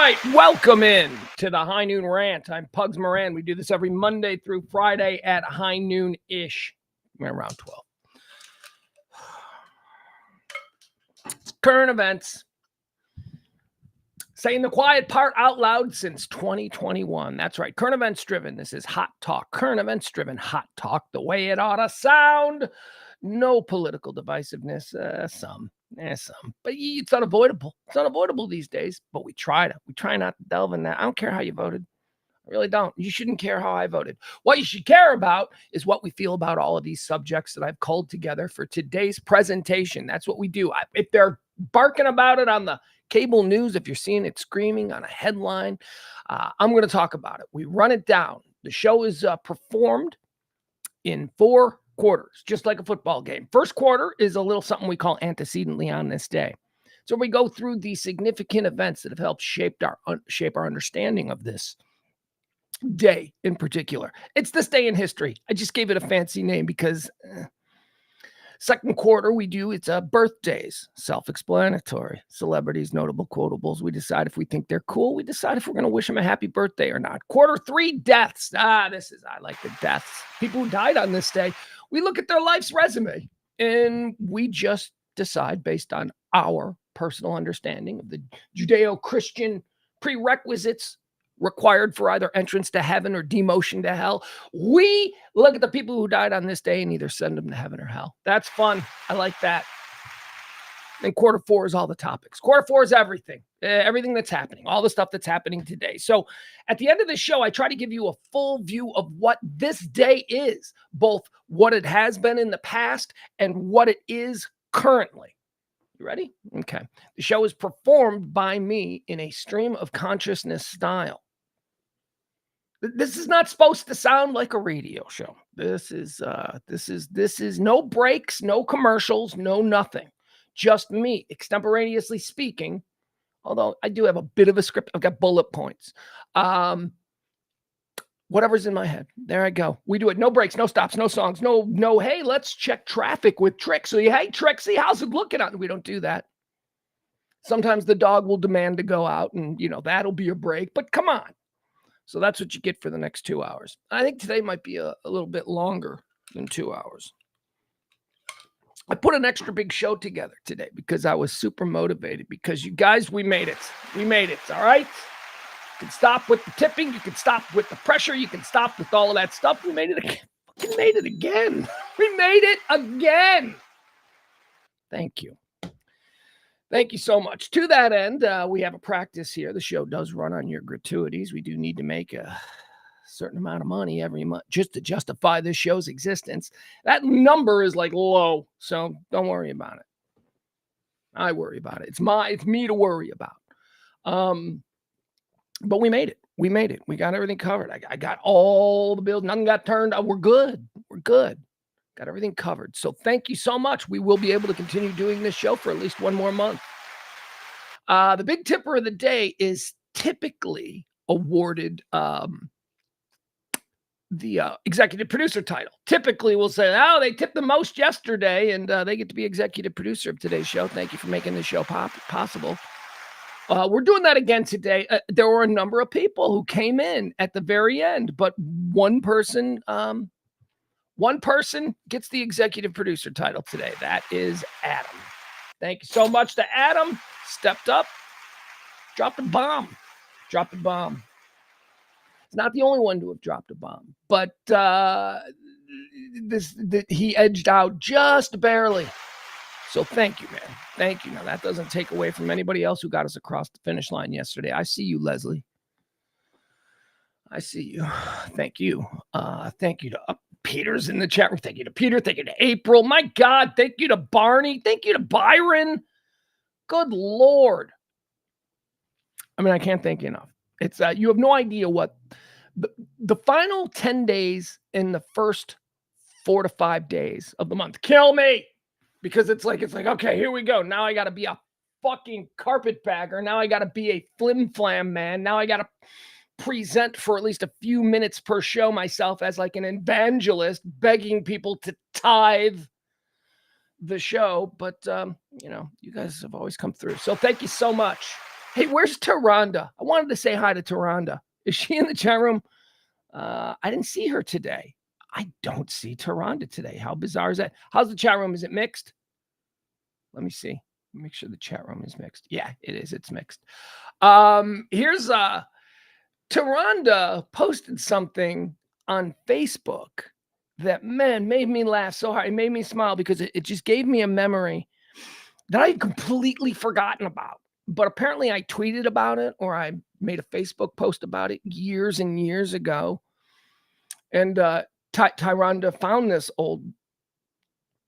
right, welcome in to the High Noon Rant. I'm Pugs Moran. We do this every Monday through Friday at high noon-ish, around 12. Current events. Saying the quiet part out loud since 2021. That's right, current events driven. This is hot talk. Current events driven hot talk, the way it ought to sound. No political divisiveness, some. But it's unavoidable. It's unavoidable these days, but we try not to delve in that. I don't care how you voted. I really don't. You shouldn't care how I voted. What you should care about is what we feel about all of these subjects that I've culled together for today's presentation. That's what we do. If they're barking about it on the cable news, if you're seeing it screaming on a headline, I'm going to talk about it. We run it down. The show is performed in 4 quarters, just like a football game. First quarter is a little something we call antecedently on this day. So we go through the significant events that have helped shape our understanding of this day in particular. It's this day in history. I just gave it a fancy name because second quarter it's birthdays, self-explanatory. Celebrities, notable quotables. We decide if we think they're cool. We decide if we're going to wish them a happy birthday or not. Quarter 3, deaths. I like the deaths. People who died on this day. We look at their life's resume and we just decide based on our personal understanding of the Judeo-Christian prerequisites required for either entrance to heaven or demotion to hell. We look at the people who died on this day and either send them to heaven or hell. That's fun. I like that. And quarter 4 is all the topics. Quarter 4 is everything. Everything that's happening. All the stuff that's happening today. So at the end of the show, I try to give you a full view of what this day is. Both what it has been in the past and what it is currently. You ready? Okay. The show is performed by me in a stream of consciousness style. This is not supposed to sound like a radio show. This is no breaks, no commercials, no nothing. Just me extemporaneously speaking. Although I do have a bit of a script. I've got bullet points. Whatever's in my head. There I go. We do it. No breaks, no stops, no songs, no, hey, let's check traffic with Trixie. Hey, Trixie, how's it looking out? We don't do that. Sometimes the dog will demand to go out and, that'll be a break. But come on. So that's what you get for the next 2 hours. I think today might be a little bit longer than 2 hours. I put an extra big show together today because I was super motivated because you guys, we made it. We made it, all right? You can stop with the tipping. You can stop with the pressure. You can stop with all of that stuff. We made it again. We made it again. We made it again. Thank you. Thank you so much. To that end, we have a practice here. The show does run on your gratuities. We do need to make a certain amount of money every month just to justify this show's existence. That number is like low, so don't worry about it. I worry about it. It's me to worry about. But we made it. We made it. We got everything covered. I got all the bills. Nothing got turned. We're good. We're good. Got everything covered. So thank you so much. We will be able to continue doing this show for at least one more month. The big tipper of the day is typically awarded the executive producer title. Typically we'll say, they tipped the most yesterday and they get to be executive producer of today's show. Thank you for making this show possible. We're doing that again today. There were a number of people who came in at the very end, but one person gets the executive producer title today. That is Adam. Thank you so much to Adam. Stepped up, dropped a bomb. It's not the only one to have dropped a bomb, but he edged out just barely. So thank you, man. Thank you. Now, that doesn't take away from anybody else who got us across the finish line yesterday. I see you, Leslie. I see you. Thank you. Thank you to Peter's in the chat room. Thank you to Peter. Thank you to April. My God. Thank you to Barney. Thank you to Byron. Good Lord. I mean, I can't thank you enough. It's you have no idea what the final 10 days in the first 4 to 5 days of the month kill me because it's like, okay, here we go. Now I got to be a fucking carpetbagger. Now I got to be a flim flam man. Now I got to present for at least a few minutes per show myself as like an evangelist begging people to tithe the show. But, you guys have always come through. So thank you so much. Hey, where's Taronda? I wanted to say hi to Taronda. Is she in the chat room? I didn't see her today. I don't see Taronda today. How bizarre is that? How's the chat room? Is it mixed? Let me see. Make sure the chat room is mixed. Yeah, it is. It's mixed. Here's Taronda posted something on Facebook that, man, made me laugh so hard. It made me smile because it just gave me a memory that I had completely forgotten about. But apparently I tweeted about it or I made a Facebook post about it years and years ago. And Tyronda found this old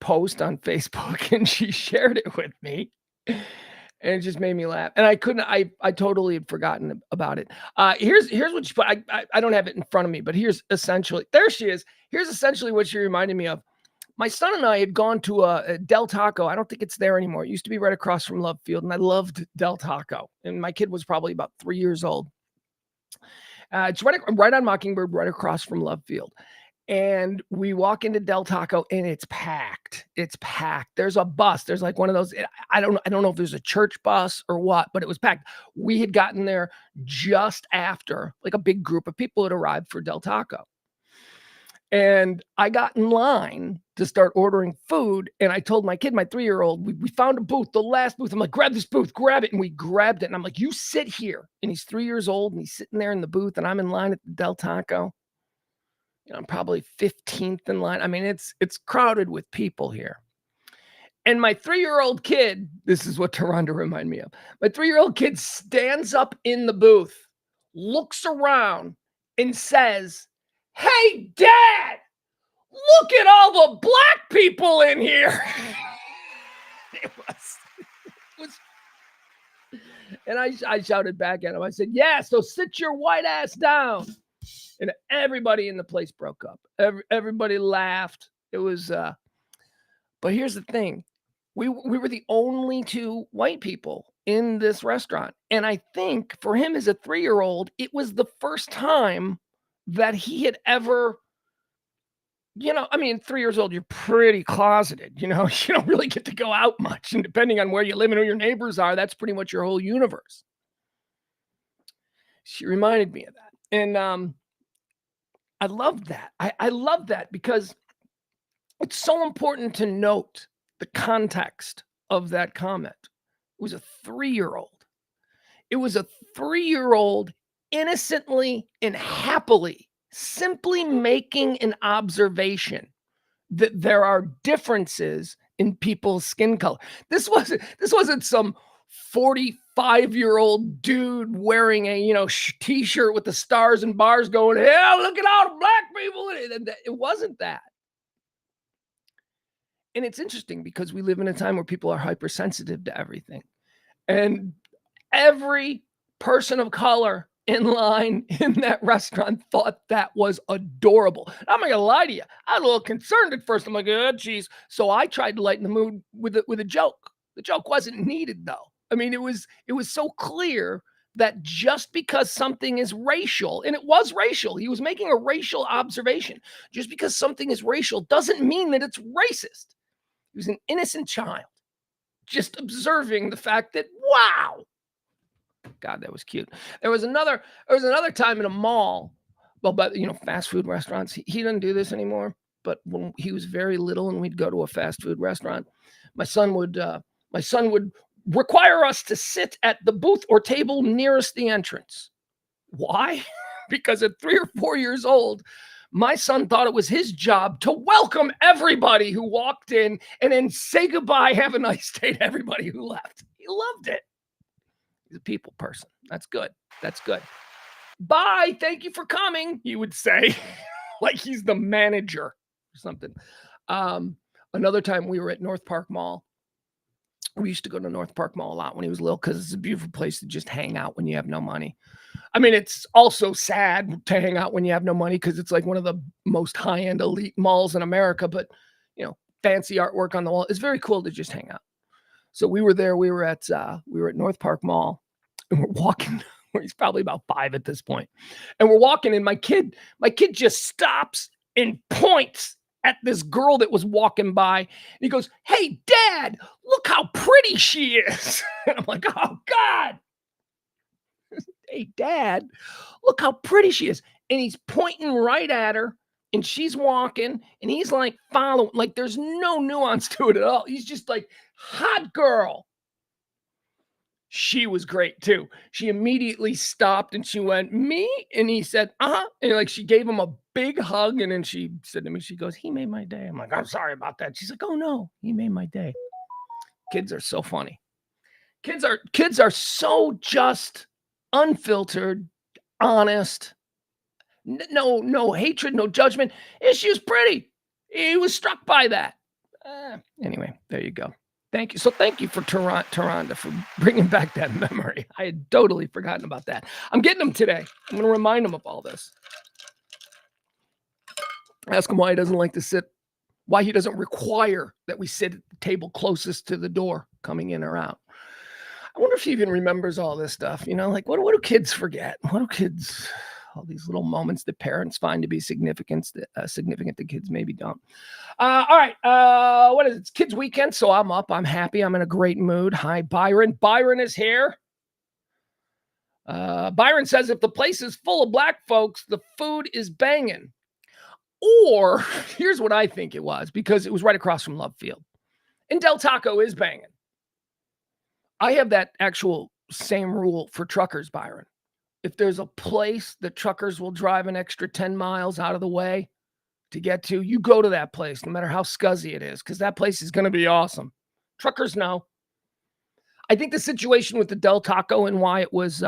post on Facebook and she shared it with me. And it just made me laugh. And I totally had forgotten about it. Here's what she put. I don't have it in front of me, but here's essentially, there she is. Here's essentially what she reminded me of. My son and I had gone to a Del Taco. I don't think it's there anymore. It used to be right across from Love Field, and I loved Del Taco. And my kid was probably about 3 years old. It's right on Mockingbird, right across from Love Field. And we walk into Del Taco and it's packed. It's packed. There's a bus. There's like one of those. I don't know if there's a church bus or what, but it was packed. We had gotten there just after, like, a big group of people had arrived for Del Taco. And I got in line to start ordering food. And I told my kid, my 3-year-old, we found a booth, the last booth. I'm like, grab this booth, grab it. And we grabbed it. And I'm like, you sit here. And he's 3 years old and he's sitting there in the booth and I'm in line at the Del Taco. I'm probably 15th in line. I mean, it's crowded with people here. And my 3-year-old kid, this is what Taronda reminded me of. My 3-year-old kid stands up in the booth, looks around and says, "Hey, Dad, look at all the black people in here." It was, and I shouted back at him. I said, "Yeah, so sit your white ass down." And everybody in the place broke up. Everybody laughed. It was, but here's the thing. We were the only 2 white people in this restaurant. And I think for him as a 3-year-old, it was the first time that he had ever, I mean, 3 years old, you're pretty closeted, you don't really get to go out much. And depending on where you live and who your neighbors are, that's pretty much your whole universe. She reminded me of that. And, I love that. I love that because it's so important to note the context of that comment. It was a 3-year-old. It was a 3-year-old innocently and happily simply making an observation that there are differences in people's skin color. This wasn't some 45-year-old dude wearing a t-shirt with the stars and bars going, "Yeah, look at all the black people." It wasn't that. And it's interesting because we live in a time where people are hypersensitive to everything. And every person of color in line in that restaurant thought that was adorable. I'm not gonna lie to you. I was a little concerned at first. I'm like, "Oh, geez." So I tried to lighten the mood with a joke. The joke wasn't needed though. I mean, it was so clear that just because something is racial, and it was racial, he was making a racial observation. Just because something is racial doesn't mean that it's racist. He was an innocent child, just observing the fact that, wow. God, that was cute. There was another time in a mall. Well, but fast food restaurants. He doesn't do this anymore. But when he was very little and we'd go to a fast food restaurant, my son would require us to sit at the booth or table nearest the entrance. Why? Because at 3 or 4 years old, my son thought it was his job to welcome everybody who walked in and then say goodbye, have a nice day to everybody who left. He loved it. He's a people person. That's good. That's good. Bye. Thank you for coming, he would say, like he's the manager or something. Another time we were at North Park Mall. We used to go to North Park Mall a lot when he was little because it's a beautiful place to just hang out when you have no money. I mean, it's also sad to hang out when you have no money because it's like one of the most high-end elite malls in America, but fancy artwork on the wall. It's very cool to just hang out. So we were there. We were at North Park Mall, and we're walking. He's probably about 5 at this point, and we're walking, and my kid just stops and points at this girl that was walking by, and he goes, "Hey, Dad, look how pretty she is." And I'm like, "Oh God, hey, Dad, look how pretty she is. And he's pointing right at her, and she's walking, and he's like following. Like there's no nuance to it at all. He's just like, hot girl. She was great too. She immediately stopped and she went, me? And he said, uh-huh. And like she gave him a big hug. And then she said to me, she goes, he made my day. I'm like, I'm sorry about that. She's like, oh no, he made my day. Kids are so funny. Kids are so just unfiltered, honest. No hatred, no judgment. And she was pretty. He was struck by that. Anyway, there you go. Thank you. So thank you for Toronto for bringing back that memory. I had totally forgotten about that. I'm getting him today. I'm going to remind him of all this. Ask him why he doesn't like to sit, why he doesn't require that we sit at the table closest to the door coming in or out. I wonder if he even remembers all this stuff. Like what do kids forget? What do kids, all these little moments that parents find to be significant that kids maybe don't. All right. What is it? It's kids weekend. So I'm up. I'm happy. I'm in a great mood. Hi, Byron. Byron is here. Byron says if the place is full of black folks, the food is banging. Or here's what I think it was, because it was right across from Love Field. And Del Taco is banging. I have that actual same rule for truckers, Byron. If there's a place that truckers will drive an extra 10 miles out of the way to get to, you go to that place, no matter how scuzzy it is, because that place is going to be awesome. Truckers know. I think the situation with the Del Taco and why it was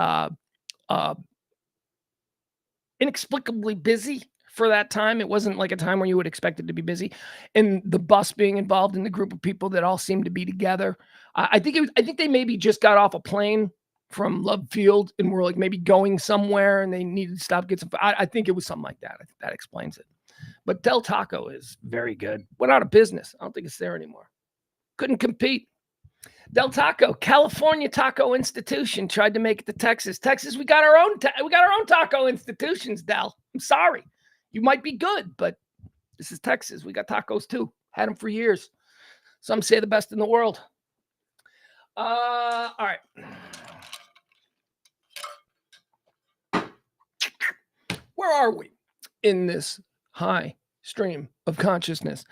inexplicably busy for that time, it wasn't like a time where you would expect it to be busy, and the bus being involved in the group of people that all seemed to be together. I think they maybe just got off a plane from Love Field and were like maybe going somewhere and they needed to stop, get some. I think it was something like that. I think that explains it. But Del Taco is very good. Went out of business. I don't think it's there anymore. Couldn't compete. Del Taco, California Taco Institution, tried to make it to Texas. Texas, we got our own taco institutions, Del. I'm sorry. You might be good, but this is Texas. We got tacos too. Had them for years. Some say the best in the world. All right. Where are we in this high stream of consciousness?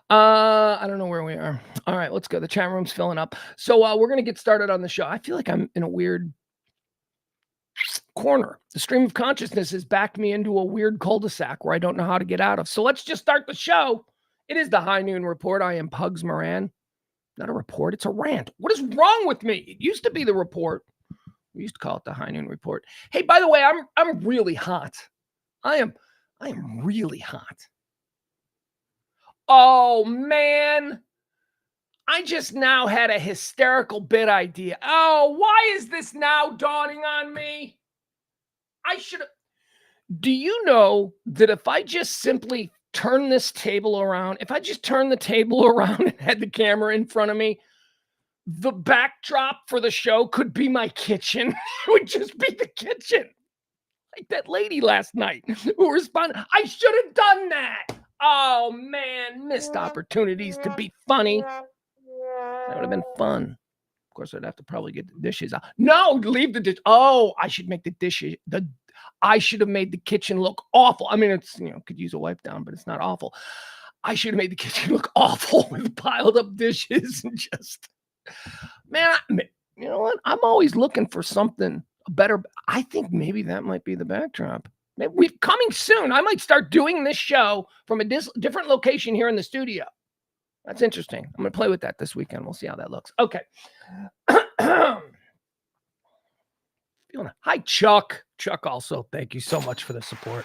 I don't know where we are. All right, let's go. The chat room's filling up. So we're going to get started on the show. I feel like I'm in a weird corner. The stream of consciousness has backed me into a weird cul-de-sac where I don't know how to get out of. So let's just start the show. It is the High Noon Report. I am Pugs Moran. Not a report, it's a rant. What is wrong with me? It used to be the report. We used to call it the High Noon Report. Hey, by the way, I'm really hot. I am really hot. Oh, man. I just now had a hysterical bit idea. Oh, why is this now dawning on me? I should have. Do you know that if I just simply turn this table around, if I just turn the table around and had the camera in front of me, the backdrop for the show could be my kitchen. It would just be the kitchen. Like that lady last night who responded, I should have done that. Oh, man, missed opportunities to be funny. That would have been fun. Of course, I'd have to probably get the dishes out. No, leave the dish. Oh, I should make the dishes. I should have made the kitchen look awful. I mean, it's, could use a wipe down, but it's not awful. I should have made the kitchen look awful with piled up dishes and just, man, you know what? I'm always looking for something better. I think maybe that might be the backdrop. Maybe we're coming soon. I might start doing this show from a different location here in the studio. That's interesting. I'm going to play with that this weekend. We'll see how that looks. Okay. Hi, Chuck. Chuck also, thank you so much for the support.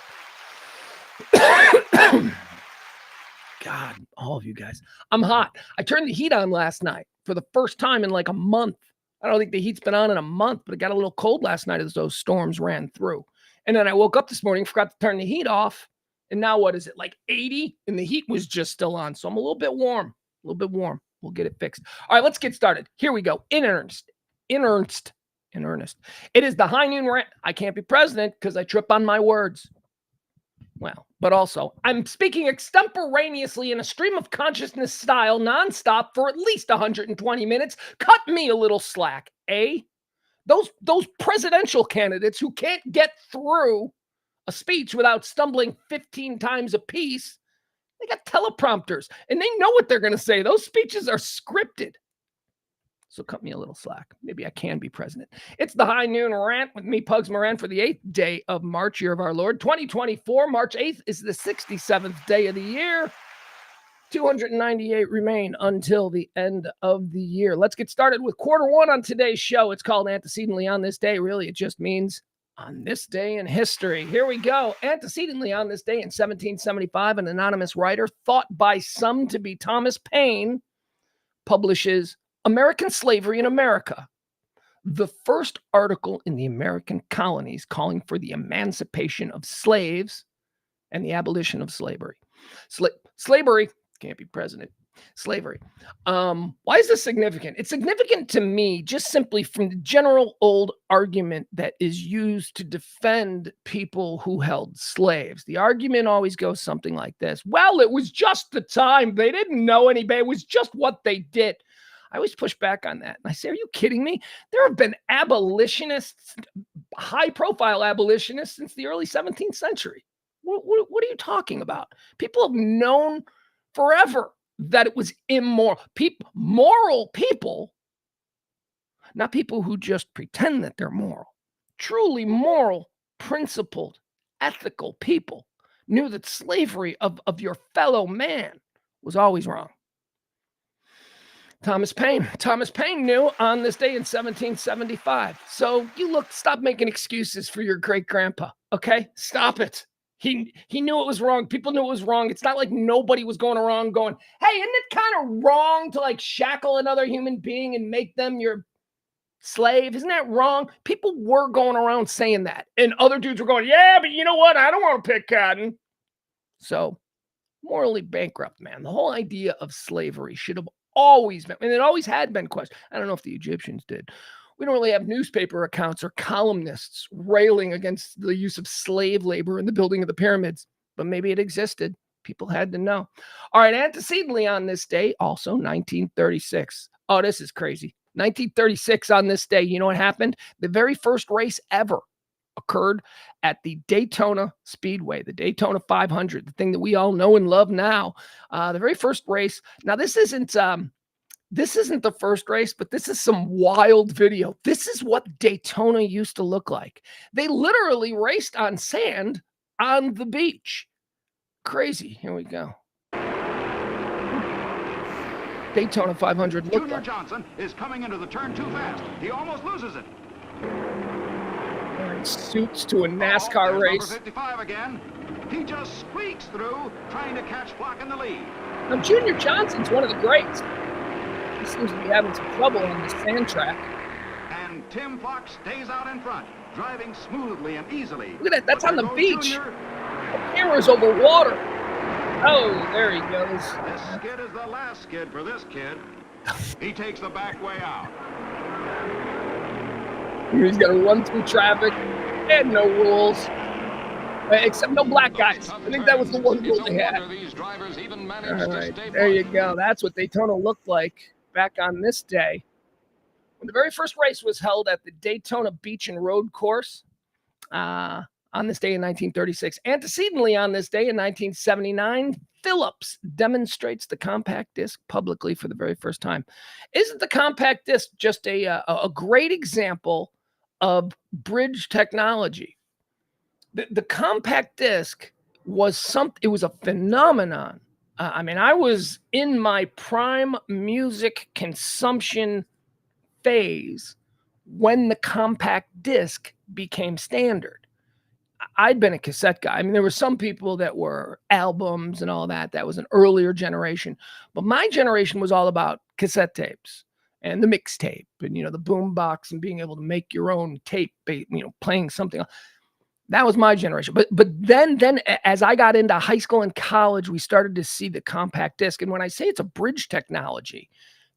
God, all of you guys. I'm hot. I turned the heat on last night for the first time in like a month. I don't think the heat's been on in a month, but it got a little cold last night as those storms ran through. And then I woke up this morning, forgot to turn the heat off. And now what is it, like 80? And the heat was just still on. So I'm a little bit warm. We'll get it fixed. All right, let's get started. Here we go. In earnest. It is the High Noon Rant. I can't be president because I trip on my words. Well, but also, I'm speaking extemporaneously in a stream of consciousness style nonstop for at least 120 minutes. Cut me a little slack, eh? Those presidential candidates who can't get through a speech without stumbling 15 times a piece, they got teleprompters and they know what they're going to say. Those speeches are scripted. So cut me a little slack. Maybe I can be president. It's the High Noon Rant with me, Pugs Moran, for the 8th day of March, year of our Lord, 2024. March 8th is the 67th day of the year. 298 remain until the end of the year. Let's get started with quarter one on today's show. It's called Antecedently on This Day. Really, it just means on this day in history. Here we go. Antecedently on this day in 1775, an anonymous writer thought by some to be Thomas Paine publishes American Slavery in America, the first article in the American colonies calling for the emancipation of slaves and the abolition of slavery. Slavery can't be president. Slavery. Why is this significant? It's significant to me just simply from the general old argument that is used to defend people who held slaves. The argument always goes something like this. Well, it was just the time. They didn't know any better. It was just what they did. I always push back on that. And I say, are you kidding me? There have been abolitionists, high-profile abolitionists since the early 17th century. What are you talking about? People have known forever that it was immoral. Moral people, not people who just pretend that they're moral. Truly moral, principled, ethical people knew that slavery of your fellow man was always wrong. Thomas Paine knew on this day in 1775. So stop making excuses for your great-grandpa, okay? Stop it. He knew it was wrong. People knew it was wrong. It's not like nobody was going around going, hey, isn't it kind of wrong to like shackle another human being and make them your slave? Isn't that wrong? People were going around saying that. And other dudes were going, yeah, but you know what? I don't want to pick cotton. So morally bankrupt, man. The whole idea of slavery should have always been, and it always had been questioned. I don't know if the Egyptians did. We don't really have newspaper accounts or columnists railing against the use of slave labor in the building of the pyramids, but maybe it existed. People had to know. All right, antecedently on this day, also 1936. Oh, this is crazy. 1936 on this day, you know what happened? The very first race ever occurred at the Daytona Speedway, the Daytona 500, the thing that we all know and love now. The very first race. Now, this isn't the first race, but this is some wild video. This is what Daytona used to look like. They literally raced on sand on the beach. Crazy. Here we go. Daytona 500. Junior Johnson is coming into the turn too fast. He almost loses it. Wearing suits to a NASCAR race. Number 55 again. He just squeaks through, trying to catch Flock in the lead. Now, Junior Johnson's one of the greats. He seems to be having some trouble on this sand track. And Tim Flock stays out in front, driving smoothly and easily. Look at that. That's on the beach. The camera's over water. Oh, there he goes. This skid is the last skid for this kid. He takes the back way out. He's going to run through traffic and no rules. Except no black guys. I think that was the one rule they had. All right, there you go. That's what Daytona looked like back on this day. When the very first race was held at the Daytona Beach and Road Course on this day in 1936. Antecedently on this day in 1979, Philips demonstrates the compact disc publicly for the very first time. Isn't the compact disc just a great example of bridge technology? The compact disc was it was a phenomenon. I mean, I was in my prime music consumption phase when the compact disc became standard. I'd been a cassette guy. I mean, there were some people that were albums and all that. That was an earlier generation. But my generation was all about cassette tapes and the mixtape and, the boom box and being able to make your own tape, playing something. That was my generation. But then as I got into high school and college, we started to see the compact disc. And when I say it's a bridge technology,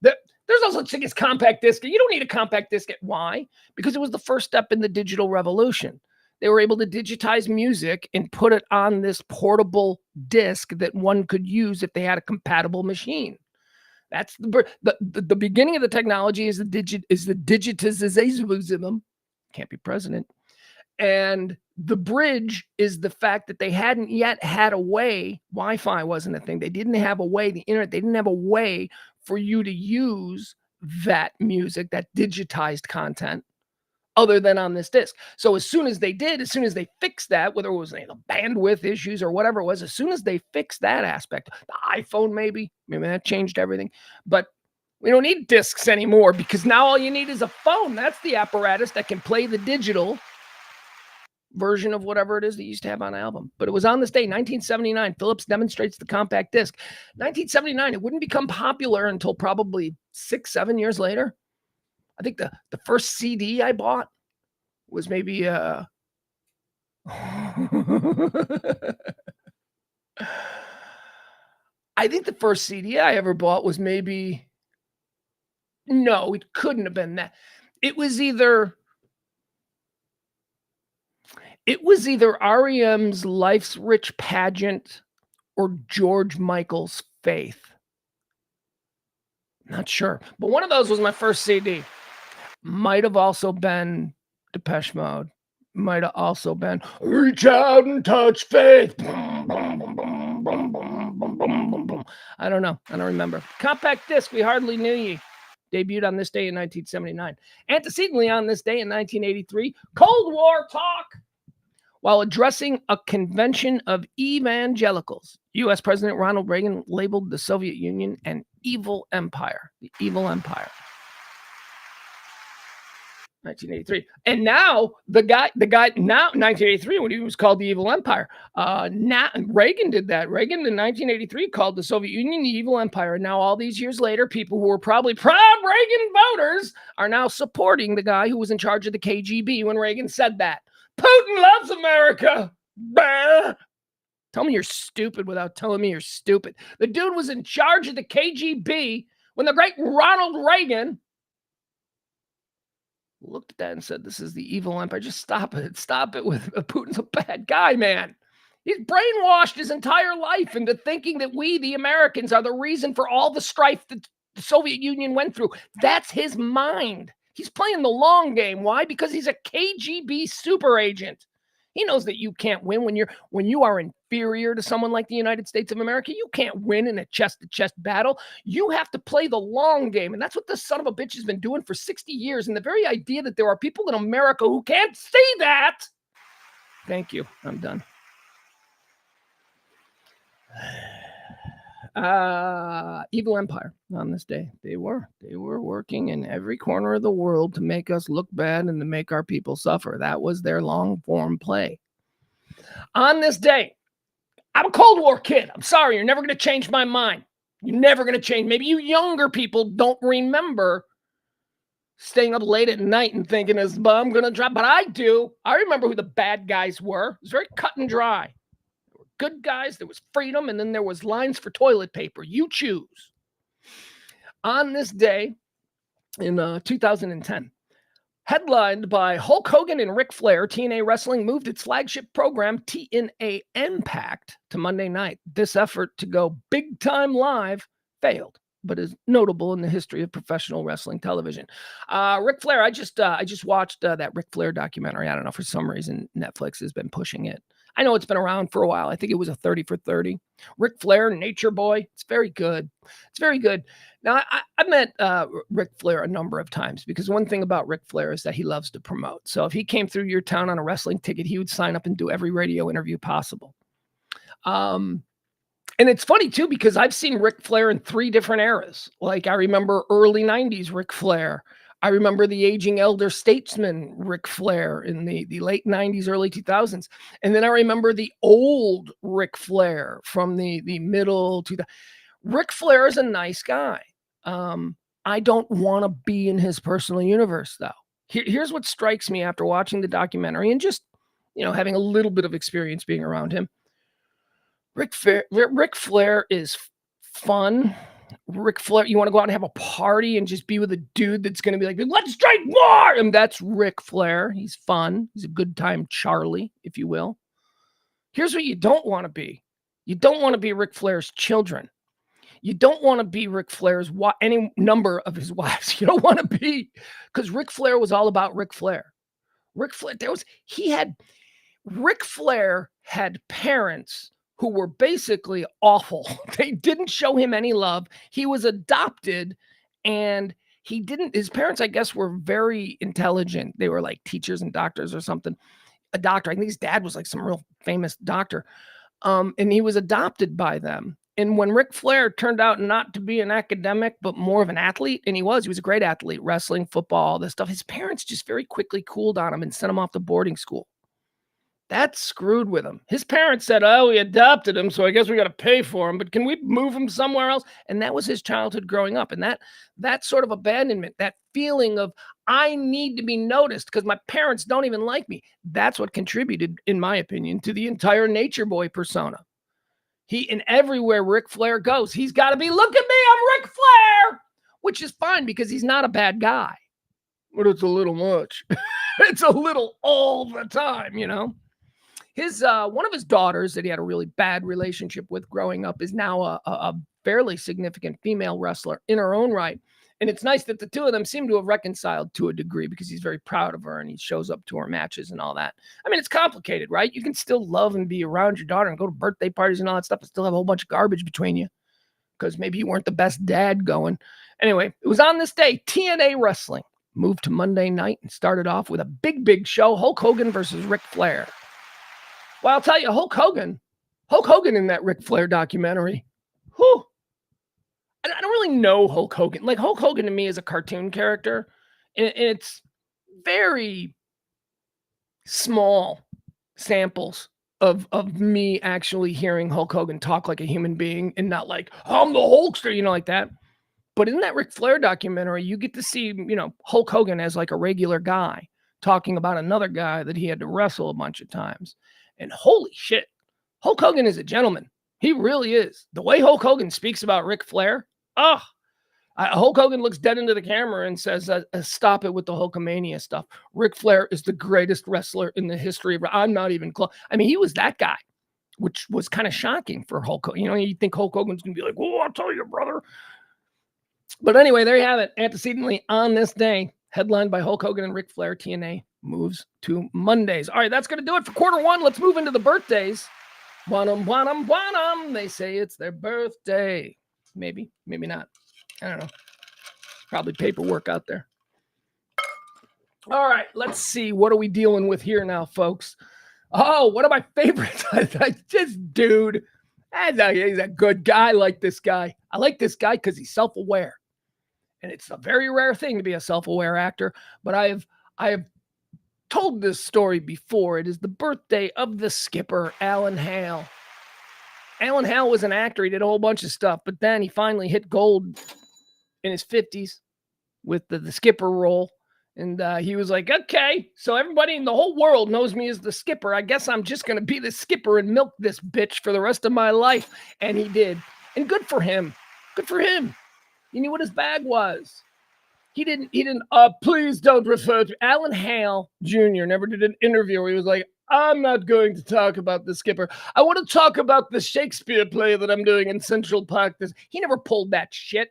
there's no such thing as compact disc. You don't need a compact disc. Why? Because it was the first step in the digital revolution. They were able to digitize music and put it on this portable disc that one could use if they had a compatible machine. That's the beginning of the technology is the digitization can't be president. And the bridge is the fact that they hadn't yet had a way, Wi-Fi wasn't a thing. They didn't have a way, the internet, they didn't have a way for you to use that music, that digitized content, other than on this disc. So as soon as they fixed that, whether it was bandwidth issues or whatever it was, as soon as they fixed that aspect, the iPhone maybe that changed everything. But we don't need discs anymore because now all you need is a phone. That's the apparatus that can play the digital version of whatever it is that you used to have on an album. But it was on this day, 1979. Philips demonstrates the compact disc. 1979, it wouldn't become popular until probably 6-7 years later. I think the first CD I bought was maybe I think the first CD I ever bought was maybe, no, it couldn't have been that. It was either REM's Life's Rich Pageant or George Michael's Faith. Not sure, but one of those was my first CD. Might have also been Depeche Mode. Might have also been Reach Out and Touch Faith. I don't know. I don't remember. Compact disc, We Hardly Knew Ye. Debuted on this day in 1979. Antecedently on this day in 1983, Cold War talk. While addressing a convention of evangelicals, U.S. President Ronald Reagan labeled the Soviet Union an evil empire. The evil empire. 1983. And now the guy now 1983 when he was called the evil empire. Now Reagan did that. Reagan in 1983 called the Soviet Union the evil empire. And now all these years later, people who were probably proud Reagan voters are now supporting the guy who was in charge of the KGB when Reagan said that. Putin loves America. Bah. Tell me you're stupid without telling me you're stupid. The dude was in charge of the KGB when the great Ronald Reagan looked at that and said, this is the evil empire. Just stop it. Stop it with Putin's a bad guy, man. He's brainwashed his entire life into thinking that we, the Americans, are the reason for all the strife that the Soviet Union went through. That's his mind. He's playing the long game. Why? Because he's a KGB super agent. He knows that you can't win when you are inferior to someone like the United States of America. You can't win in a chest-to-chest battle. You have to play the long game. And that's what this son of a bitch has been doing for 60 years. And the very idea that there are people in America who can't see that. Thank you. I'm done. Evil empire on this day. They were working in every corner of the world to make us look bad and to make our people suffer. That was their long form play. On this day, I'm a Cold War kid. I'm sorry, you're never going to change my mind. You're never going to change. Maybe you younger people don't remember staying up late at night and thinking, is bomb going to drop? But I do. I remember who the bad guys were. It was very cut and dry. Good guys, there was freedom, and then there was lines for toilet paper. You choose. On this day in 2010, headlined by Hulk Hogan and Ric Flair, TNA Wrestling moved its flagship program, TNA Impact, to Monday night. This effort to go big time live failed, but is notable in the history of professional wrestling television. Ric Flair, I just watched that Ric Flair documentary. I don't know, for some reason, Netflix has been pushing it. I know it's been around for a while. I think it was a 30 for 30. Ric Flair, Nature Boy. It's very good. It's very good. Now, I met Ric Flair a number of times because one thing about Ric Flair is that he loves to promote. So if he came through your town on a wrestling ticket, he would sign up and do every radio interview possible. And it's funny, too, because I've seen Ric Flair in 3 different eras. Like I remember early 90s Ric Flair. I remember the aging elder statesman Ric Flair in the late 90s, early 2000s. And then I remember the old Ric Flair from the middle to the... Ric Flair is a nice guy. I don't want to be in his personal universe, though. Here's what strikes me after watching the documentary and just, having a little bit of experience being around him. Ric Flair is fun. Ric Flair, you want to go out and have a party and just be with a dude that's going to be like, let's drink more. And that's Ric Flair. He's fun. He's a good time Charlie, if you will. Here's what you don't want to be. You don't want to be Ric Flair's children. You don't want to be Ric Flair's any number of his wives. You don't want to be, because Ric Flair was all about Ric Flair. Ric Flair, Ric Flair had parents who were basically awful. They didn't show him any love. He was adopted, and his parents, I guess, were very intelligent. They were like teachers and doctors or something. A doctor. I think his dad was like some real famous doctor. And he was adopted by them. And when Ric Flair turned out not to be an academic, but more of an athlete, and he was a great athlete, wrestling, football, all this stuff, his parents just very quickly cooled on him and sent him off to boarding school. That screwed with him. His parents said, oh, we adopted him, so I guess we got to pay for him, but can we move him somewhere else? And that was his childhood growing up. And that sort of abandonment, that feeling of, I need to be noticed because my parents don't even like me, that's what contributed, in my opinion, to the entire Nature Boy persona. And everywhere Ric Flair goes, he's got to be, look at me, I'm Ric Flair, which is fine because he's not a bad guy. But it's a little much. It's a little all the time, you know? One of his daughters that he had a really bad relationship with growing up is now a fairly significant female wrestler in her own right. And it's nice that the two of them seem to have reconciled to a degree because he's very proud of her and he shows up to her matches and all that. I mean, it's complicated, right? You can still love and be around your daughter and go to birthday parties and all that stuff and still have a whole bunch of garbage between you because maybe you weren't the best dad going. Anyway, it was on this day, TNA Wrestling moved to Monday night and started off with a big show, Hulk Hogan versus Ric Flair. Well, I'll tell you, Hulk Hogan in that Ric Flair documentary, whew, I don't really know Hulk Hogan. Like, Hulk Hogan to me is a cartoon character, and it's very small samples of me actually hearing Hulk Hogan talk like a human being and not like, I'm the Hulkster, you know, like that. But in that Ric Flair documentary, you get to see, you know, Hulk Hogan as like a regular guy talking about another guy that he had to wrestle a bunch of times. And holy shit, Hulk Hogan is a gentleman. He really is. The way Hulk Hogan speaks about Ric Flair, Hulk Hogan looks dead into the camera and says, stop it with the Hulkamania stuff. Ric Flair is the greatest wrestler in the history of, I'm not even close. I mean, he was that guy, which was kind of shocking for Hulk Hogan. You know, you think Hulk Hogan's going to be like, oh, I'll tell you, brother. But anyway, there you have it. Antecedently on this day, headlined by Hulk Hogan and Ric Flair, TNA moves to Mondays. All right, that's going to do it for quarter one. Let's move into the birthdays. Buonam. They say it's their birthday. Maybe not. I don't know. Probably paperwork out there. All right, let's see. What are we dealing with here now, folks? Oh, one of my favorites. This dude. He's a good guy. I like this guy. I like this guy because he's self-aware. And it's a very rare thing to be a self-aware actor. But I have told this story before. It is the birthday of the skipper, Alan Hale. Alan Hale was an actor. He did a whole bunch of stuff, but then he finally hit gold in his 50s with the skipper role. And he was like, okay, so everybody in the whole world knows me as the skipper. I guess I'm just going to be the skipper and milk this bitch for the rest of my life. And he did. And good for him. Good for him. You knew what his bag was. He didn't, please don't refer to Alan Hale Jr. never did an interview where he was like, I'm not going to talk about the skipper. I want to talk about the Shakespeare play that I'm doing in Central Park. He never pulled that shit.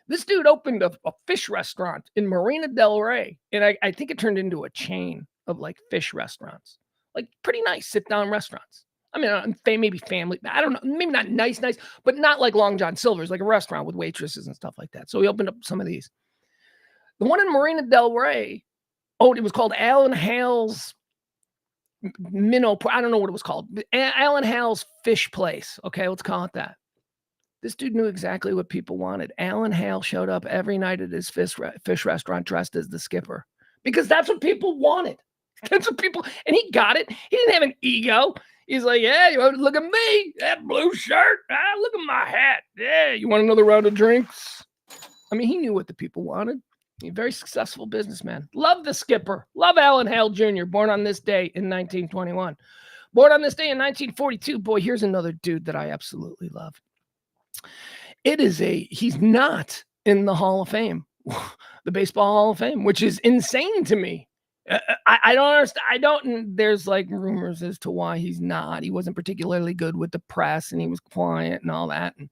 This dude opened a fish restaurant in Marina Del Rey. And I think it turned into a chain of like fish restaurants, like pretty nice sit-down restaurants. I mean, maybe family. I don't know. Maybe not nice, but not like Long John Silver's, like a restaurant with waitresses and stuff like that. So he opened up some of these. The one in Marina Del Rey, it was called Alan Hale's Minnow. I don't know what it was called. Alan Hale's Fish Place. Okay, let's call it that. This dude knew exactly what people wanted. Alan Hale showed up every night at his fish restaurant dressed as the skipper because that's what people wanted. That's what people, and he got it. He didn't have an ego. He's like, yeah, you want to look at me? That blue shirt. Look at my hat. Yeah, you want another round of drinks? I mean, he knew what the people wanted. He's a very successful businessman. Love the skipper. Love Alan Hale Jr., born on this day in 1921. Born on this day in 1942. Boy, here's another dude that I absolutely love. He's not in the Hall of Fame, the Baseball Hall of Fame, which is insane to me. I don't understand. There's like rumors as to why he's not. He wasn't particularly good with the press and he was quiet and all that. And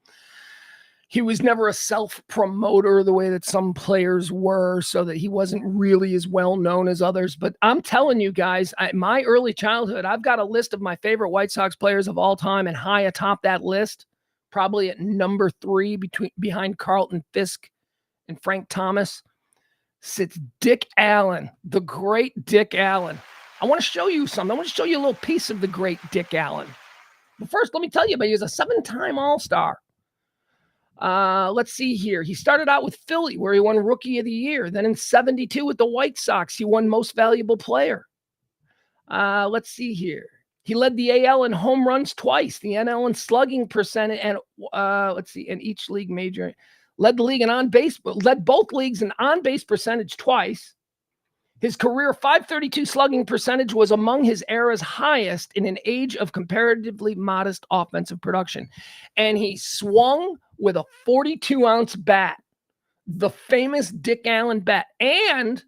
He was never a self-promoter the way that some players were, so that he wasn't really as well known as others. But I'm telling you guys, my early childhood, I've got a list of my favorite White Sox players of all time, and high atop that list, probably at number 3 behind Carlton Fisk and Frank Thomas, sits Dick Allen, the great Dick Allen. I want to show you something. I want to show you a little piece of the great Dick Allen. But first, let me tell you about he was a 7-time All-Star. Let's see here. He started out with Philly, where he won Rookie of the Year. Then in 72 with the White Sox, he won Most Valuable Player. Let's see here. He led the AL in home runs twice, the NL in slugging percentage, and let's see, in each league major. Led the league in on-base, led both leagues in on-base percentage twice. His career .532 slugging percentage was among his era's highest in an age of comparatively modest offensive production. And he swung with a 42-ounce bat, the famous Dick Allen bat, and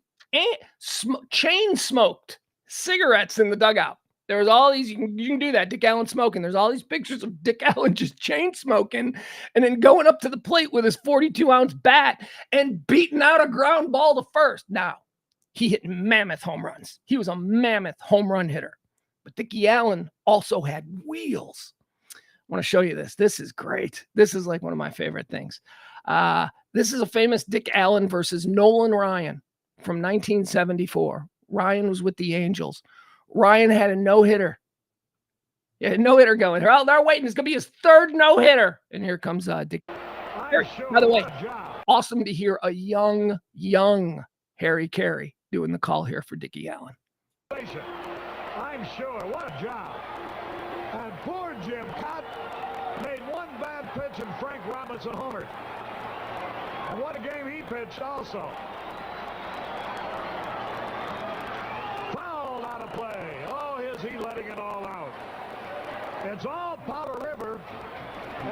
chain smoked cigarettes in the dugout. There was all these, you can do that, Dick Allen smoking. There's all these pictures of Dick Allen just chain smoking and then going up to the plate with his 42-ounce bat and beating out a ground ball to first. Now, he hit mammoth home runs. He was a mammoth home run hitter. But Dickie Allen also had wheels. I want to show you this. This is great. This is like one of my favorite things. This is a famous Dick Allen versus Nolan Ryan from 1974. Ryan was with the Angels. Ryan had a no-hitter. Yeah, a no-hitter going. They're waiting. It's going to be his third no-hitter. And here comes Dick. By the way, awesome to hear a young Harry Carey doing the call here for Dickie Allen. I'm sure. What a job. And poor Jim Cott made one bad pitch and Frank Robinson homered. And what a game he pitched also. Fouled out of play. Oh, is he letting it all out. It's all Powder River.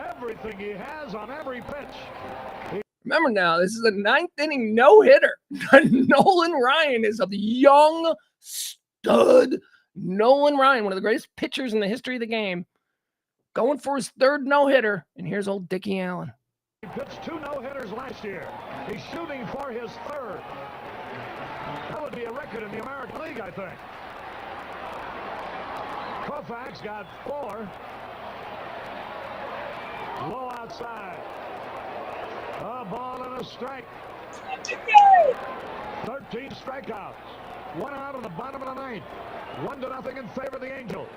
Everything he has on every pitch. Remember now, this is a 9th inning no-hitter. Nolan Ryan is a young stud. Nolan Ryan, one of the greatest pitchers in the history of the game, going for his third no-hitter. And here's old Dickie Allen. He pitched 2 no-hitters last year. He's shooting for his third. That would be a record in the American League, I think. Koufax got 4. Low outside. A ball and a strike. 13 strikeouts. 1 out in the bottom of the 9th. 1-0 in favor of the Angels.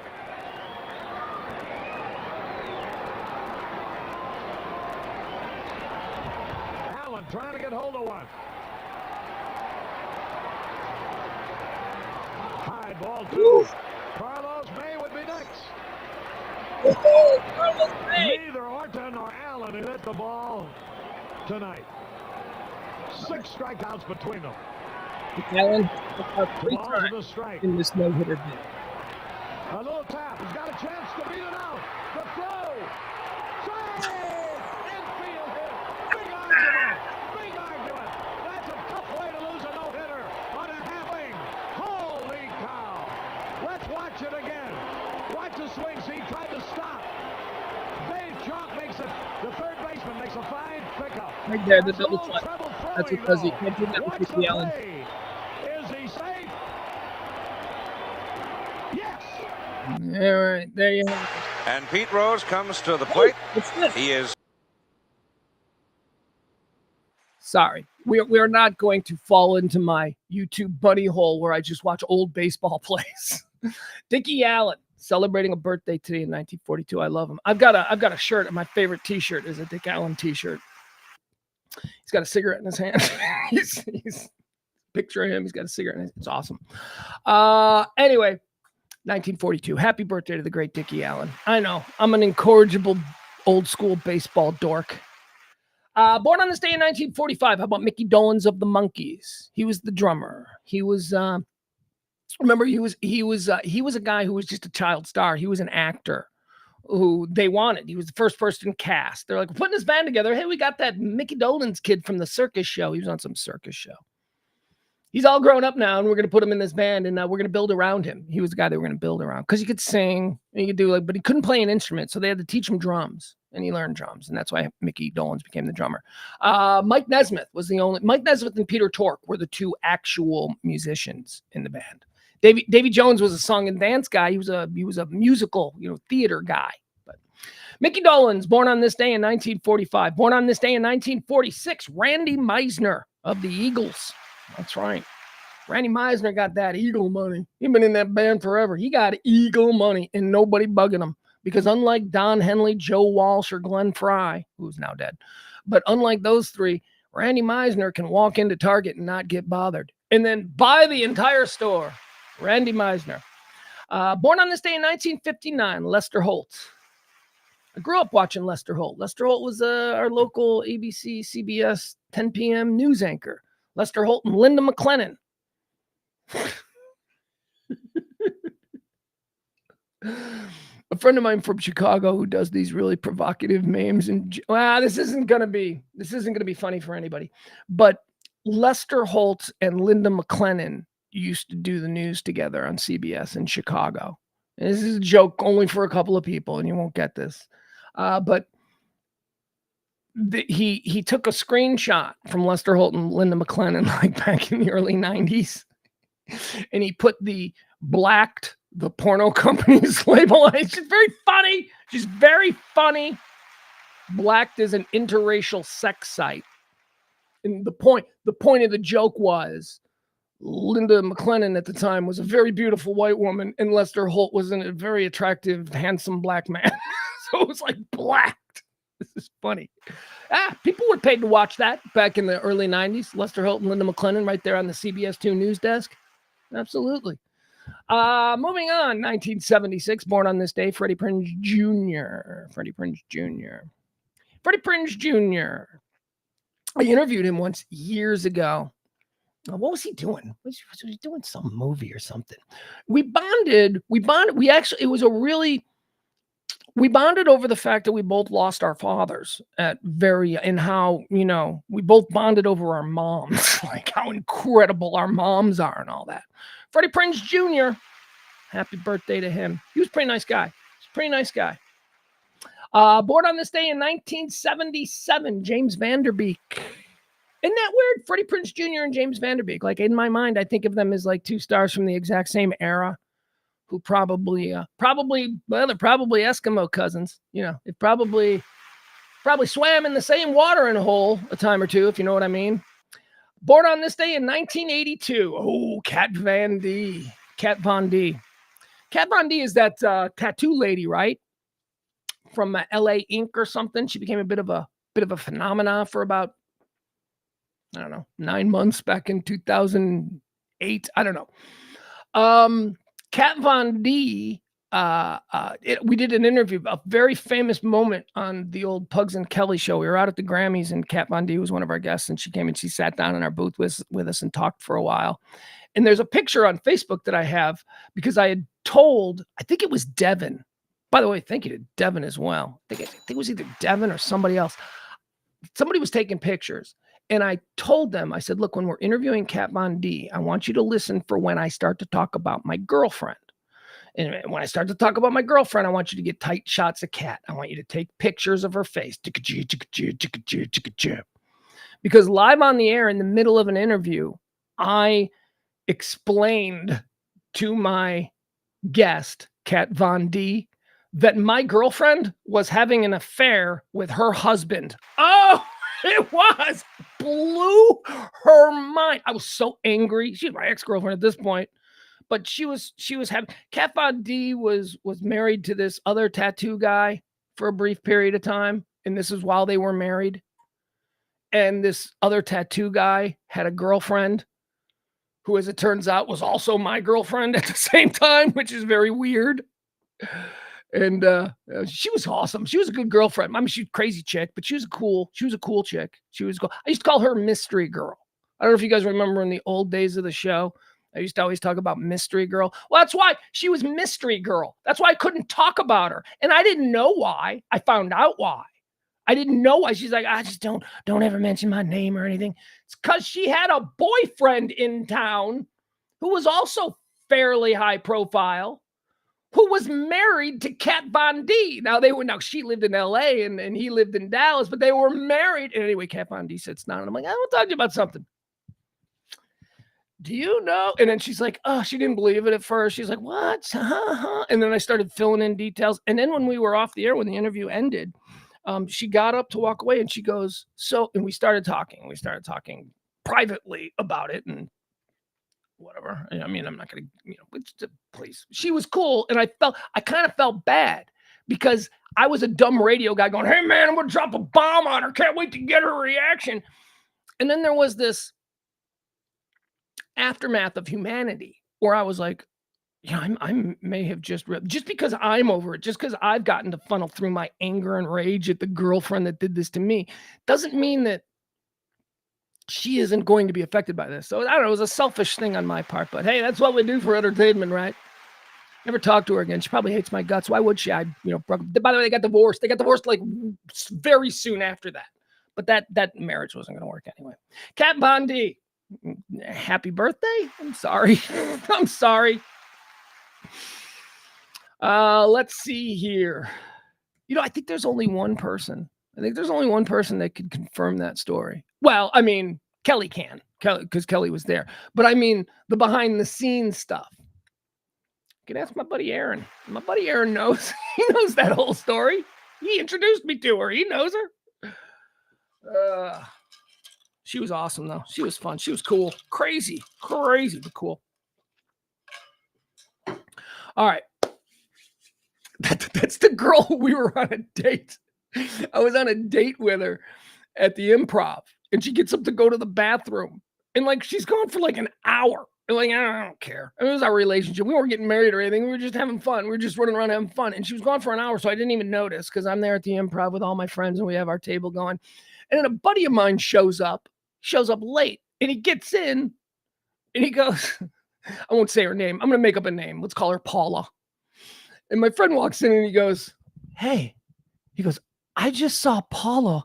Allen trying to get hold of one. High ball 2. Carlos May would be next. Neither Oughta nor Allen hit the ball tonight. 6 strikeouts between them. Allen 3 times in this no-hitter bid. A little tap. He's got a chance to beat it out. The throw. Save! Infield hit. Big argument. Big argument. That's a tough way to lose a no-hitter on a half-wing. Holy cow. Let's watch it again. Watch the swing. See, he tried to stop. Dave Chalk makes it. The third baseman makes a fine pickup. Right there, the double play. That's because he can't do that with Dickie Allen. Is he safe? Yes. All right, there you have it. And Pete Rose comes to the plate. He is. Sorry, we are not going to fall into my YouTube bunny hole where I just watch old baseball plays. Dickie Allen celebrating a birthday today in 1942. I love him. I've got a shirt. My favorite T-shirt is a Dick Allen T-shirt. He's got a cigarette in his hand. he's picture of him. He's got a cigarette in his hand. It's awesome. Anyway, 1942. Happy birthday to the great Dickie Allen. I know I'm an incorrigible old school baseball dork. Born on this day in 1945. How about Mickey Dolenz of the Monkees? He was the drummer. He was remember he was a guy who was just a child star. He was an actor who they wanted. He was the first person cast. They're like, we're putting this band together. Hey, we got that Mickey Dolenz kid from the circus show. He was on some circus show. He's all grown up now, and we're going to put him in this band, and we're going to build around him. He was the guy they were going to build around because he could sing, and he could do but he couldn't play an instrument, so they had to teach him drums. and he learned drums, and that's why Mickey Dolenz became the drummer. Mike Nesmith and Peter Tork were the two actual musicians in the band. Davy Jones was a song and dance guy. He was a musical, theater guy. But Mickey Dolenz, born on this day in 1945. Born on this day in 1946, Randy Meisner of the Eagles. That's right. Randy Meisner got that Eagle money. He's been in that band forever. He got Eagle money, and nobody bugging him. Because unlike Don Henley, Joe Walsh, or Glenn Fry, who's now dead, but unlike those three, Randy Meisner can walk into Target and not get bothered. And then buy the entire store. Randy Meisner. Born on this day in 1959, Lester Holt. I grew up watching Lester Holt. Lester Holt was our local ABC, CBS 10 p.m. news anchor. Lester Holt and Linda McLennan. A friend of mine from Chicago who does these really provocative memes, and this isn't gonna be funny for anybody, but Lester Holt and Linda McLennan used to do the news together on CBS in Chicago. And this is a joke only for a couple of people, and you won't get this, but he took a screenshot from Lester Holt and Linda McLennan like back in the early 90s, and he put the blacked the porno company's label on it. She's very funny. She's very funny. Blacked is an interracial sex site. And the point of the joke was Linda McLennan at the time was a very beautiful white woman, and Lester Holt was a very attractive, handsome black man. So it was like blacked. This is funny. People were paid to watch that back in the early 90s. Lester Holt and Linda McLennan right there on the CBS 2 news desk. Absolutely. Moving on, 1976, born on this day, Freddie Prinze Jr. Freddie Prinze Jr. I interviewed him once years ago. What was he doing? Was he doing some movie or something? We bonded. We bonded over the fact that we both lost our fathers and how, we both bonded over our moms, like how incredible our moms are and all that. Freddie Prinze Jr., happy birthday to him. He was a pretty nice guy. Born on this day in 1977, James Van Der Beek. Isn't that weird? Freddie Prinze Jr. and James Van Der Beek. Like in my mind, I think of them as like two stars from the exact same era who probably they're probably Eskimo cousins. They probably swam in the same watering hole a time or two, if you know what I mean. Born on this day in 1982. Oh, Kat Von D. Kat Von D is that tattoo lady, right? From LA Ink or something. She became a bit of a phenomena for about, 9 months back in 2008. I don't know. Kat Von D, we did an interview, a very famous moment on the old Pugs and Kelly show. We were out at the Grammys, and Kat Von D was one of our guests, and she came and she sat down in our booth with us and talked for a while. And there's a picture on Facebook that I have because I had told, I think it was Devin. By the way, thank you to Devin as well. I think it was either Devin or somebody else. Somebody was taking pictures. And I told them, I said, look, when we're interviewing Kat Von D, I want you to listen for when I start to talk about my girlfriend. And when I start to talk about my girlfriend, I want you to get tight shots of Kat. I want you to take pictures of her face. Because live on the air in the middle of an interview, I explained to my guest, Kat Von D, that my girlfriend was having an affair with her husband. Oh, it blew her mind. I was so angry. She's my ex-girlfriend at this point, but she was having, Kat Von D was married to this other tattoo guy for a brief period of time. And this is while they were married. And this other tattoo guy had a girlfriend who, as it turns out, was also my girlfriend at the same time, which is very weird. And she was awesome. She was a good girlfriend. I mean, she's a crazy chick, but she was a cool chick. She was cool. I used to call her Mystery Girl. I don't know if you guys remember in the old days of the show, I used to always talk about Mystery Girl. Well, that's why she was Mystery Girl. That's why I couldn't talk about her. And I didn't know why. I found out why. I didn't know why. She's like, I just don't ever mention my name or anything. It's because she had a boyfriend in town who was also fairly high profile, who was married to Kat Von D. Now she lived in LA and he lived in Dallas, but they were married. And anyway, Kat Von D sits down and I'm like, I want to talk to you about something. Do you know? And then she's like, oh, she didn't believe it at first. She's like, what? And then I started filling in details. And then when we were off the air, when the interview ended, she got up to walk away and she goes, and we started talking. We started talking privately about it and whatever. I mean, I'm not going to, please. She was cool. And I kind of felt bad because I was a dumb radio guy going, hey man, I'm going to drop a bomb on her. Can't wait to get her reaction. And then there was this aftermath of humanity where I was like, I may have just because I'm over it, just because I've gotten to funnel through my anger and rage at the girlfriend that did this to me, doesn't mean that she isn't going to be affected by this. So I don't know, it was a selfish thing on my part, but hey, that's what we do for entertainment, right? Never talked to her again. She probably hates my guts. Why would she? By the way, they got divorced. They got divorced like very soon after that. But that marriage wasn't going to work anyway. Kat Von D, happy birthday. I'm sorry. I'm sorry. Let's see here. I think there's only one person. That could confirm that story. Well, I mean, Kelly can, because Kelly was there. But I mean, the behind the scenes stuff. You can ask my buddy Aaron. My buddy Aaron knows. He knows that whole story. He introduced me to her. He knows her. She was awesome, though. She was fun. She was cool. Crazy, but cool. All right. That's the girl who we were on a date. I was on a date with her at the Improv, and she gets up to go to the bathroom, and like she's gone for like an hour. And like, I don't care. It was our relationship. We weren't getting married or anything. We were just having fun. We were just running around having fun. And she was gone for an hour, so I didn't even notice because I'm there at the Improv with all my friends, and we have our table going. And then a buddy of mine shows up late, and he gets in, and he goes, I won't say her name. I'm going to make up a name. Let's call her Paula. And my friend walks in, and he goes, hey. He goes, I just saw Paula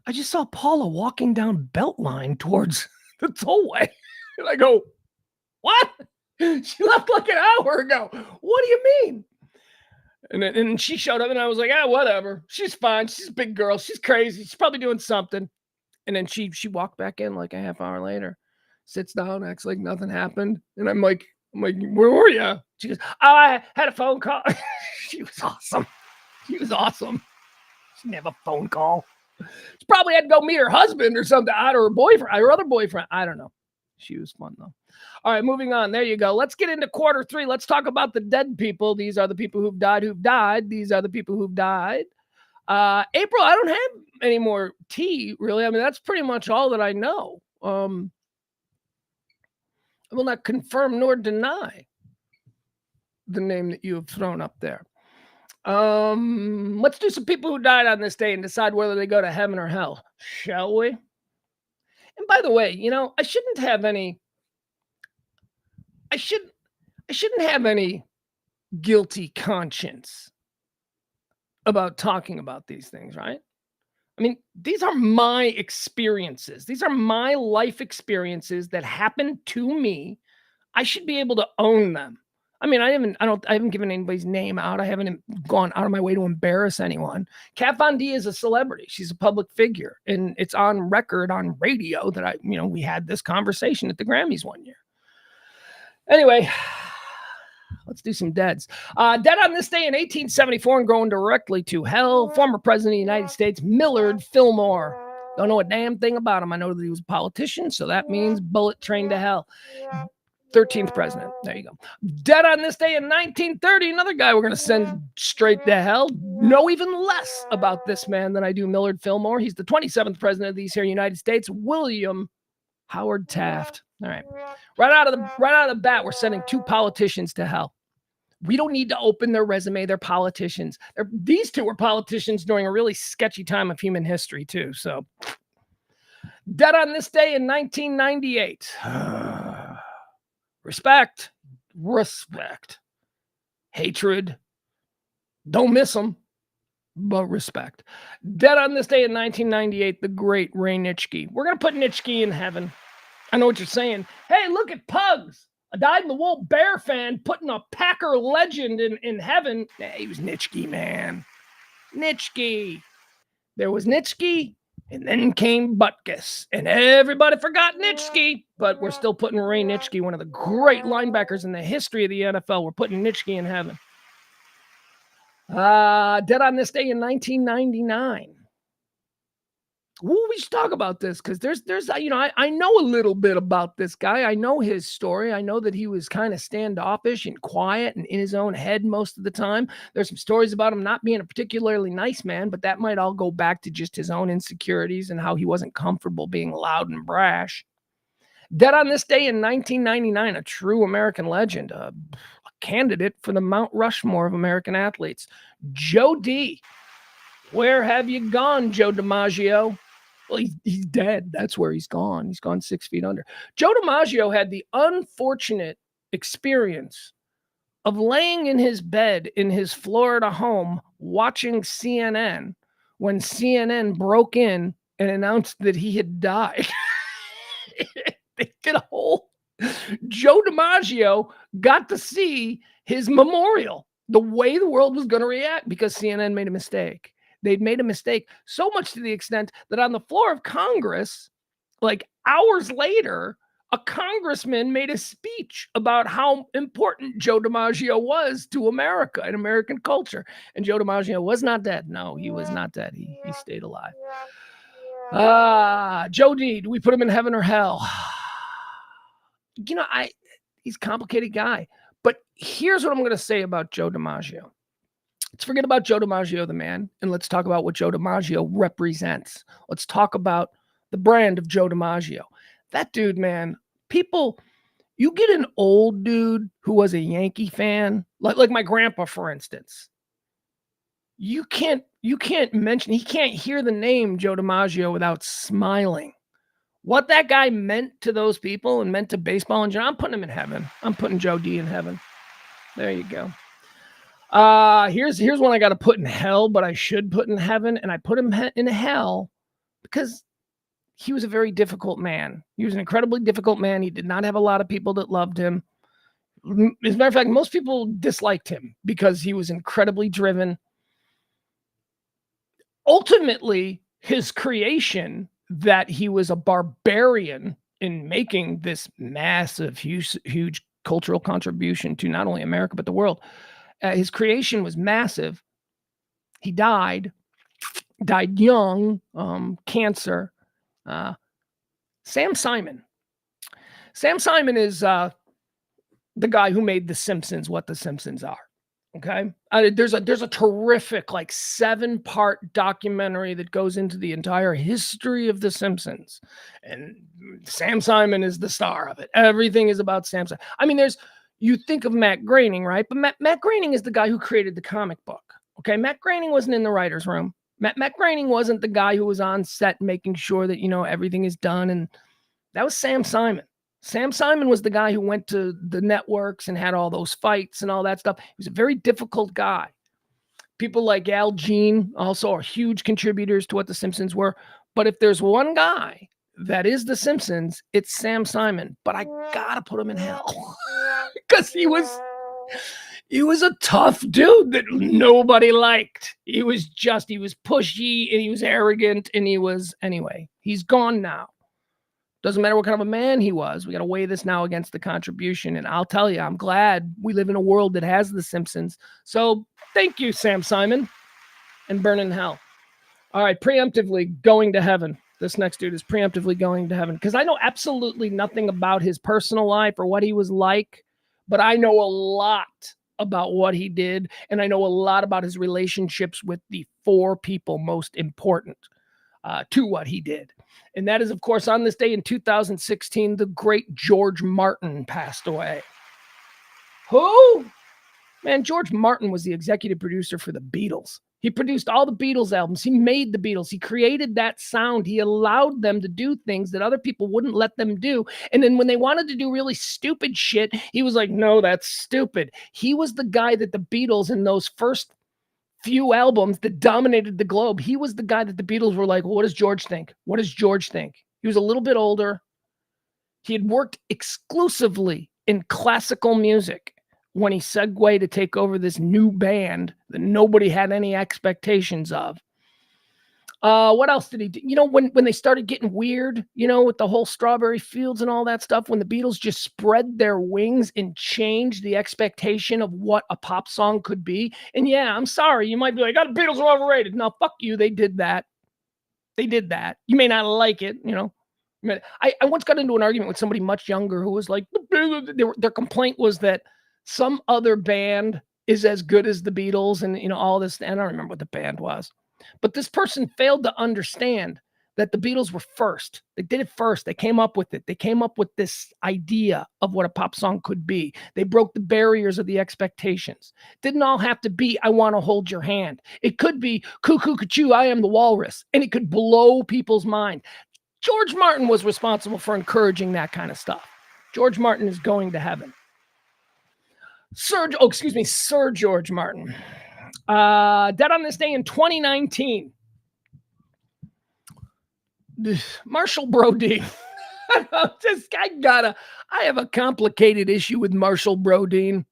walking down Beltline towards the tollway. And I go, what? She left like an hour ago. What do you mean? And she showed up and I was like, whatever. She's fine. She's a big girl. She's crazy. She's probably doing something. And then she walked back in like a half hour later, sits down, acts like nothing happened. And I'm like, where were you? She goes, I had a phone call. She was awesome. She didn't have a phone call. She probably had to go meet her husband or something, or her boyfriend, or her other boyfriend. I don't know. She was fun, though. All right, moving on. There you go. Let's get into quarter three. Let's talk about the dead people. These are the people who've died. These are the people who've died. April, I don't have any more tea, really. I mean, that's pretty much all that I know. I will not confirm nor deny the name that you have thrown up there. Let's do some people who died on this day and decide whether they go to heaven or hell, shall we? And by the way, I shouldn't have any guilty conscience about talking about these things, right? I mean, these are my experiences. These are my life experiences that happened to me. I should be able to own them. I mean, I haven't given anybody's name out. I haven't gone out of my way to embarrass anyone. Kat Von D is a celebrity. She's a public figure, and it's on record on radio that we had this conversation at the Grammys one year. Anyway, let's do some deads. Dead on this day in 1874 and going directly to hell, former president of the United States, Millard Fillmore. Don't know a damn thing about him. I know that he was a politician, so that means bullet train to hell. 13th president. There you go. Dead on this day in 1930, another guy we're going to send straight to hell. Know even less about this man than I do Millard Fillmore. He's the 27th president of these here United States, William Howard Taft. All right. Right out of the bat, we're sending two politicians to hell. We don't need to open their resume. They're politicians. These two were politicians during a really sketchy time of human history, too. So, dead on this day in 1998. Respect. Hatred. Don't miss them, but respect. Dead on this day in 1998, the great Ray Nitschke. We're going to put Nitschke in heaven. I know what you're saying. Hey, look at Pugs. A dyed-in-the-wool Bear fan putting a Packer legend in heaven. He was Nitschke, man. Nitschke. There was Nitschke, and then came Butkus. And everybody forgot Nitschke, but we're still putting Ray Nitschke, one of the great linebackers in the history of the NFL. We're putting Nitschke in heaven. Dead on this day in 1999. Ooh, we should talk about this because there's I know a little bit about this guy. I know his story. I know that he was kind of standoffish and quiet and in his own head most of the time. There's some stories about him not being a particularly nice man, but that might all go back to just his own insecurities and how he wasn't comfortable being loud and brash. Dead on this day in 1999, a true American legend, a candidate for the Mount Rushmore of American athletes, Joe D. Where have you gone, Joe DiMaggio? Well, he's dead. That's where he's gone. He's gone 6 feet under. Joe DiMaggio had the unfortunate experience of laying in his bed in his Florida home watching CNN when CNN broke in and announced that he had died. They did a whole... Joe DiMaggio got to see his memorial, the way the world was going to react, because CNN made a mistake. They'd made a mistake so much to the extent that on the floor of Congress, like hours later, a congressman made a speech about how important Joe DiMaggio was to America and American culture. And Joe DiMaggio was not dead. No, he was not dead. He stayed alive. Joe D, do we put him in heaven or hell? He's a complicated guy. But here's what I'm going to say about Joe DiMaggio. Let's forget about Joe DiMaggio, the man, and let's talk about what Joe DiMaggio represents. Let's talk about the brand of Joe DiMaggio. That dude, man, you get an old dude who was a Yankee fan, like my grandpa, for instance. You can't mention, he can't hear the name Joe DiMaggio without smiling. What that guy meant to those people and meant to baseball in general, I'm putting him in heaven. I'm putting Joe D in heaven. There you go. Here's one I got to put in hell, but I should put in heaven, and I put him in hell because he was a very difficult man. He was an incredibly difficult man. He did not have a lot of people that loved him. As a matter of fact, most people disliked him because he was incredibly driven. Ultimately, his creation that he was a barbarian in making this massive, huge cultural contribution to not only America, but the world. His creation was massive. He died young, cancer. Sam Simon. Sam Simon is the guy who made The Simpsons what The Simpsons are. Okay. There's a terrific 7-part documentary that goes into the entire history of The Simpsons. And Sam Simon is the star of it. Everything is about Sam Simon. I mean, you think of Matt Groening, right? But Matt Groening is the guy who created the comic book. Okay. Matt Groening wasn't in the writer's room. Matt Groening wasn't the guy who was on set making sure that, everything is done. And that was Sam Simon. Sam Simon was the guy who went to the networks and had all those fights and all that stuff. He was a very difficult guy. People like Al Jean also are huge contributors to what The Simpsons were. But if there's one guy that is The Simpsons, it's Sam Simon. But I gotta put him in hell because he was a tough dude that nobody liked. He was pushy and he was arrogant and anyway, he's gone now. Doesn't matter what kind of a man he was. We got to weigh this now against the contribution. And I'll tell you, I'm glad we live in a world that has The Simpsons. So thank you, Sam Simon, and burn in hell. All right, preemptively going to heaven. This next dude is preemptively going to heaven because I know absolutely nothing about his personal life or what he was like, but I know a lot about what he did. And I know a lot about his relationships with the 4 people most important to what he did. And that is, of course, on this day in 2016, the great George Martin passed away. Who? Man, George Martin was the executive producer for the Beatles. He produced all the Beatles albums. He made the Beatles. He created that sound. He allowed them to do things that other people wouldn't let them do. And then when they wanted to do really stupid shit, he was like, no, that's stupid. He was the guy that the Beatles in those first few albums that dominated the globe. He was the guy that the Beatles were like, well, what does George think? What does George think? He was a little bit older. He had worked exclusively in classical music when he segued to take over this new band that nobody had any expectations of. What else did he do? You know, when they started getting weird, you know, with the whole Strawberry Fields and all that stuff, when the Beatles just spread their wings and changed the expectation of what a pop song could be. And yeah, I'm sorry, you might be like, "Oh, the Beatles are overrated." No, fuck you. They did that. They did that. You may not like it, you know. I once got into an argument with somebody much younger who was like, their complaint was that some other band is as good as the Beatles and, you know, all this. And I don't remember what the band was. But this person failed to understand that the Beatles were first. They did it first. They came up with it. They came up with this idea of what a pop song could be. They broke the barriers of the expectations. It didn't all have to be, "I want to hold your hand." It could be, "Cuckoo, cuckoo, I am the walrus." And it could blow people's mind. George Martin was responsible for encouraging that kind of stuff. George Martin is going to heaven. Sir George Martin. Dead on this day in 2019. Marshall Brodeen. I have a complicated issue with Marshall Brodeen.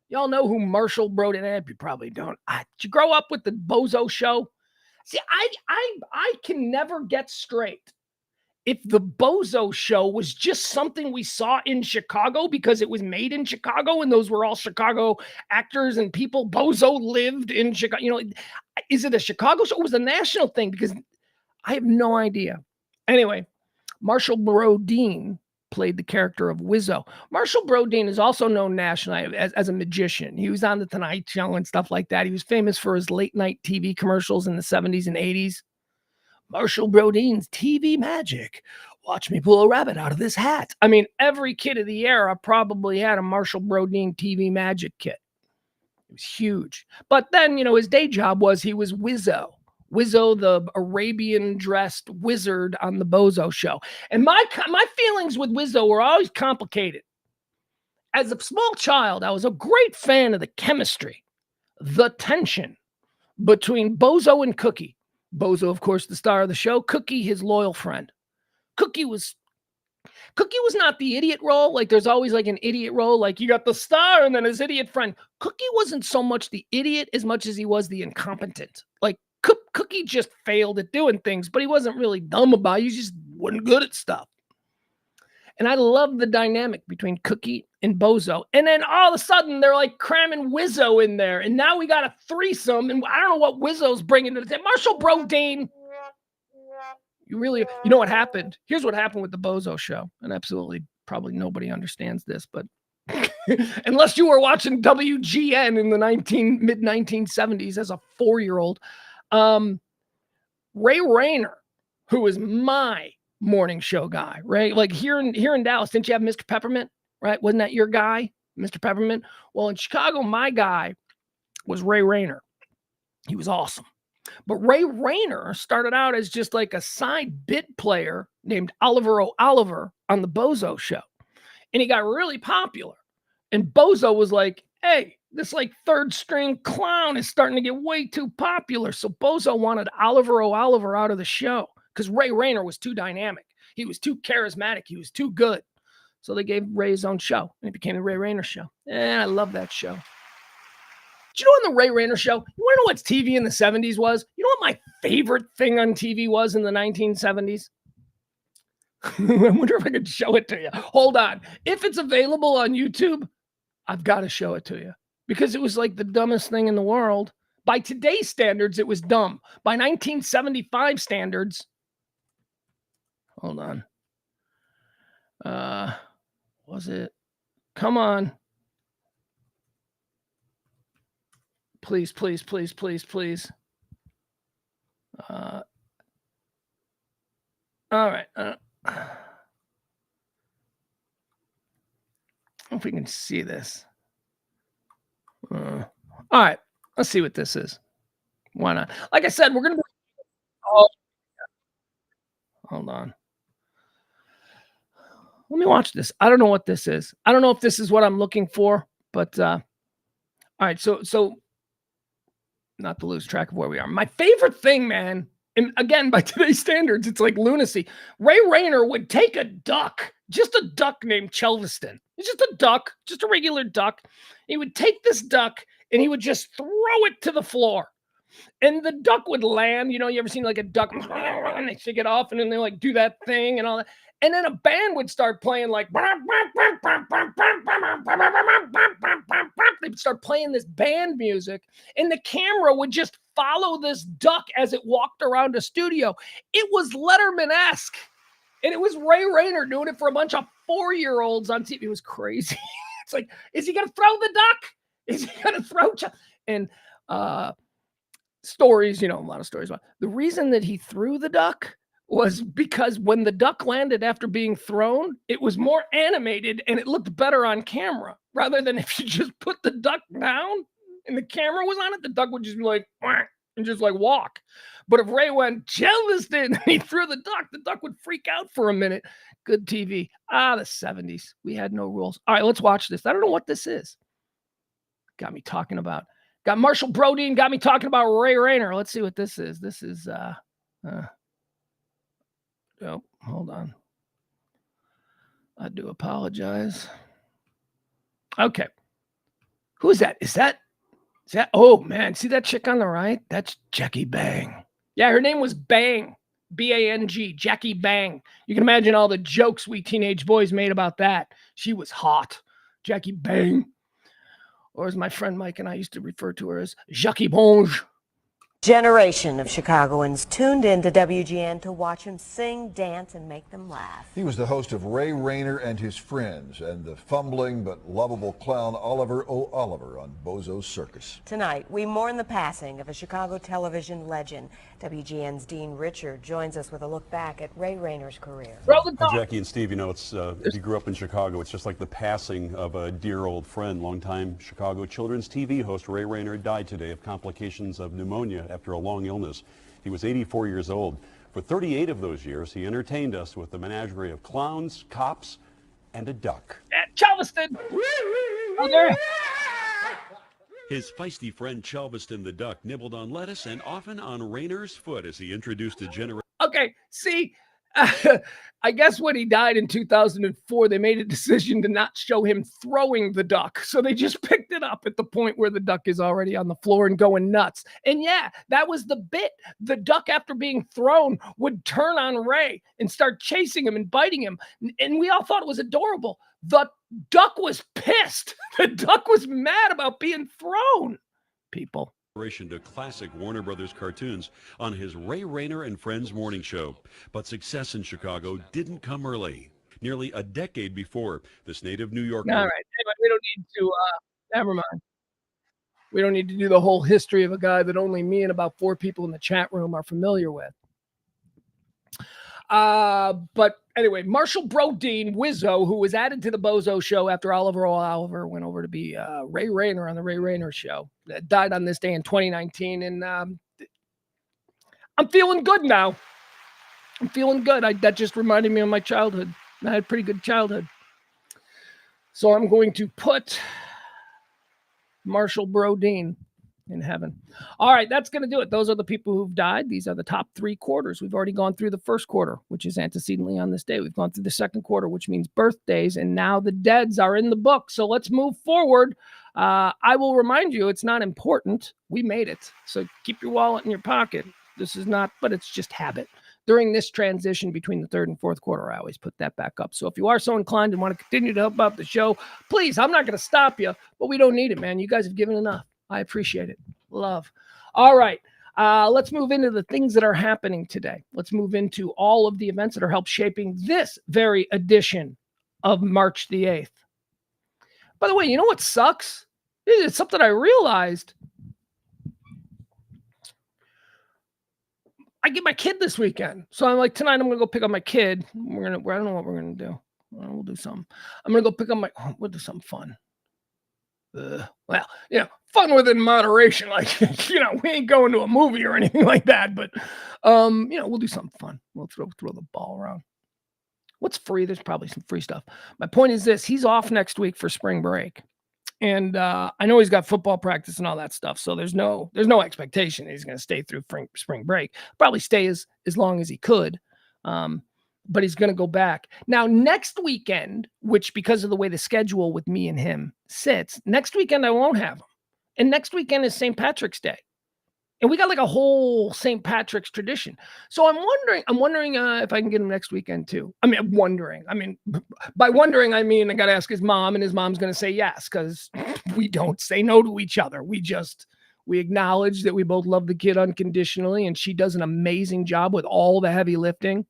Y'all know who Marshall Brodeen? You probably don't. Did you grow up with the Bozo Show? See, I can never get straight if the Bozo Show was just something we saw in Chicago because it was made in Chicago and those were all Chicago actors and people. Bozo lived in Chicago. You know, is it a Chicago show? It was a national thing because I have no idea. Anyway, Marshall Brodeen played the character of Wizzo. Marshall Brodeen is also known nationally as a magician. He was on The Tonight Show and stuff like that. He was famous for his late night TV commercials in the 70s and 80s. Marshall Brodeen's TV magic. Watch me pull a rabbit out of this hat. I mean, every kid of the era probably had a Marshall Brodeen TV magic kit. It was huge. But then, you know, his day job was he was Wizzo. Wizzo, the Arabian-dressed wizard on the Bozo Show. And my feelings with Wizzo were always complicated. As a small child, I was a great fan of the chemistry, the tension between Bozo and Cookie. Bozo, of course, the star of the show. Cookie, his loyal friend. Cookie was not the idiot role. Like there's always like an idiot role. Like you got the star and then his idiot friend. Cookie wasn't so much the idiot as much as he was the incompetent. Like Cookie just failed at doing things, but he wasn't really dumb about it. He just wasn't good at stuff. And I love the dynamic between Cookie and Bozo. And then all of a sudden, they're like cramming Wizzo in there. And now we got a threesome. And I don't know what Wizzo's bringing to the table. Marshall Brodeen. You know what happened? Here's what happened with the Bozo Show. And absolutely, probably nobody understands this. But unless you were watching WGN in the mid-1970s as a 4-year-old, Ray Rayner, who was my morning show guy, right? Like here in Dallas, didn't you have Mr. Peppermint, right? Wasn't that your guy, Mr. Peppermint? Well, in Chicago, my guy was Ray Rayner. He was awesome. But Ray Rayner started out as just like a side bit player named Oliver O'Oliver on the Bozo Show. And he got really popular. And Bozo was like, "Hey, this like third string clown is starting to get way too popular." So Bozo wanted Oliver O'Oliver out of the show because Ray Rayner was too dynamic. He was too charismatic. He was too good. So they gave Ray his own show, and it became the Ray Rayner Show. And I love that show. Do you know on the Ray Rayner Show, you want to know what TV in the 70s was? You know what my favorite thing on TV was in the 1970s? I wonder if I could show it to you. Hold on. If it's available on YouTube, I've got to show it to you. Because it was like the dumbest thing in the world. By today's standards, it was dumb. By 1975 standards, hold on. Was it? Come on. Please, please, please, please, please. All right. I don't know if we can see this. All right. Let's see what this is. Why not? Like I said, we're going to... Oh, hold on. Let me watch this. I don't know what this is. I don't know if this is what I'm looking for, but all right. So not to lose track of where we are. My favorite thing, man, and again, by today's standards, it's like lunacy. Ray Rayner would take a duck just a duck named Chelveston. It's just a duck, just a regular duck. He would take this duck and he would just throw it to the floor. And the duck would land. You ever seen like a duck and they shake it off and then they like do that thing and all that. And then a band would start playing like they'd start playing this band music, and the camera would just follow this duck as it walked around a studio. It was Letterman-esque. And it was Ray Rayner doing it for a bunch of 4-year-olds on TV. It was crazy. It's like, is he going to throw the duck? Is he going to throw? And stories, a lot of stories about the reason that he threw the duck was because when the duck landed after being thrown, it was more animated and it looked better on camera rather than if you just put the duck down and the camera was on it, the duck would just be like, quack, and just like walk. But if Ray went, Chelveston, and he threw the duck would freak out for a minute. Good TV. The 70s. We had no rules. All right, let's watch this. I don't know what this is. Got me talking about, got Marshall Brodeen, got me talking about Ray Rayner. Let's see what this is. This is, oh, hold on. I do apologize. Okay. Who is that? Is that, oh man, see that chick on the right? That's Jackie Bang. Yeah, her name was Bang, B-A-N-G, Jackie Bang. You can imagine all the jokes we teenage boys made about that. She was hot, Jackie Bang. Or as my friend Mike and I used to refer to her as Jackie Bonge. Generation of Chicagoans tuned in to WGN to watch him sing, dance, and make them laugh. He was the host of Ray Rayner and His Friends and the fumbling but lovable clown Oliver O'Oliver on Bozo's Circus. Tonight, we mourn the passing of a Chicago television legend. WGN's Dean Richard joins us with a look back at Ray Rayner's career. Jackie and Steve, it's if you grew up in Chicago, it's just like the passing of a dear old friend. Longtime Chicago children's TV host Ray Rayner died today of complications of pneumonia after a long illness. He was 84 years old. For 38 of those years, he entertained us with a menagerie of clowns, cops, and a duck. At Chelveston. Oh, there. His feisty friend Chelveston the duck nibbled on lettuce and often on Rayner's foot as he introduced a generation. Okay, see, I guess when he died in 2004, they made a decision to not show him throwing the duck. So they just picked it up at the point where the duck is already on the floor and going nuts. And yeah, that was the bit. The duck, after being thrown, would turn on Ray and start chasing him and biting him. And we all thought it was adorable. The duck was pissed. The duck was mad about being thrown. People. To classic Warner Brothers cartoons on his Ray Rayner and Friends morning show. But success in Chicago didn't come early. Nearly a decade before, this native New Yorker. All right, anyway, we don't need to, never mind. We don't need to do the whole history of a guy that only me and about 4 people in the chat room are familiar with. But anyway, Marshall Brodeen, Wizzo, who was added to the Bozo show after Oliver O'Oliver went over to be Ray Rayner on the Ray Rayner show, died on this day in 2019. And I'm feeling good now. I'm feeling good. That just reminded me of my childhood. I had a pretty good childhood. So I'm going to put Marshall Brodeen in heaven. All right, that's going to do it. Those are the people who've died. These are the top 3 quarters. We've already gone through the first quarter, which is antecedently on this day. We've gone through the second quarter, which means birthdays, and now the deads are in the book. So let's move forward. I will remind you, it's not important. We made it. So keep your wallet in your pocket. This is not, but it's just habit. During this transition between the third and fourth quarter, I always put that back up. So if you are so inclined and want to continue to help out the show, please, I'm not going to stop you, but we don't need it, man. You guys have given enough. I appreciate it. Love. All right. Let's move into the things that are happening today. Let's move into all of the events that are help shaping this very edition of March the 8th. By the way, you know what sucks? It's something I realized. I get my kid this weekend. So I'm like, tonight I'm going to go pick up my kid. I don't know what we're going to do. We'll do something. I'm going to go pick up we'll do something fun. Well, fun within moderation. Like, we ain't going to a movie or anything like that, but, we'll do something fun. We'll throw the ball around. What's free? There's probably some free stuff. My point is this, he's off next week for spring break. And I know he's got football practice and all that stuff. So there's no expectation he's going to stay through spring break. Probably stay as long as he could. but he's going to go back. Now, next weekend, which because of the way the schedule with me and him sits, next weekend I won't have him. And next weekend is St. Patrick's Day. And we got like a whole St. Patrick's tradition. So I'm wondering if I can get him next weekend too. I mean, by wondering, I mean, I got to ask his mom, and his mom's going to say yes, because we don't say no to each other. We acknowledge that we both love the kid unconditionally, and she does an amazing job with all the heavy lifting.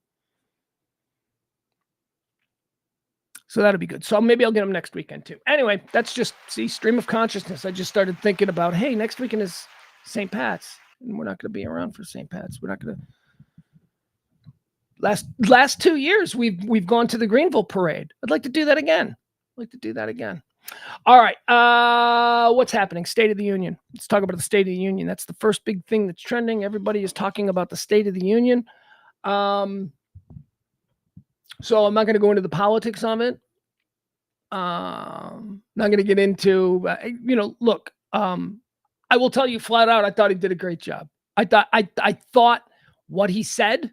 So that'll be good. So maybe I'll get him next weekend too. Anyway, that's just, stream of consciousness. I just started thinking about, hey, next weekend is St. Pat's, and we're not going to be around for St. Pat's. We're not going to. Last 2 years, we've gone to the Greenville parade. I'd like to do that again. All right. What's happening? State of the Union. Let's talk about the State of the Union. That's the first big thing that's trending. Everybody is talking about the State of the Union. So I'm not going to go into the politics of it. Not going to get into, look, I will tell you flat out, I thought he did a great job. I thought what he said,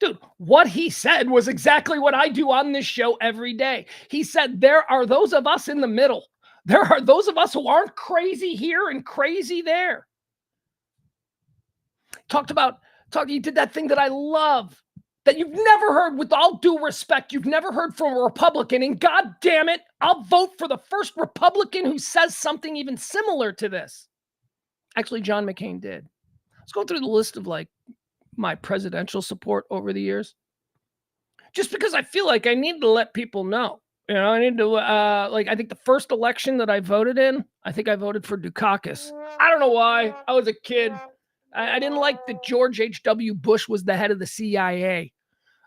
dude, what he said was exactly what I do on this show every day. He said, there are those of us in the middle. There are those of us who aren't crazy here and crazy there. He did that thing that I love, that you've never heard, with all due respect, you've never heard from a Republican, and God damn it, I'll vote for the first Republican who says something even similar to this. Actually, John McCain did. Let's go through the list of like my presidential support over the years. Just because I feel like I need to let people know. I need to, I think the first election that I voted in, I think I voted for Dukakis. I don't know why. I was a kid. I didn't like that George H.W. Bush was the head of the CIA.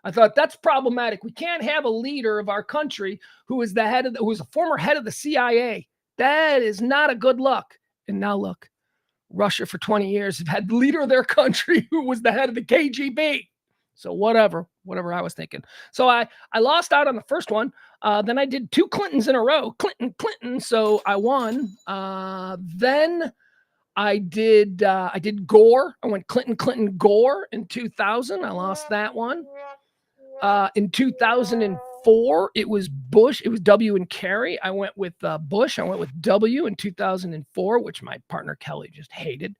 I thought that's problematic. We can't have a leader of our country who is who is a former head of the CIA. That is not a good look. And now look, Russia for 20 years have had the leader of their country who was the head of the KGB. So whatever I was thinking. So I lost out on the first one. Then I did 2 Clintons in a row. Clinton. So I won. Then I did Gore. I went Clinton, Gore in 2000. I lost that one. In 2004, it was Bush. It was W and Kerry. I went with Bush. I went with W in 2004, which my partner Kelly just hated.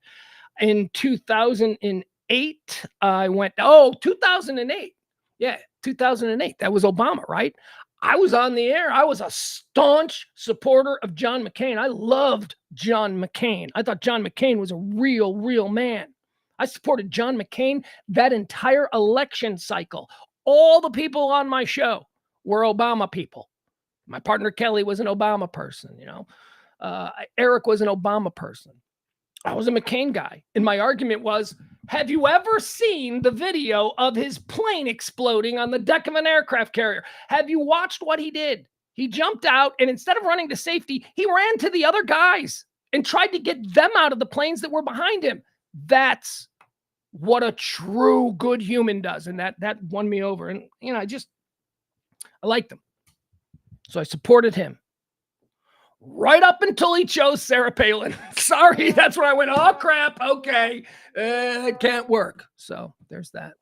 In 2008, I went, 2008. Yeah, 2008. That was Obama, right? I was on the air. I was a staunch supporter of John McCain. I loved John McCain. I thought John McCain was a real man. I supported John McCain that entire election cycle. All the people on my show were Obama people. My partner Kelly was an Obama person, Eric was an Obama person. I was a McCain guy. And my argument was, have you ever seen the video of his plane exploding on the deck of an aircraft carrier? Have you watched what he did? He jumped out, and instead of running to safety, he ran to the other guys and tried to get them out of the planes that were behind him. That's what a true good human does. And that won me over. And, I liked him. So I supported him. Right up until he chose Sarah Palin. Sorry, that's when I went, oh, crap, okay, it can't work. So there's that.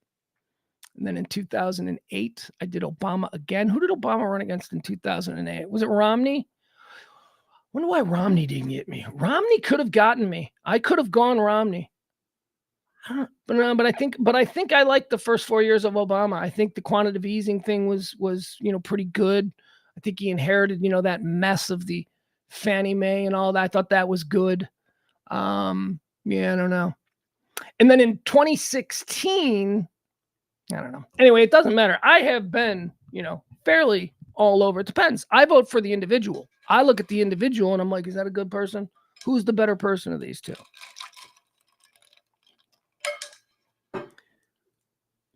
And then in 2008, I did Obama again. Who did Obama run against in 2008? Was it Romney? I wonder why Romney didn't get me. Romney could have gotten me. I could have gone Romney. But I think I liked the first 4 years of Obama. I think the quantitative easing thing was pretty good. I think he inherited, that mess of the Fannie Mae and all that. I thought that was good. I don't know. And then in 2016, I don't know. Anyway, it doesn't matter. I have been, fairly all over. It depends. I vote for the individual. I look at the individual and I'm like, is that a good person? Who's the better person of these two?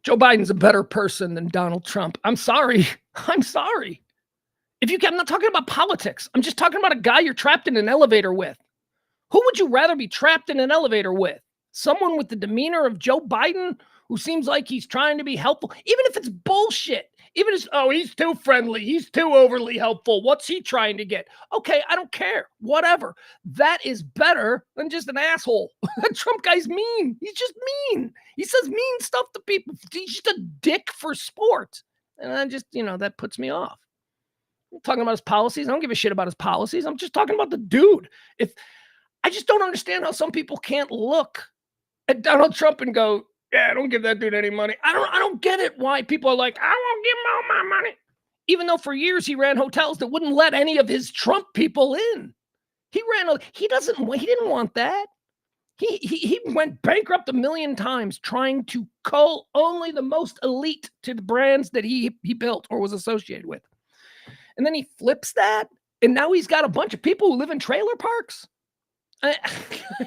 Joe Biden's a better person than Donald Trump. I'm sorry. I'm not talking about politics. I'm just talking about a guy you're trapped in an elevator with. Who would you rather be trapped in an elevator with? Someone with the demeanor of Joe Biden, who seems like he's trying to be helpful, even if it's bullshit. Even as, oh, he's too friendly. He's too overly helpful. What's he trying to get? Okay, I don't care. Whatever. That is better than just an asshole. That Trump guy's mean. He's just mean. He says mean stuff to people. He's just a dick for sport. And I just, that puts me off. I'm talking about his policies. I don't give a shit about his policies. I'm just talking about the dude. I just don't understand how some people can't look at Donald Trump and go, yeah, don't give that dude any money. I don't get it why people are like, I won't give him all my money. Even though for years he ran hotels that wouldn't let any of his Trump people in. He didn't want that. He went bankrupt 1 million times trying to cull only the most elite to the brands that he built or was associated with. And then he flips that, and now he's got a bunch of people who live in trailer parks. I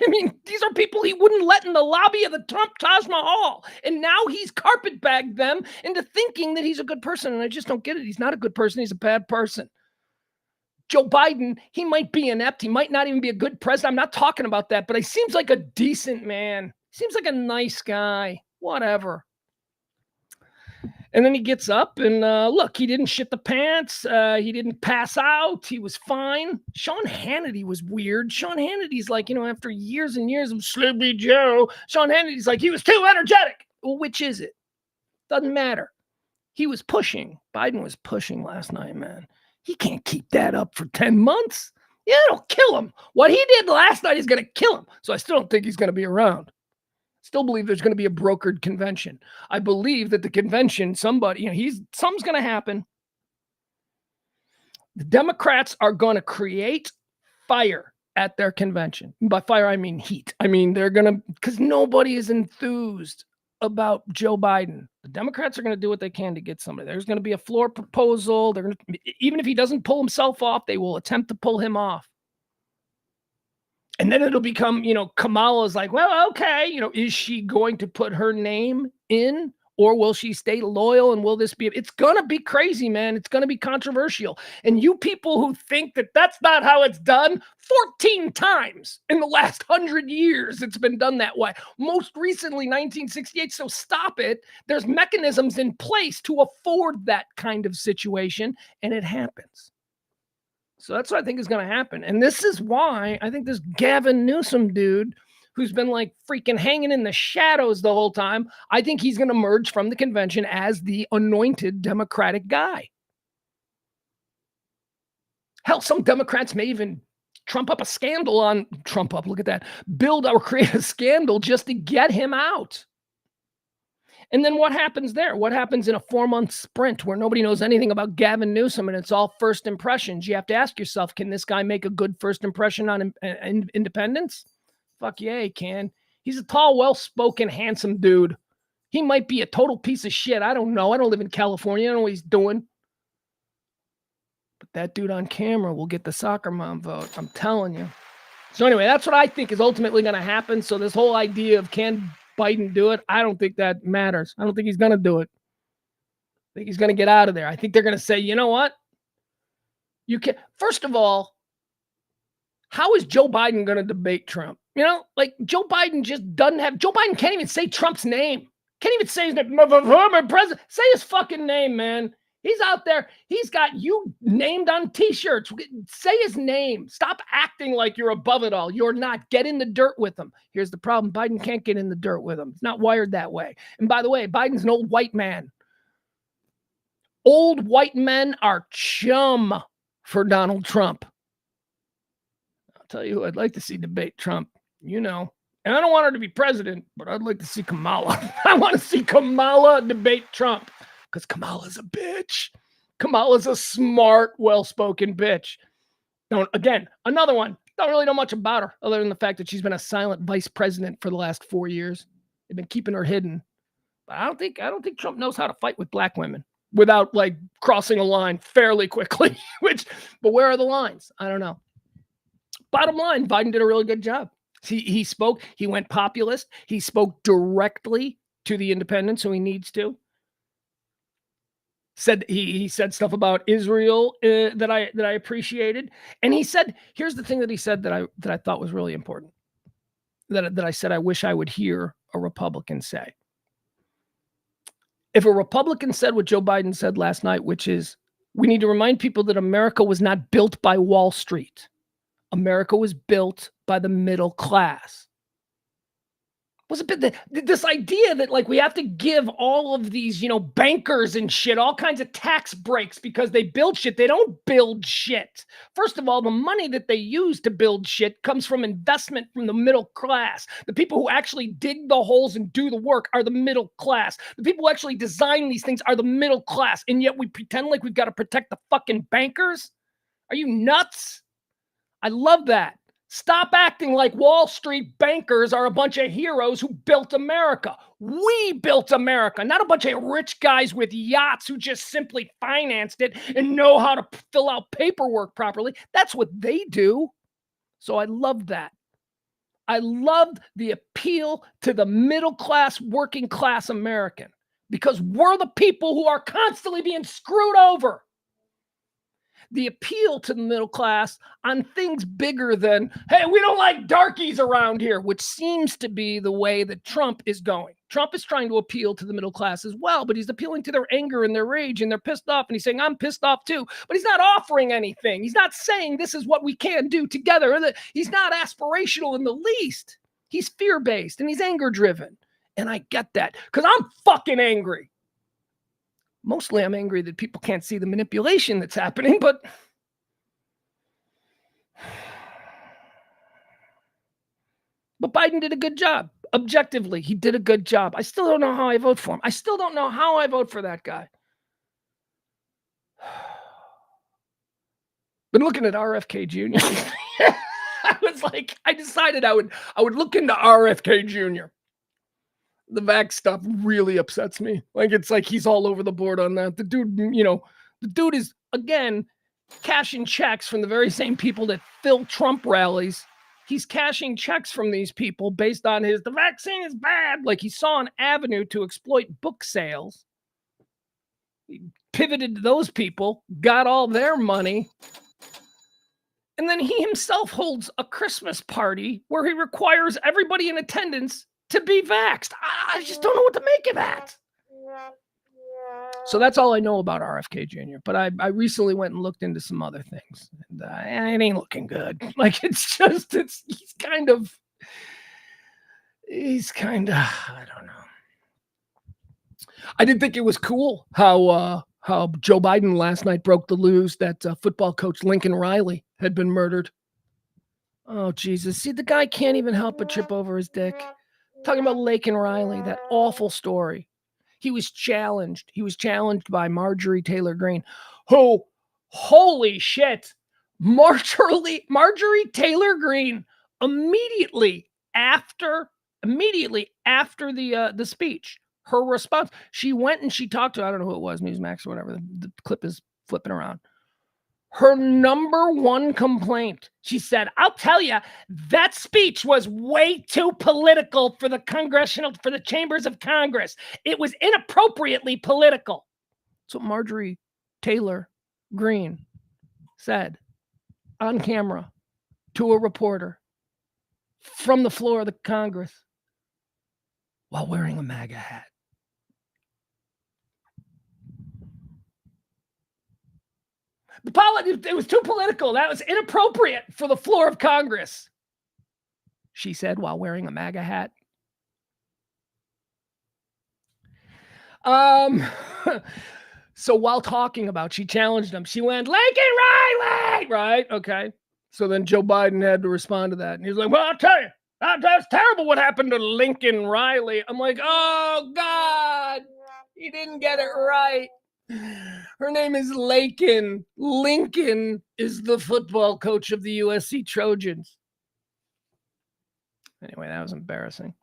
mean, these are people he wouldn't let in the lobby of the Trump Taj Mahal. And now he's carpetbagged them into thinking that he's a good person. And I just don't get it. He's not a good person. He's a bad person. Joe Biden, he might be inept. He might not even be a good president. I'm not talking about that, but he seems like a decent man. Seems like a nice guy. Whatever. And then he gets up and look, he didn't shit the pants. He didn't pass out. He was fine. Sean Hannity was weird. Sean Hannity's like, after years and years of Sleepy Joe, Sean Hannity's like, he was too energetic. Well, which is it? Doesn't matter. He was pushing. Biden was pushing last night, man. He can't keep that up for 10 months. Yeah, it'll kill him. What he did last night is going to kill him. So I still don't think he's going to be around. Still believe there's going to be a brokered convention. I believe that the convention, something's going to happen. The Democrats are going to create fire at their convention. And by fire, I mean heat. I mean, they're going to, because nobody is enthused about Joe Biden. The Democrats are going to do what they can to get somebody. There's going to be a floor proposal. They're going to, even if he doesn't pull himself off, they will attempt to pull him off. And then it'll become, Kamala's like, well, okay, is she going to put her name in, or will she stay loyal? And will this be, it's going to be crazy, man. It's going to be controversial. And you people who think that that's not how it's done, 14 times in the last 100 years, it's been done that way. Most recently, 1968. So stop it. There's mechanisms in place to afford that kind of situation. And it happens. So that's what I think is going to happen. And this is why I think this Gavin Newsom dude, who's been like freaking hanging in the shadows the whole time, I think he's going to emerge from the convention as the anointed Democratic guy. Hell, some Democrats may even build or create a scandal just to get him out. And then what happens there? What happens in a 4-month sprint where nobody knows anything about Gavin Newsom and it's all first impressions? You have to ask yourself, can this guy make a good first impression on independence? Fuck yeah, he can. He's a tall, well-spoken, handsome dude. He might be a total piece of shit. I don't know. I don't live in California. I don't know what he's doing. But that dude on camera will get the soccer mom vote. I'm telling you. So anyway, that's what I think is ultimately going to happen. So this whole idea of can Biden do it, I don't think that matters. I don't think he's going to do it. I think he's going to get out of there. I think they're going to say, you know what? You can. First of all, how is Joe Biden going to debate Trump? Joe Biden Joe Biden can't even say Trump's name. Can't even say his name. Former president. Say his fucking name, man. He's out there. He's got you named on t-shirts. Say his name. Stop acting like you're above it all. You're not. Get in the dirt with him. Here's the problem. Biden can't get in the dirt with him. It's not wired that way. And by the way, Biden's an old white man. Old white men are chum for Donald Trump. I'll tell you who I'd like to see debate Trump. And I don't want her to be president, but I'd like to see Kamala. I want to see Kamala debate Trump. Because Kamala's a bitch. Kamala's a smart, well-spoken bitch. Another one. Don't really know much about her, other than the fact that she's been a silent vice president for the last 4 years. They've been keeping her hidden. But I don't think Trump knows how to fight with black women without crossing a line fairly quickly. But where are the lines? I don't know. Bottom line, Biden did a really good job. He spoke. He went populist. He spoke directly to the independents who he needs to. He said stuff about Israel that I appreciated, and he said, here's the thing that he said that I thought was really important. That I said I wish I would hear a Republican say. If a Republican said what Joe Biden said last night, which is, we need to remind people that America was not built by Wall Street. America was built by the middle class. Was a bit this idea that like we have to give all of these, bankers and shit, all kinds of tax breaks because they build shit. They don't build shit. First of all, the money that they use to build shit comes from investment from the middle class. The people who actually dig the holes and do the work are the middle class. The people who actually design these things are the middle class. And yet we pretend like we've got to protect the fucking bankers. Are you nuts? I love that. Stop acting like Wall Street bankers are a bunch of heroes who built America. We built America, not a bunch of rich guys with yachts who just simply financed it and know how to fill out paperwork properly. That's what they do. So I love that. I loved the appeal to the middle class, working class American, because we're the people who are constantly being screwed over. The appeal to the middle class on things bigger than, hey, we don't like darkies around here, which seems to be the way that Trump is going. Trump is trying to appeal to the middle class as well, but he's appealing to their anger and their rage, and they're pissed off, and he's saying, I'm pissed off too, but he's not offering anything. He's not saying this is what we can do together. He's not aspirational in the least. He's fear-based, and he's anger-driven, and I get that, because I'm fucking angry. Mostly I'm angry that people can't see the manipulation that's happening, but Biden did a good job. Objectively, he did a good job. I still don't know how I vote for him. I still don't know how I vote for that guy. Been looking at RFK Jr. I decided I would look into RFK Jr. The vax stuff really upsets me. It's like he's all over the board on that. The dude is, again, cashing checks from the very same people that fill Trump rallies. He's cashing checks from these people based on the vaccine is bad. Like he saw an avenue to exploit book sales. He pivoted to those people, got all their money. And then he himself holds a Christmas party where he requires everybody in attendance to be vaxxed. I just don't know what to make of that. So that's all I know about RFK Jr. But I recently went and looked into some other things, and it ain't looking good. He's kind of, I don't know. I did think it was cool how Joe Biden last night broke the news that football coach Lincoln Riley had been murdered. Oh, Jesus. See, the guy can't even help but trip over his dick. Talking about Lincoln Riley, that awful story. He was challenged. He was challenged by Marjorie Taylor Greene, who, holy shit, Marjorie Taylor Greene immediately after the speech, her response, she went and she talked to, I don't know who it was, Newsmax or whatever. The clip is flipping around. Her number one complaint, she said, I'll tell you, that speech was way too political for the chambers of Congress. It was inappropriately political. That's what Marjorie Taylor Greene said on camera to a reporter from the floor of the Congress while wearing a MAGA hat. It was too political. That was inappropriate for the floor of Congress, she said while wearing a MAGA hat. So while talking about, she challenged him. She went, Lincoln Riley, right? Okay. So then Joe Biden had to respond to that. And he's like, well, I'll tell you, that's terrible what happened to Lincoln Riley. I'm like, oh, God, he didn't get it right. Her name is Lakin. Lincoln is the football coach of the USC Trojans. Anyway, that was embarrassing.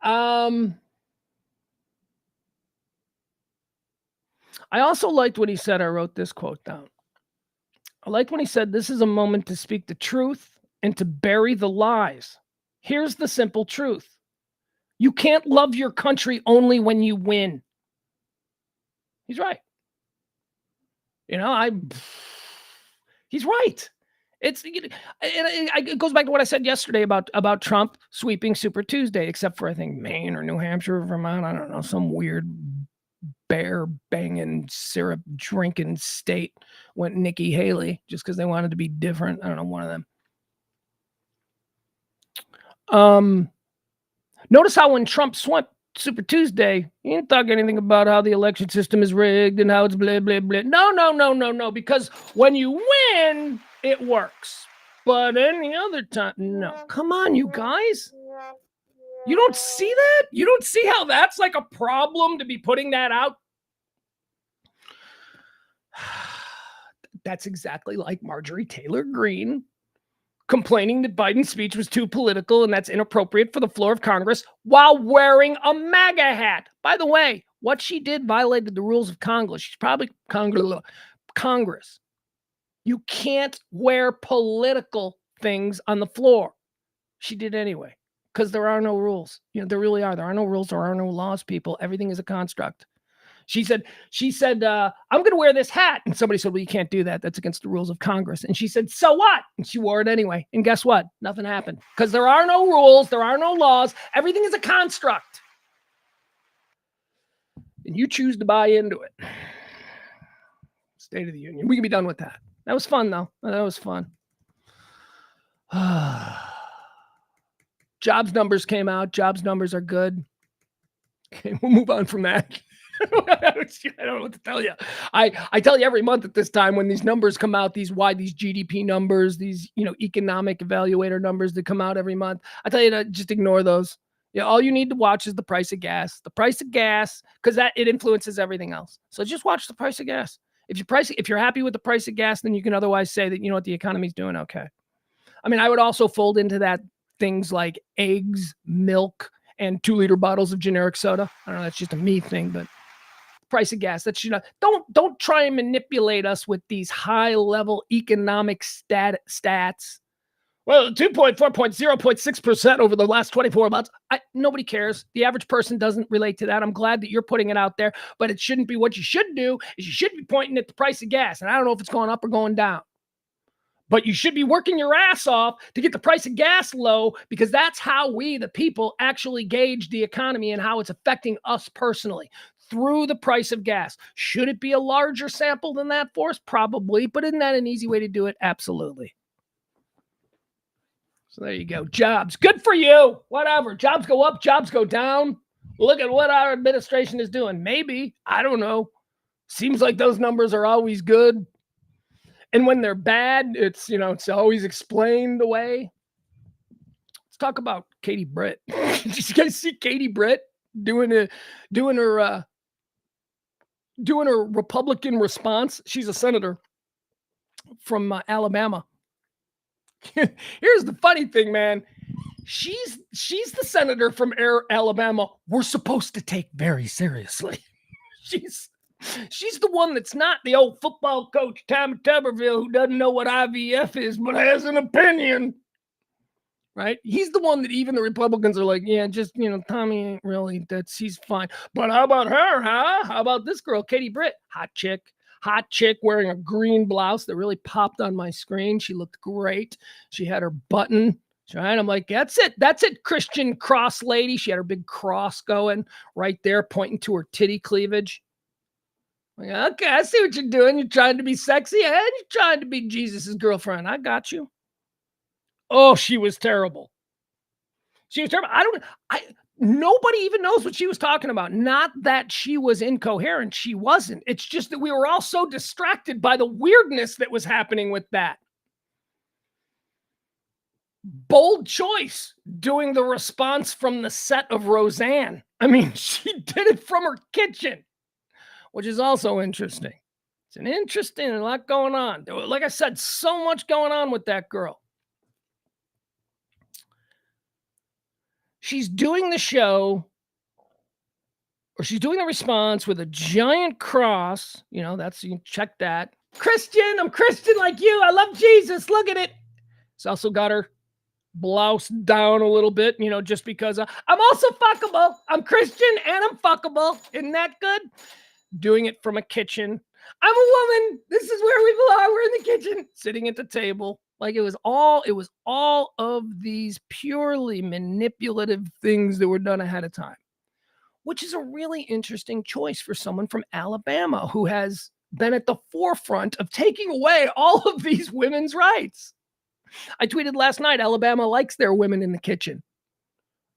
I also liked what he said. I wrote this quote down. I liked when he said, this is a moment to speak the truth and to bury the lies. Here's the simple truth. You can't love your country only when you win. He's right. He's right. It goes back to what I said yesterday about Trump sweeping Super Tuesday, except for, I think, Maine or New Hampshire or Vermont. I don't know, some weird bear banging, syrup drinking state went Nikki Haley just because they wanted to be different. I don't know, one of them. Notice how when Trump swept Super Tuesday, he didn't talk anything about how the election system is rigged and how it's blah, blah, blah. No. Because when you win, it works. But any other time, no. Come on, you guys. You don't see that? You don't see how that's like a problem to be putting that out? That's exactly like Marjorie Taylor Greene complaining that Biden's speech was too political and that's inappropriate for the floor of Congress while wearing a MAGA hat. By the way, what she did violated the rules of Congress. She's probably Congress. You can't wear political things on the floor. She did anyway, because there are no rules. There really are. There are no rules. There are no laws, people. Everything is a construct. She said, I'm going to wear this hat. And somebody said, well, you can't do that. That's against the rules of Congress. And she said, so what? And she wore it anyway. And guess what? Nothing happened. Because there are no rules. There are no laws. Everything is a construct. And you choose to buy into it. State of the Union. We can be done with that. That was fun, though. That was fun. Jobs numbers came out. Jobs numbers are good. Okay, we'll move on from that. I don't know what to tell you. I tell you every month at this time when these numbers come out, these GDP numbers, these economic evaluator numbers that come out every month. I tell you to just ignore those. All you need to watch is the price of gas. The price of gas, because it influences everything else. So just watch the price of gas. If you're happy with the price of gas, then you can otherwise say that what the economy's doing okay. I mean, I would also fold into that things like eggs, milk, and 2-liter bottles of generic soda. I don't know, that's just a me thing, but price of gas. That's don't try and manipulate us with these high-level economic stats. Well, 0.6% over the last 24 months. Nobody cares. The average person doesn't relate to that. I'm glad that you're putting it out there, but it shouldn't be. What you should do is you should be pointing at the price of gas. And I don't know if it's going up or going down, but you should be working your ass off to get the price of gas low, because that's how we, the people, actually gauge the economy and how it's affecting us personally. Through the price of gas. Should it be a larger sample than that for us? Probably, but isn't that an easy way to do it? Absolutely. So there you go. Jobs. Good for you. Whatever. Jobs go up, jobs go down. Look at what our administration is doing. Maybe. I don't know. Seems like those numbers are always good. And when they're bad, it's always explained away. Let's talk about Katie Britt. Did you guys see Katie Britt doing her Republican response? She's a senator from Alabama. Here's the funny thing, man. She's the senator from Alabama we're supposed to take very seriously. She's the one that's not the old football coach, Tommy Tuberville, who doesn't know what IVF is, but has an opinion. Right? He's the one that even the Republicans are like, yeah, just, Tommy ain't really, he's fine. But how about her, huh? How about this girl, Katie Britt? Hot chick wearing a green blouse that really popped on my screen. She looked great. She had her button. Right? I'm like, that's it, Christian cross lady. She had her big cross going right there, pointing to her titty cleavage. Like, okay, I see what you're doing. You're trying to be sexy and you're trying to be Jesus's girlfriend. I got you. Oh, she was terrible. Nobody even knows what she was talking about. Not that she was incoherent. She wasn't. It's just that we were all so distracted by the weirdness that was happening with that. Bold choice doing the response from the set of Roseanne. I mean, she did it from her kitchen, which is also interesting. It's an interesting, a lot going on. Like I said, so much going on with that girl. She's doing the show, or she's doing the response with a giant cross. You can check that. Christian, I'm Christian like you. I love Jesus. Look at it. It's also got her blouse down a little bit, just because I'm also fuckable. I'm Christian and I'm fuckable. Isn't that good? Doing it from a kitchen. I'm a woman. This is where we belong. We're in the kitchen, sitting at the table. Like it was all of these purely manipulative things that were done ahead of time, which is a really interesting choice for someone from Alabama who has been at the forefront of taking away all of these women's rights. I tweeted last night, Alabama likes their women in the kitchen.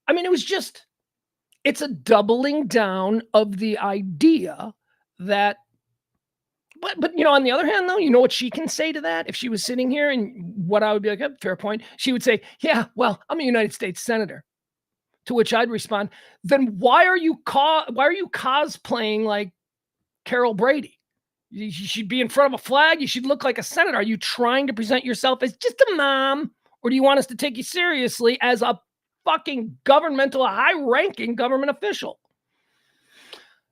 I mean, it's a doubling down of the idea that, but on the other hand, though, you know what she can say to that? If she was sitting here, and what I would be like, fair point, she would say, yeah, well, I'm a United States Senator. To which I'd respond, then why are you cosplaying like Carol Brady? You should be in front of a flag. You should look like a senator. Are you trying to present yourself as just a mom? Or do you want us to take you seriously as a fucking high-ranking government official?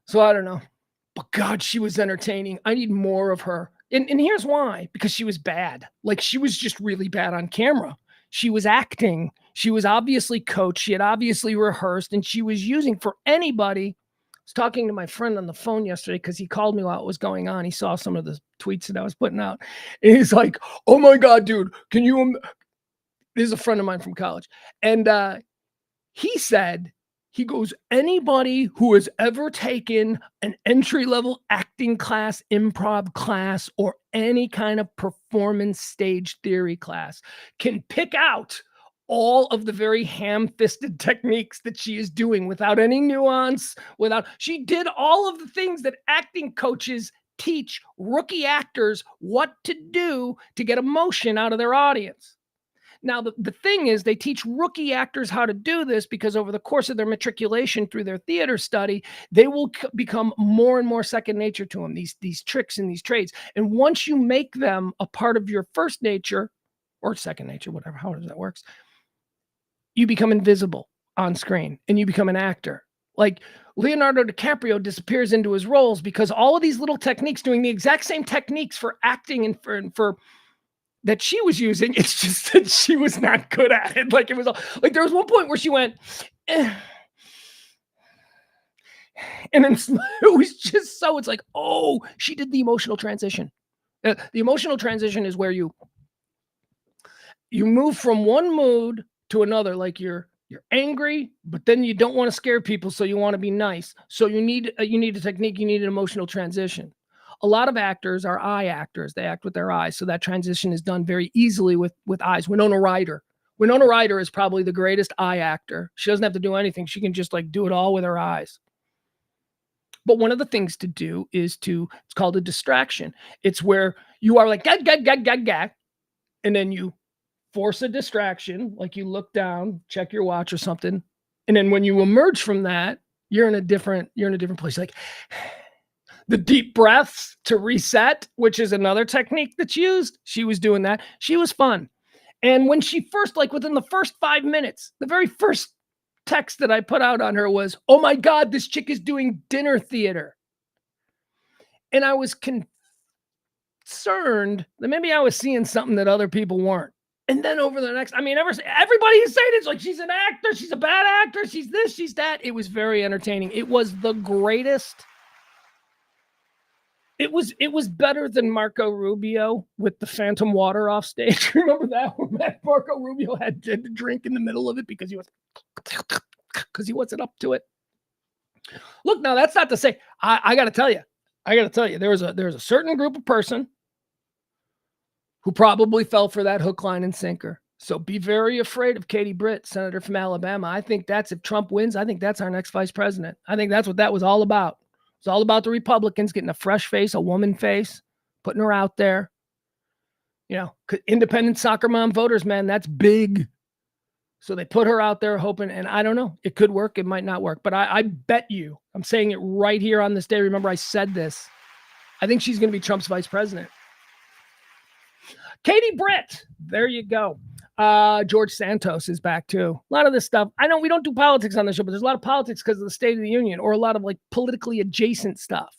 So I don't know. But God, she was entertaining. I need more of her. And here's why. Because she was bad. Like, she was just really bad on camera. She was acting. She was obviously coached. She had obviously rehearsed. And she was using, for anybody, I was talking to my friend on the phone yesterday because he called me while it was going on. He saw some of the tweets that I was putting out. And he's like, oh my God, dude, can you... This is a friend of mine from college. And he said, he goes, anybody who has ever taken an entry-level acting class, improv class, or any kind of performance stage theory class can pick out all of the very ham-fisted techniques that she is doing without any nuance, she did all of the things that acting coaches teach rookie actors what to do to get emotion out of their audience. Now, the thing is, they teach rookie actors how to do this because over the course of their matriculation through their theater study, they will become more and more second nature to them, these tricks and these trades. And once you make them a part of your first nature or second nature, whatever, however that works, you become invisible on screen and you become an actor. Like Leonardo DiCaprio disappears into his roles because all of these little techniques, doing the exact same techniques for acting and for that she was using, it's just that she was not good at it. Like, it was like there was one point where she went, eh. And then it was just so, it's like, oh, she did the emotional transition. The emotional transition is where you move from one mood to another. Like you're angry, but then you don't want to scare people, so you want to be nice. So you need a technique. You need an emotional transition. A lot of actors are eye actors. They act with their eyes. So that transition is done very easily with eyes. Winona Ryder is probably the greatest eye actor. She doesn't have to do anything. She can just like do it all with her eyes. But one of the things to do is it's called a distraction. It's where you are like, gag, gag, gag, gag, gag. And then you force a distraction, like you look down, check your watch or something. And then when you emerge from that, you're in a different place. Like, the deep breaths to reset, which is another technique that's used. She was doing that. She was fun. And when she first, like within the first 5 minutes, the very first text that I put out on her was, oh my God, this chick is doing dinner theater. And I was concerned that maybe I was seeing something that other people weren't. And then over the next, everybody is saying it's like, she's an actor, she's a bad actor, she's this, she's that. It was very entertaining. It was the greatest. It was better than Marco Rubio with the phantom water off stage. Remember that when Marco Rubio had to drink in the middle of it because he wasn't up to it. Look, now that's not to say I got to tell you, there was a certain group of person who probably fell for that hook, line, and sinker. So be very afraid of Katie Britt, senator from Alabama. I think if Trump wins, I think that's our next vice president. I think that's what that was all about. It's all about the Republicans getting a fresh face, a woman face, putting her out there. Independent soccer mom voters, man, that's big. So they put her out there hoping, and I don't know, it could work, it might not work. But I bet you, I'm saying it right here on this day. Remember, I said this. I think she's going to be Trump's vice president. Katie Britt, there you go. George Santos is back too. A lot of this stuff. I know we don't do politics on the show, but there's a lot of politics because of the State of the Union or a lot of like politically adjacent stuff.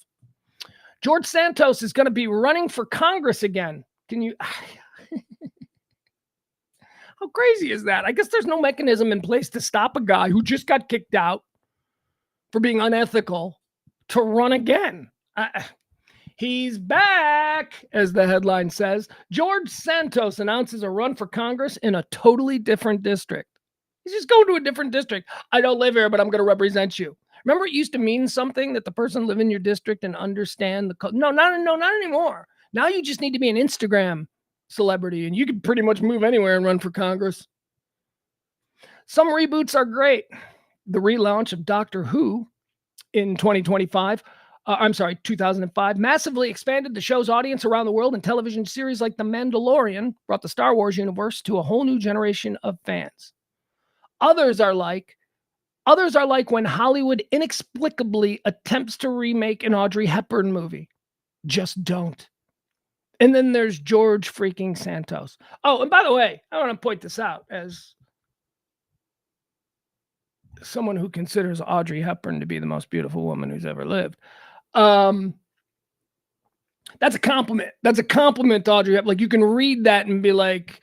George Santos is going to be running for Congress again. Can you? How crazy is that? I guess there's no mechanism in place to stop a guy who just got kicked out for being unethical to run again. He's back, as the headline says. George Santos announces a run for Congress in a totally different district. He's just going to a different district. I don't live here, but I'm going to represent you. Remember, it used to mean something that the person live in your district and understand the no, not anymore. Now you just need to be an Instagram celebrity, and you can pretty much move anywhere and run for Congress. Some reboots are great. The relaunch of Doctor Who in 2005, massively expanded the show's audience around the world, and television series like The Mandalorian brought the Star Wars universe to a whole new generation of fans. Others are like when Hollywood inexplicably attempts to remake an Audrey Hepburn movie. Just don't. And then there's George freaking Santos. Oh, and by the way, I want to point this out as someone who considers Audrey Hepburn to be the most beautiful woman who's ever lived. That's a compliment. That's a compliment to Audrey Hepburn. Like, you can read that and be like,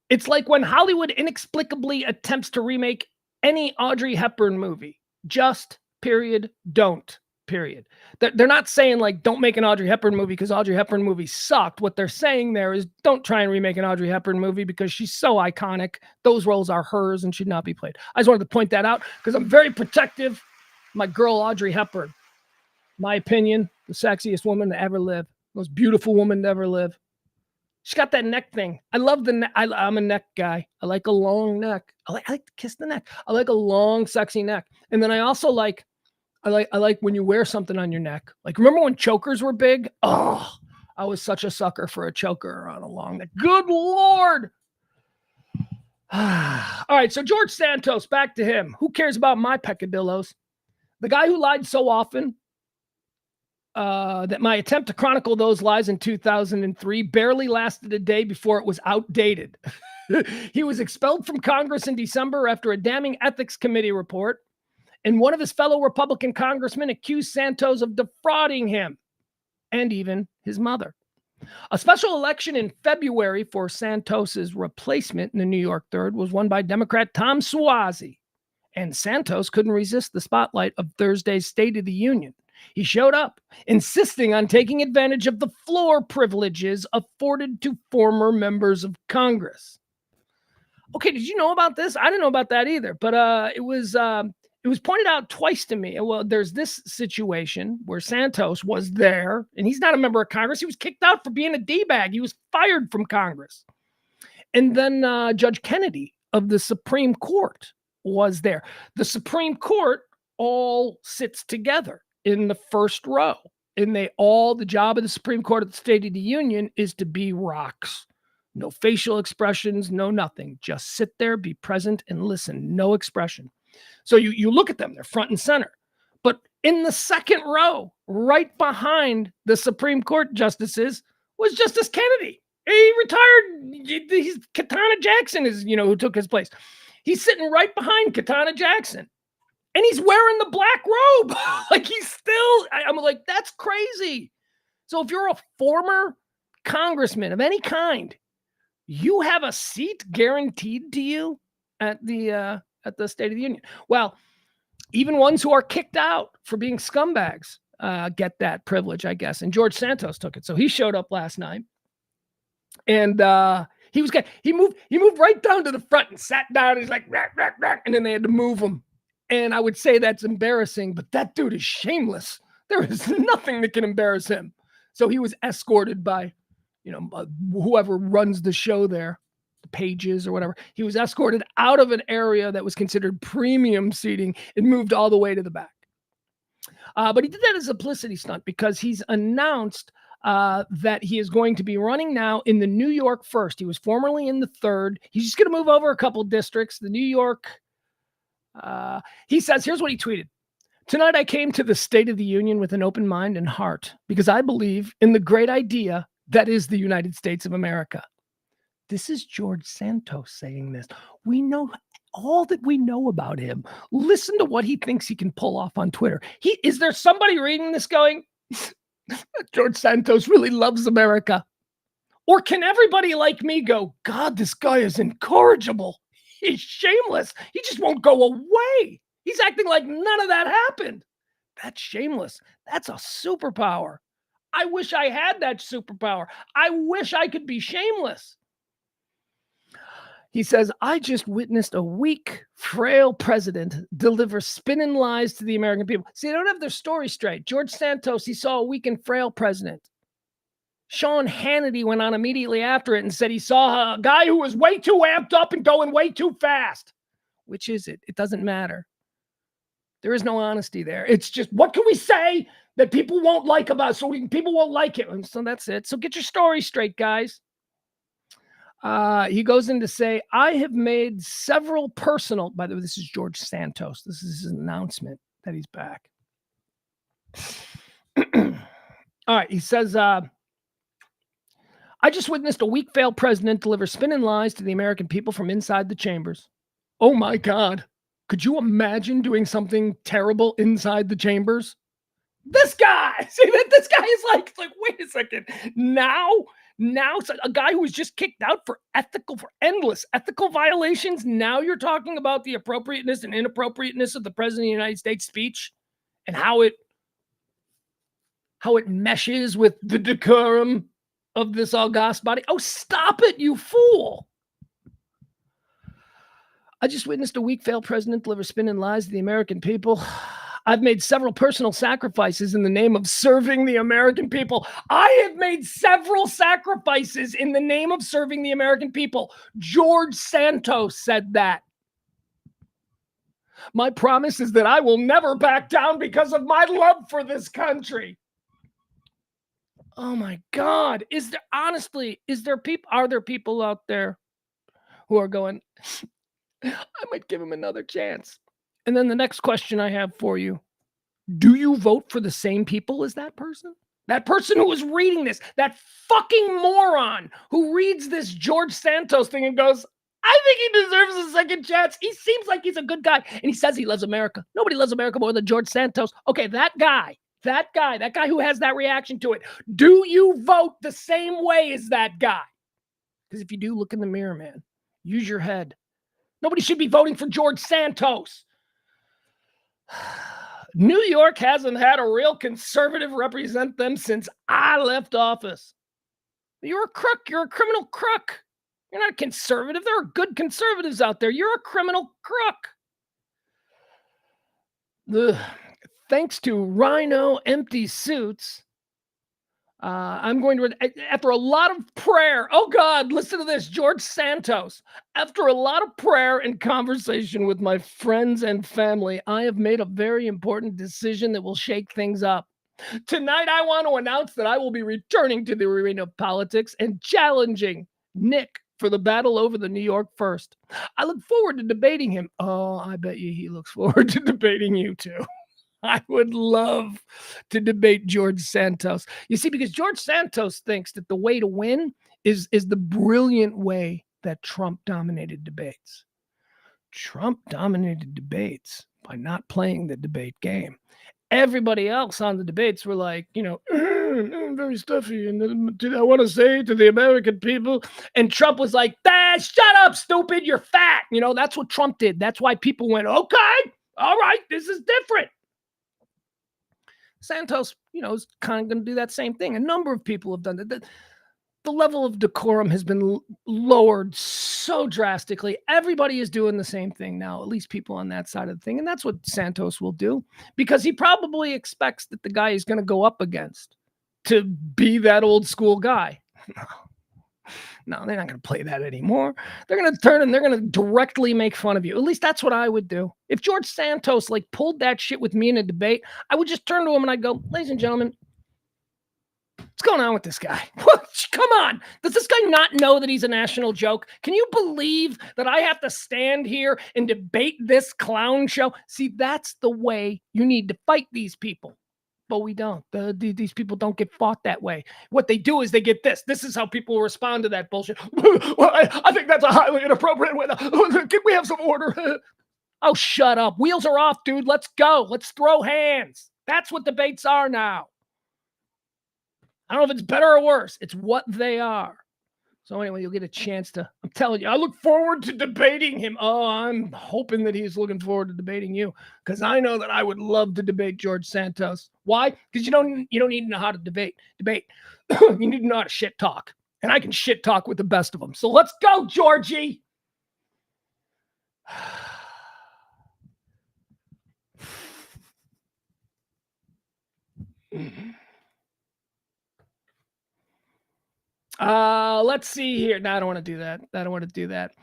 it's like when Hollywood inexplicably attempts to remake any Audrey Hepburn movie. Just, period, don't, period. They're not saying, like, don't make an Audrey Hepburn movie because Audrey Hepburn movie sucked. What they're saying there is, don't try and remake an Audrey Hepburn movie because she's so iconic. Those roles are hers and should not be played. I just wanted to point that out because I'm very protective. My girl, Audrey Hepburn. My opinion, the sexiest woman to ever live. Most beautiful woman to ever live. She's got that neck thing. I love the neck. I'm a neck guy. I like a long neck. I like to kiss the neck. I like a long, sexy neck. And then I also like when you wear something on your neck. Like, remember when chokers were big? Oh, I was such a sucker for a choker on a long neck. Good Lord. All right, so George Santos, back to him. Who cares about my peccadillos? The guy who lied so often that my attempt to chronicle those lies in 2003 barely lasted a day before it was outdated. He was expelled from Congress in December after a damning ethics committee report, and one of his fellow Republican congressmen accused Santos of defrauding him and even his mother. A special election in February for Santos's replacement in the New York 3rd was won by Democrat Tom Suozzi, and Santos couldn't resist the spotlight of Thursday's State of the Union. He showed up, insisting on taking advantage of the floor privileges afforded to former members of Congress. Okay, did you know about this? I didn't know about that either, but it was pointed out twice to me. Well, there's this situation where Santos was there, and he's not a member of Congress. He was kicked out for being a D-bag. He was fired from Congress. And then Judge Kennedy of the Supreme Court was there. The Supreme Court all sits together in the first row, and the job of the Supreme Court at the State of the Union is to be rocks. No facial expressions, no nothing. Just sit there, be present, and listen. No expression. So you look at them, they're front and center. But in the second row, right behind the Supreme Court justices, was Justice Kennedy. He retired. Katana Jackson is, who took his place. He's sitting right behind Katana Jackson. And he's wearing the black robe. Like, I'm like, that's crazy. So if you're a former congressman of any kind, you have a seat guaranteed to you at the State of the Union. Well, even ones who are kicked out for being scumbags get that privilege, I guess. And George Santos took it. So he showed up last night. And he moved right down to the front and sat down. He's like, rack, rack, rack. And then they had to move him. And I would say that's embarrassing, but that dude is shameless. There is nothing that can embarrass him. So he was escorted by, whoever runs the show there, the pages or whatever. He was escorted out of an area that was considered premium seating and moved all the way to the back. But he did that as a publicity stunt because he's announced that he is going to be running now in the New York 1st. He was formerly in the 3rd. He's just going to move over a couple districts. The New York... he says, here's what he tweeted. Tonight I came to the State of the Union with an open mind and heart because I believe in the great idea that is the United States of America. This is George Santos saying this. We know all that we know about him. Listen to what he thinks he can pull off on Twitter. Is there somebody reading this going, George Santos really loves America? Or can everybody like me go, God, this guy is incorrigible. He's shameless. He just won't go away. He's acting like none of that happened. That's shameless. That's a superpower. I wish I had that superpower. I wish I could be shameless. He says, I just witnessed a weak, frail president deliver spinning lies to the American people. See, they don't have their story straight. George Santos, he saw a weak and frail president. Sean Hannity went on immediately after it and said he saw a guy who was way too amped up and going way too fast. Which is it? It doesn't matter. There is no honesty there. It's just, what can we say that people won't like about us? People won't like it. And so that's it. So get your story straight, guys. He goes in to say, I have made several personal, by the way, this is George Santos. This is his announcement that he's back. All right. He says, I just witnessed a weak, failed president deliver spinning lies to the American people from inside the chambers. Oh my God. Could you imagine doing something terrible inside the chambers? This guy, see that this guy is like, wait a second. Now it's a guy who was just kicked out for endless ethical violations. Now you're talking about the appropriateness and inappropriateness of the president of the United States speech and how it meshes with the decorum of this august body. Oh, stop it, you fool. I just witnessed a weak, failed president deliver spinning lies to the American people. I've made several personal sacrifices in the name of serving the American people. I have made several sacrifices in the name of serving the American people. George Santos said that. My promise is that I will never back down because of my love for this country. Oh my God. Are there people out there who are going, I might give him another chance? And then the next question I have for you, do you vote for the same people as that person? That person who was reading this, that fucking moron who reads this George Santos thing and goes, I think he deserves a second chance. He seems like he's a good guy. And he says he loves America. Nobody loves America more than George Santos. Okay, that guy who has that reaction to it. Do you vote the same way as that guy? Because if you do, look in the mirror, man. Use your head. Nobody should be voting for George Santos. New York hasn't had a real conservative represent them since I left office. You're a crook. You're a criminal crook. You're not a conservative. There are good conservatives out there. You're a criminal crook. Thanks to Rhino Empty Suits, I'm going to, after a lot of prayer, oh God, listen to this, George Santos. After a lot of prayer and conversation with my friends and family, I have made a very important decision that will shake things up. Tonight, I want to announce that I will be returning to the arena of politics and challenging Nick for the battle over the New York First. I look forward to debating him. Oh, I bet you he looks forward to debating you too. I would love to debate George Santos. You see, because George Santos thinks that the way to win is the brilliant way that Trump dominated debates. Trump dominated debates by not playing the debate game. Everybody else on the debates were like, very stuffy. And I want to say to the American people. And Trump was like, shut up, stupid. You're fat. That's what Trump did. That's why people went, okay, all right, this is different. Santos, is kind of going to do that same thing. A number of people have done that. The level of decorum has been lowered so drastically. Everybody is doing the same thing now, at least people on that side of the thing. And that's what Santos will do, because he probably expects that the guy he's going to go up against to be that old school guy. No, they're not going to play that anymore. They're going to turn and they're going to directly make fun of you. At least that's what I would do. If George Santos pulled that shit with me in a debate, I would just turn to him and I'd go, ladies and gentlemen, what's going on with this guy? Come on. Does this guy not know that he's a national joke? Can you believe that I have to stand here and debate this clown show? See, that's the way you need to fight these people. But we don't. These people don't get fought that way. What they do is they get this. This is how people respond to that bullshit. Well, I think that's a highly inappropriate way. Can we have some order? Oh, shut up. Wheels are off, dude. Let's go. Let's throw hands. That's what debates are now. I don't know if it's better or worse. It's what they are. So anyway, you'll get a chance to, I'm telling you, I look forward to debating him. Oh, I'm hoping that he's looking forward to debating you, because I know that I would love to debate George Santos. Why? Because you don't need to know how to debate. You need to know how to shit talk. And I can shit talk with the best of them. So let's go, Georgie. let's see here. No, I don't want to do that. I don't want to do that.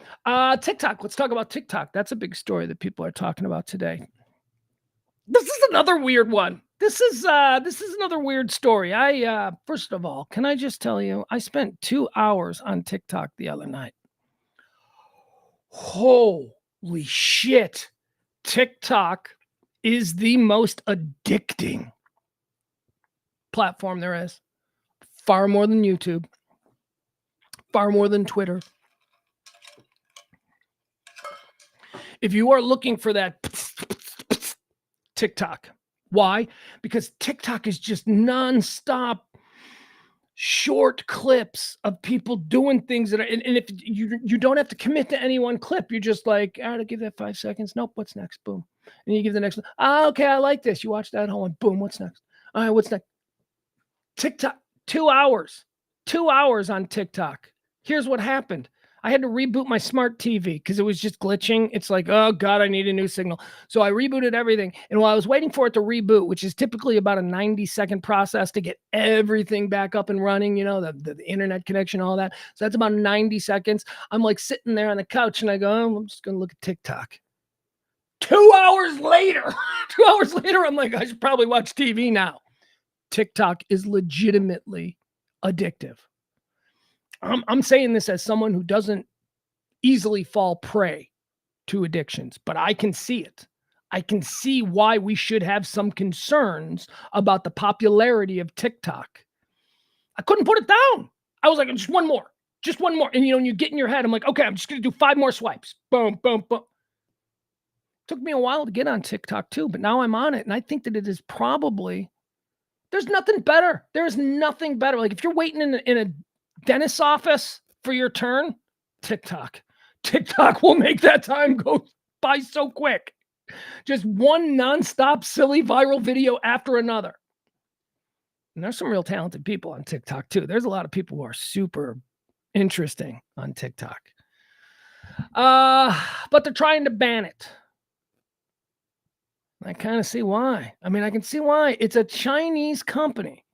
TikTok. Let's talk about TikTok. That's a big story that people are talking about today. This is another weird one. This is another weird story. First of all, can I just tell you, I spent 2 hours on TikTok the other night. Holy shit. TikTok is the most addicting platform there is. Far more than YouTube. Far more than Twitter. If you are looking for that TikTok. Why? Because TikTok is just nonstop short clips of people doing things that are, and if you don't have to commit to any one clip, you're just like, all right, I'll give that 5 seconds. Nope, what's next? Boom. And you give the next one. Okay, I like this. You watch that whole one. Boom, what's next? All right, what's next? TikTok, 2 hours. 2 hours on TikTok. Here's what happened. I had to reboot my smart TV because it was just glitching. It's like, oh God, I need a new signal. So I rebooted everything. And while I was waiting for it to reboot, which is typically about a 90-second process to get everything back up and running, you know, the internet connection, all that. So that's about 90 seconds. I'm like sitting there on the couch and I go, oh, I'm just going to look at TikTok. 2 hours later, 2 hours later, I'm like, I should probably watch TV now. TikTok is legitimately addictive. I'm saying this as someone who doesn't easily fall prey to addictions, but I can see it. I can see why we should have some concerns about the popularity of TikTok. I couldn't put it down. I was like, just one more. And you know, when you get in your head, I'm like, okay, I'm just going to do 5 more swipes. Boom, boom, boom. Took me a while to get on TikTok too, but now I'm on it. And I think that it is probably, there's nothing better. There's nothing better. Like if you're waiting in a dentist's office for your turn, TikTok will make that time go by so quick. Just one nonstop silly viral video after another. And there's some real talented people on TikTok too. There's a lot of people who are super interesting on TikTok. But they're trying to ban it. I kind of see why. I mean, I can see why. It's a Chinese company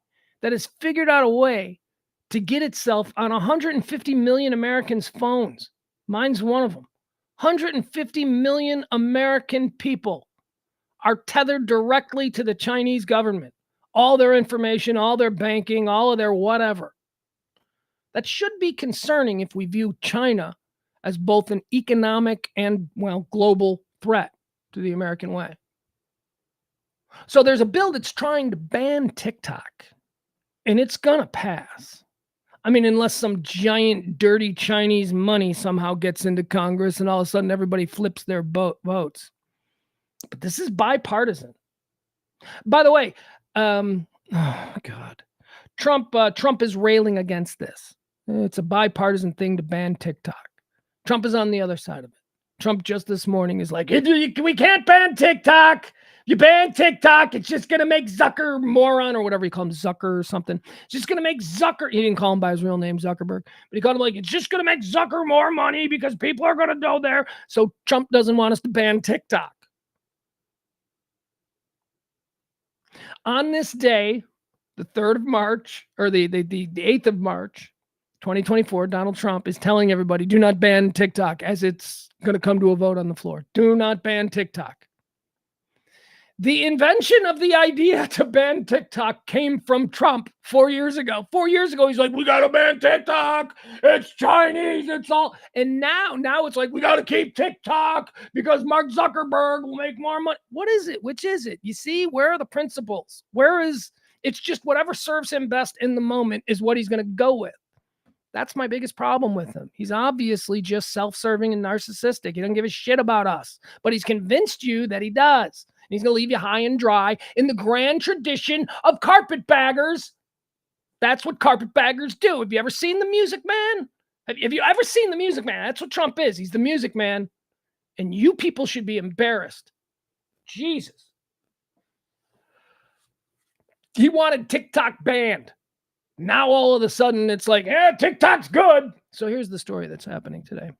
that has figured out a way to get itself on 150 million Americans' phones. Mine's one of them. 150 million American people are tethered directly to the Chinese government. All their information, all their banking, all of their whatever. That should be concerning if we view China as both an economic and, well, global threat to the American way. So there's a bill that's trying to ban TikTok, and it's going to pass. I mean, unless some giant, dirty Chinese money somehow gets into Congress and all of a sudden everybody flips their votes. But this is bipartisan. By the way, oh God, Trump is railing against this. It's a bipartisan thing to ban TikTok. Trump is on the other side of it. Trump just this morning is like, we can't ban TikTok. You ban TikTok, it's just going to make Zucker Moran or whatever you call him, Zucker or something. It's just going to make Zucker, he didn't call him by his real name, Zuckerberg, but he called him like, it's just going to make Zucker more money because people are going to go there. So Trump doesn't want us to ban TikTok. On this day, the 3rd of March, or the 8th of March, 2024, Donald Trump is telling everybody, do not ban TikTok, as it's going to come to a vote on the floor. Do not ban TikTok. The invention of the idea to ban TikTok came from Trump 4 years ago. 4 years ago, he's like, we got to ban TikTok. It's Chinese. It's all. And now it's like, we got to keep TikTok because Mark Zuckerberg will make more money. What is it? Which is it? You see, where are the principles? It's just whatever serves him best in the moment is what he's going to go with. That's my biggest problem with him. He's obviously just self-serving and narcissistic. He doesn't give a shit about us, but he's convinced you that he does. And he's going to leave you high and dry in the grand tradition of carpetbaggers. That's what carpetbaggers do. Have you ever seen The Music Man? Have you ever seen The Music Man? That's what Trump is. He's the Music Man. And you people should be embarrassed. Jesus. He wanted TikTok banned. Now all of a sudden it's like, TikTok's good. So here's the story that's happening today.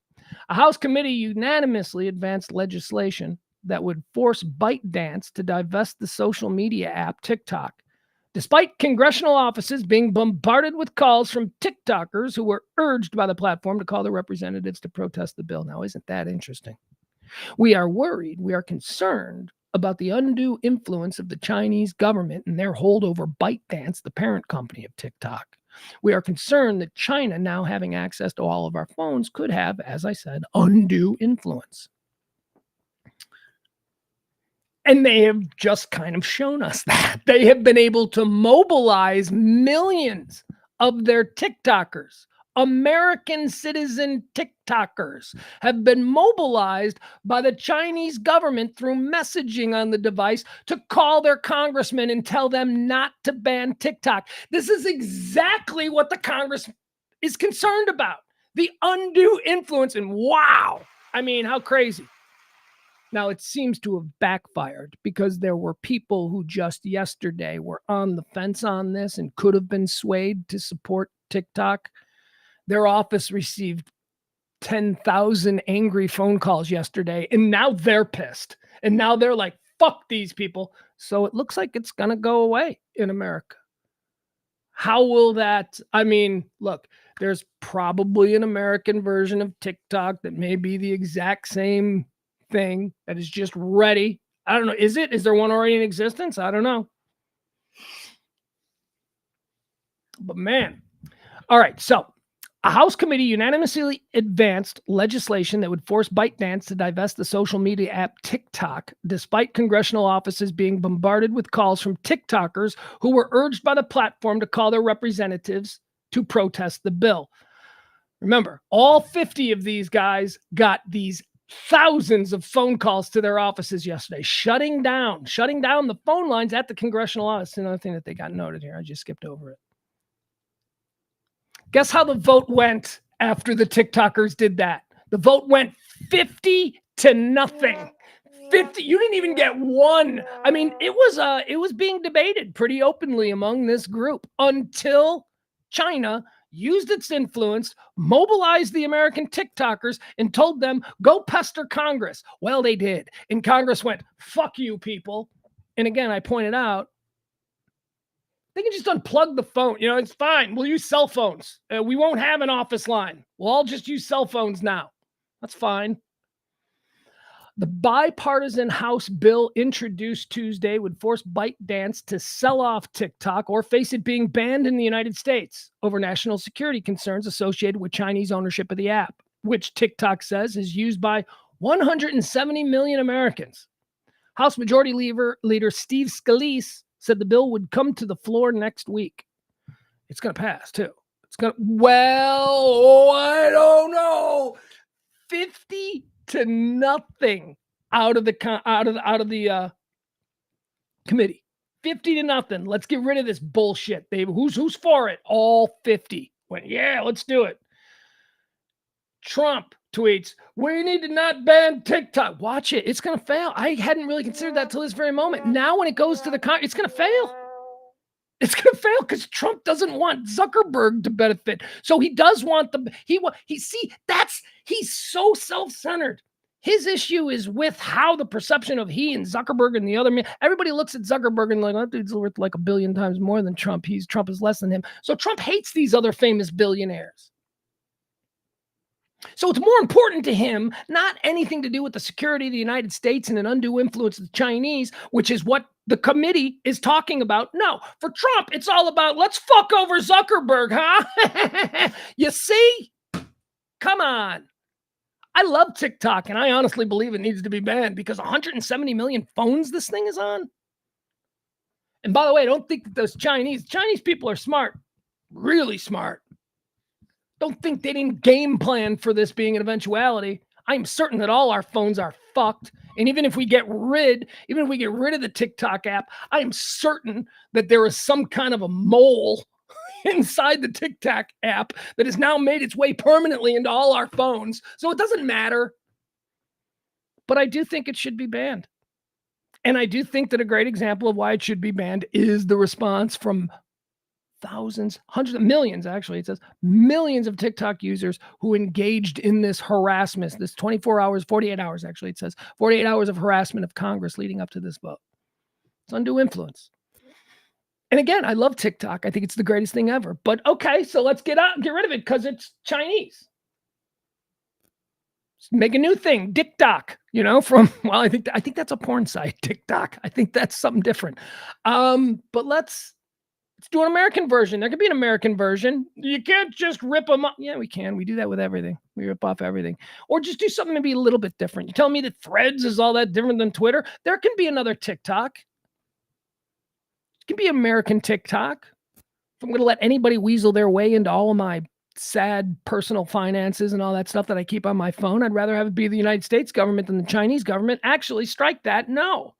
A House committee unanimously advanced legislation that would force ByteDance to divest the social media app TikTok Despite congressional offices being bombarded with calls from TikTokers who were urged by the platform to call their representatives to protest the bill. Now, isn't that interesting? We are worried, we are concerned about the undue influence of the Chinese government and their hold over ByteDance, the parent company of TikTok. We are concerned that China, now having access to all of our phones, could have, as I said, undue influence. And they have just kind of shown us that. They have been able to mobilize millions of their TikTokers. American citizen TikTokers have been mobilized by the Chinese government through messaging on the device to call their congressmen and tell them not to ban TikTok. This is exactly what the Congress is concerned about. The undue influence. And wow, I mean, how crazy. Now, it seems to have backfired because there were people who just yesterday were on the fence on this and could have been swayed to support TikTok. Their office received 10,000 angry phone calls yesterday, and now they're pissed. And now they're like, fuck these people. So it looks like it's going to go away in America. How will that? I mean, look, there's probably an American version of TikTok that may be the exact same thing that is just ready. I don't know. Is there one already in existence? I don't know. But man. All right. So a House committee unanimously advanced legislation that would force ByteDance to divest the social media app TikTok, despite congressional offices being bombarded with calls from TikTokers who were urged by the platform to call their representatives to protest the bill. Remember, all 50 of these guys got these thousands of phone calls to their offices yesterday, shutting down the phone lines at the congressional office. Another thing that they got noted here. I just skipped over it. Guess how the vote went after the TikTokers did that? The vote went 50-0. 50. You didn't even get one. I mean, it was being debated pretty openly among this group until China used its influence, mobilized the American TikTokers, and told them, go pester Congress. Well, they did. And Congress went, fuck you, people. And again, I pointed out, they can just unplug the phone. You know, it's fine. We'll use cell phones. We won't have an office line. We'll all just use cell phones now. That's fine. The bipartisan House bill introduced Tuesday would force ByteDance to sell off TikTok or face it being banned in the United States over national security concerns associated with Chinese ownership of the app, which TikTok says is used by 170 million Americans. House Majority Leader Steve Scalise said the bill would come to the floor next week. It's going to pass, too. I don't know. 50-0 out of the committee. 50-0. Let's get rid of this bullshit, baby. Who's for it? All 50 went, yeah, let's do it. Trump tweets, we need to not ban TikTok. Watch it. It's going to fail. I hadn't really considered that till this very moment. Now when it goes to it's going to fail. It's going to fail because Trump doesn't want Zuckerberg to benefit. So he does want he's so self-centered. His issue is with how the perception of he and Zuckerberg and the other man, everybody looks at Zuckerberg and like, that dude's worth like 1 billion times more than Trump. Trump is less than him. So Trump hates these other famous billionaires. So it's more important to him, not anything to do with the security of the United States and an undue influence of the Chinese, which is what the committee is talking about. No, for Trump, it's all about let's fuck over Zuckerberg, huh? You see? Come on. I love TikTok, and I honestly believe it needs to be banned because 170 million phones this thing is on. And by the way, I don't think that those Chinese people are smart, really smart. Don't think they didn't game plan for this being an eventuality. I'm certain that all our phones are fucked. And even if we get rid of the TikTok app, I am certain that there is some kind of a mole inside the TikTok app that has now made its way permanently into all our phones. So it doesn't matter. But I do think it should be banned. And I do think that a great example of why it should be banned is the response from thousands, hundreds of millions, actually, it says millions of TikTok users who engaged in this harassment, this 48 hours, actually, it says 48 hours of harassment of Congress leading up to this vote. It's undue influence. And again, I love TikTok. I think it's the greatest thing ever. But okay, so let's get rid of it because it's Chinese. Make a new thing, TikTok. From I think that's a porn site, TikTok. I think that's something different. But let's do an American version. There could be an American version. You can't just rip them up. Yeah, we can. We do that with everything. We rip off everything. Or just do something maybe a little bit different. You tell me that Threads is all that different than Twitter? There can be another TikTok. It can be American TikTok. If I'm going to let anybody weasel their way into all of my sad personal finances and all that stuff that I keep on my phone, I'd rather have it be the United States government than the Chinese government. Actually, strike that. No.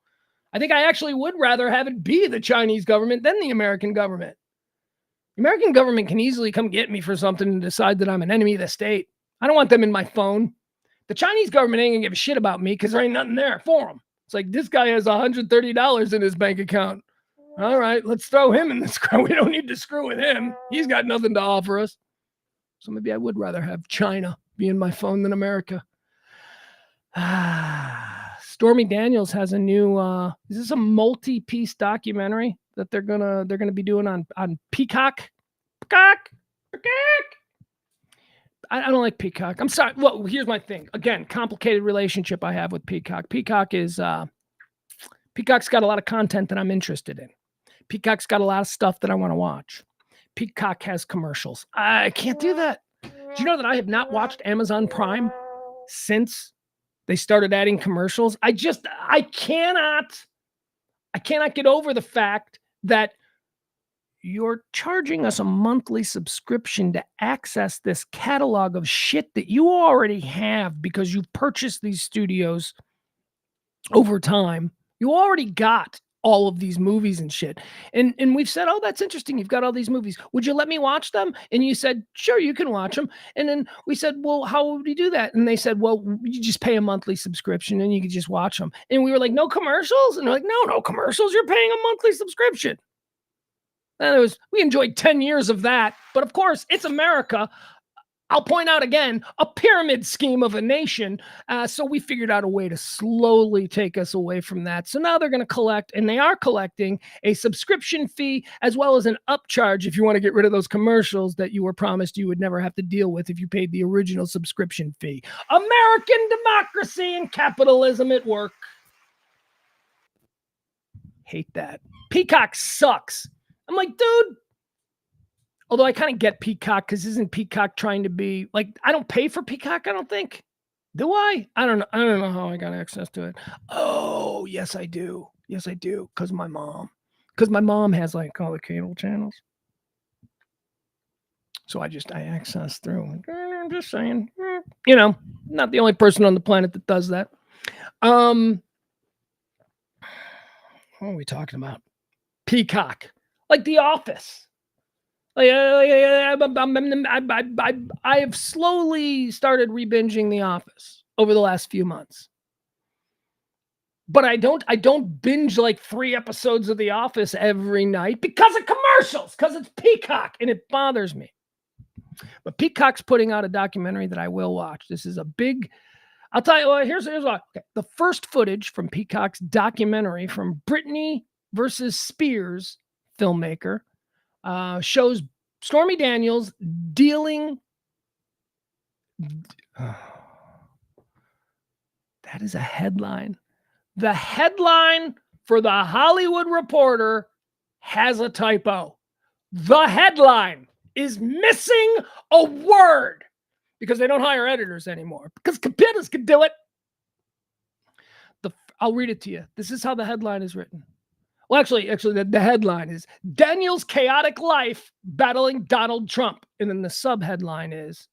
I think I actually would rather have it be the Chinese government than the American government. The American government can easily come get me for something and decide that I'm an enemy of the state. I don't want them in my phone. The Chinese government ain't gonna give a shit about me because there ain't nothing there for them. It's like, this guy has $130 in his bank account. All right, let's throw him in the screw. We don't need to screw with him. He's got nothing to offer us. So maybe I would rather have China be in my phone than America. Stormy Daniels has a new is this a multi-piece documentary that they're gonna be doing on Peacock? Peacock. I don't like Peacock. I'm sorry. Well, here's my thing. Again, complicated relationship I have with Peacock. Peacock's got a lot of content that I'm interested in. Peacock's got a lot of stuff that I want to watch. Peacock has commercials. I can't do that. Do you know that I have not watched Amazon Prime since they started adding commercials? I cannot get over the fact that you're charging us a monthly subscription to access this catalog of shit that you already have because you've purchased these studios over time. You already got all of these movies and shit. And we've said, oh, that's interesting. You've got all these movies. Would you let me watch them? And you said, sure, you can watch them. And then we said, well, how would you do that? And they said, well, you just pay a monthly subscription and you can just watch them. And we were like, no commercials? And they're like, no commercials. You're paying a monthly subscription. And we enjoyed 10 years of that. But of course, it's America. I'll point out again, a pyramid scheme of a nation. So we figured out a way to slowly take us away from that. So now they're going to collect, and they are collecting, a subscription fee as well as an upcharge if you want to get rid of those commercials that you were promised you would never have to deal with if you paid the original subscription fee. American democracy and capitalism at work. Hate that. Peacock sucks. I'm like, dude. Although I kind of get Peacock because isn't Peacock trying to be like, I don't pay for Peacock, I don't think. Do I? I don't know. I don't know how I got access to it. Oh, yes, I do. Yes, I do. Because my mom. Because my mom has like all the cable channels. So I access through. I'm just saying. Not the only person on the planet that does that. What are we talking about? Peacock. Like The Office. I have slowly started rebinging The Office over the last few months. But I don't binge like 3 episodes of The Office every night because of commercials, because it's Peacock, and it bothers me. But Peacock's putting out a documentary that I will watch. This is a big, I'll tell you, well, here's what. Okay. The first footage from Peacock's documentary from Britney versus Spears filmmaker shows Stormy Daniels dealing. That is a headline. The headline for the Hollywood Reporter has a typo. The headline is missing a word because they don't hire editors anymore because computers can do it. I'll read it to you. This is how the headline is written. Well, actually, the headline is Daniel's chaotic life battling Donald Trump. And then the subheadline is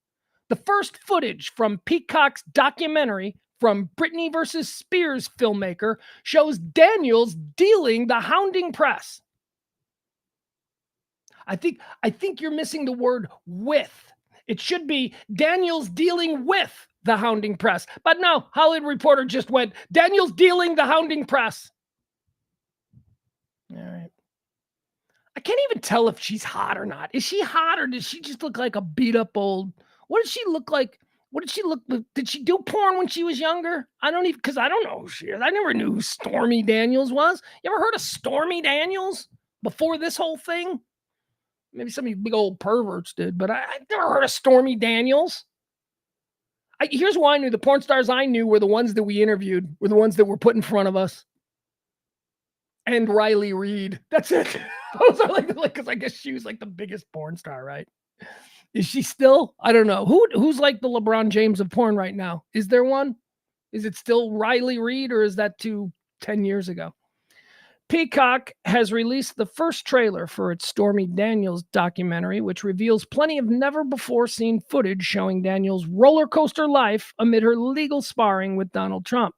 the first footage from Peacock's documentary from Britney versus Spears filmmaker shows Daniels dealing the hounding press. I think you're missing the word with. It should be Daniels dealing with the hounding press. But no, Hollywood Reporter just went, Daniels dealing the hounding press. All right. I can't even tell if she's hot or not. Is she hot or does she just look like a beat up old? What does she look like? What did she look like? Did she do porn when she was younger? I don't know who she is. I never knew who Stormy Daniels was. You ever heard of Stormy Daniels? before this whole thing. Maybe some of you big old perverts did, but I've never heard of Stormy Daniels. Here's why I knew. The porn stars I knew were the ones that we interviewed, were the ones that were put in front of us. And Riley Reid. That's it. Those are like, because I guess she was like the biggest porn star, right? Is she still? I don't know. Who's like the LeBron James of porn right now? Is there one? Is it still Riley Reid, or is that 10 years ago? Peacock has released the first trailer for its Stormy Daniels documentary, which reveals plenty of never-before-seen footage showing Daniels' roller coaster life amid her legal sparring with Donald Trump.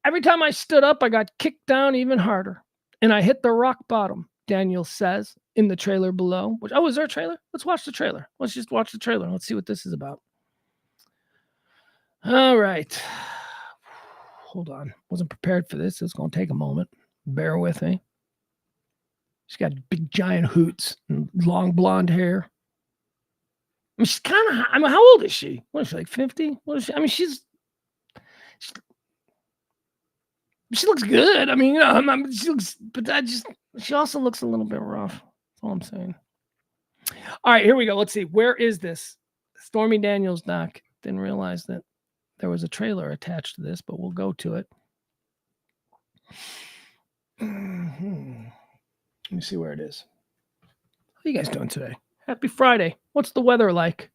Every time I stood up, I got kicked down even harder, and I hit the rock bottom, Daniels says in the trailer below. Is there a trailer? Let's watch the trailer. Let's just watch the trailer. Let's see what this is about. All right. Hold on. Wasn't prepared for this. It's going to take a moment. Bear with me. She's got big giant hoots and long blonde hair. I mean, she's kind of, how old is she? What is she, like 50? What is she? I mean, she looks good. I mean, she looks, but she also looks a little bit rough. That's all I'm saying. All right, here we go. Let's see. Where is this? Stormy Daniels doc. Didn't realize that there was a trailer attached to this, but we'll go to it. Let me see where it is. How are you guys doing today? Happy Friday. What's the weather like?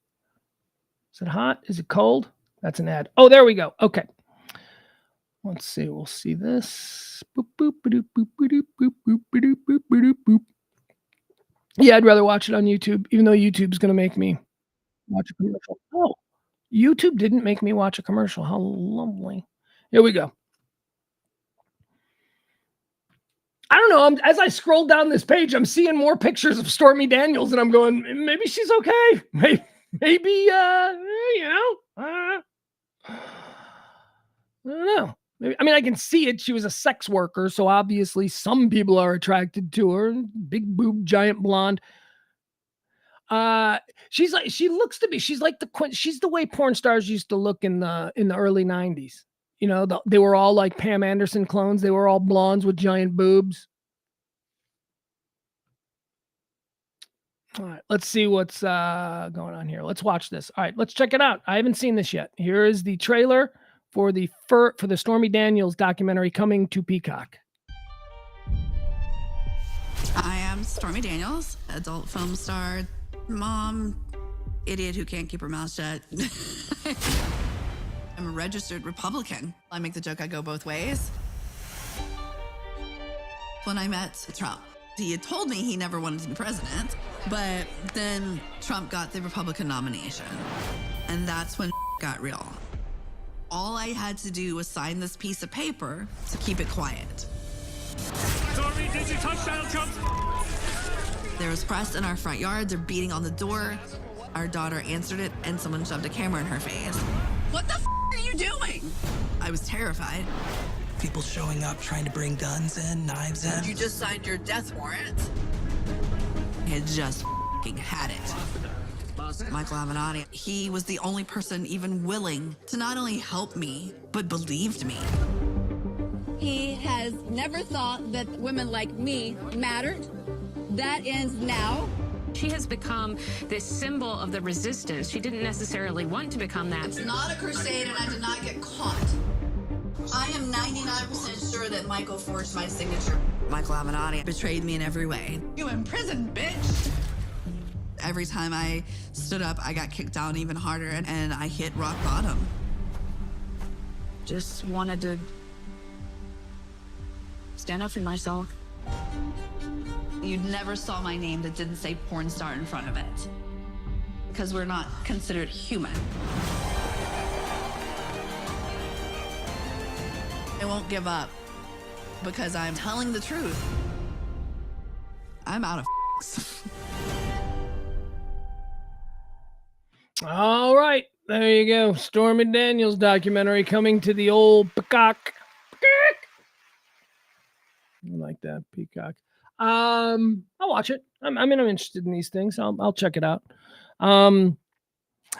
Is it hot? Is it cold? That's an ad. Oh, there we go. Okay. Let's see. We'll see this. Boop, boop, ba-doop, boop, ba-doop, boop, boop, ba-doop, boop, ba-doop, boop. Yeah, I'd rather watch it on YouTube, even though YouTube's going to make me watch a commercial. Oh, YouTube didn't make me watch a commercial. How lovely. Here we go. I don't know. As I scroll down this page, I'm seeing more pictures of Stormy Daniels, and I'm going, maybe she's okay. Maybe you know, I don't know. Maybe, I mean, I can see it. She was a sex worker, so obviously some people are attracted to her. Big boob, giant blonde. She's like she's the way porn stars used to look in the early 90s. You know, they were all like Pam Anderson clones. They were all blondes with giant boobs. All right, let's see what's going on here. Let's watch this. All right, let's check it out. I haven't seen this yet. Here is the trailer for the Stormy Daniels documentary coming to Peacock. I am Stormy Daniels, adult film star, mom, idiot who can't keep her mouth shut. I'm a registered Republican. I make the joke I go both ways. When I met Trump, he had told me he never wanted to be president, but then Trump got the Republican nomination, and that's when got real. All I had to do was sign this piece of paper to keep it quiet. Stormy, did you touch Donald Trump? There was press in our front yard. They're beating on the door. Our daughter answered it, and someone shoved a camera in her face. What the are you doing? I was terrified. People showing up, trying to bring guns in, knives in. You just signed your death warrant. I had just had it. Michael Avenatti, he was the only person even willing to not only help me, but believed me. He has never thought that women like me mattered. That ends now. She has become this symbol of the resistance. She didn't necessarily want to become that. It's not a crusade, and I did not get caught. I am 99% sure that Michael forged my signature. Michael Avenatti betrayed me in every way. You in prison, bitch! Every time I stood up, I got kicked down even harder, and I hit rock bottom. Just wanted to stand up for myself. You never saw my name that didn't say porn star in front of it. Because we're not considered human. I won't give up because I'm telling the truth. I'm out of All right, there you go. Stormy Daniels documentary coming to the old Peacock. I like that, Peacock. I'll watch it. I'm interested in these things. I'll check it out.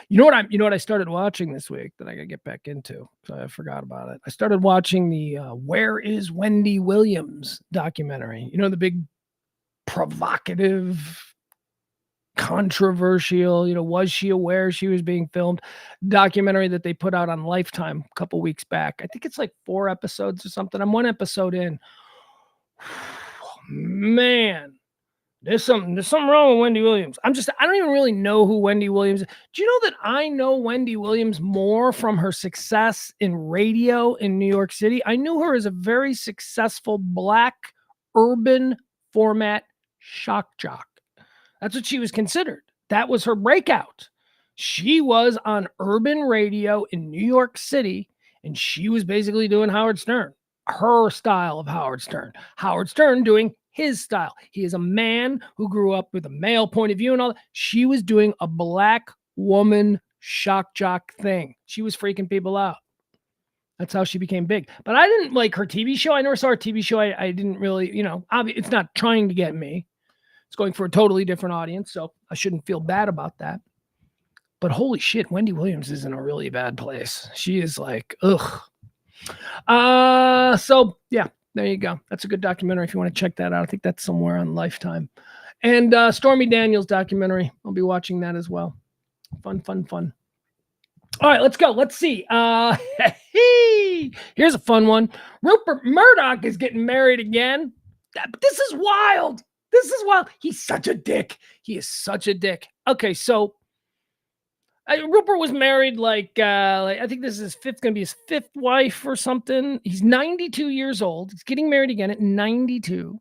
You know what I started watching this week that I gotta get back into. So I forgot about it. I started watching the Where is Wendy Williams documentary. You know, the big provocative, controversial, was she aware she was being filmed? Documentary that they put out on Lifetime a couple weeks back. I think it's like 4 episodes or something. I'm 1 episode in. Man, there's something wrong with Wendy Williams. I don't even really know who Wendy Williams is. Do you know that I know Wendy Williams more from her success in radio in New York City? I knew her as a very successful Black urban format shock jock. That's what she was considered. That was her breakout. She was on urban radio in New York City, and she was basically doing Howard Stern, her style of Howard Stern. Howard Stern doing his style. He is a man who grew up with a male point of view and all that. She was doing a Black woman shock jock thing. She was freaking people out. That's how she became big. But I didn't like her TV show. I never saw her TV show. I didn't really, it's not trying to get me. It's going for a totally different audience, so I shouldn't feel bad about that. But holy shit, Wendy Williams is in a really bad place. She is like, ugh. So yeah, there you go. That's a good documentary if you want to check that out. I think that's somewhere on Lifetime. And Stormy Daniels documentary. I'll be watching that as well. Fun. All right, let's go. Let's see. Here's a fun one. Rupert Murdoch is getting married again. This is wild. He's such a dick. He is such a dick. Okay, so Rupert was married like I think this is going to be his 5th wife or something. He's 92 years old. He's getting married again at 92.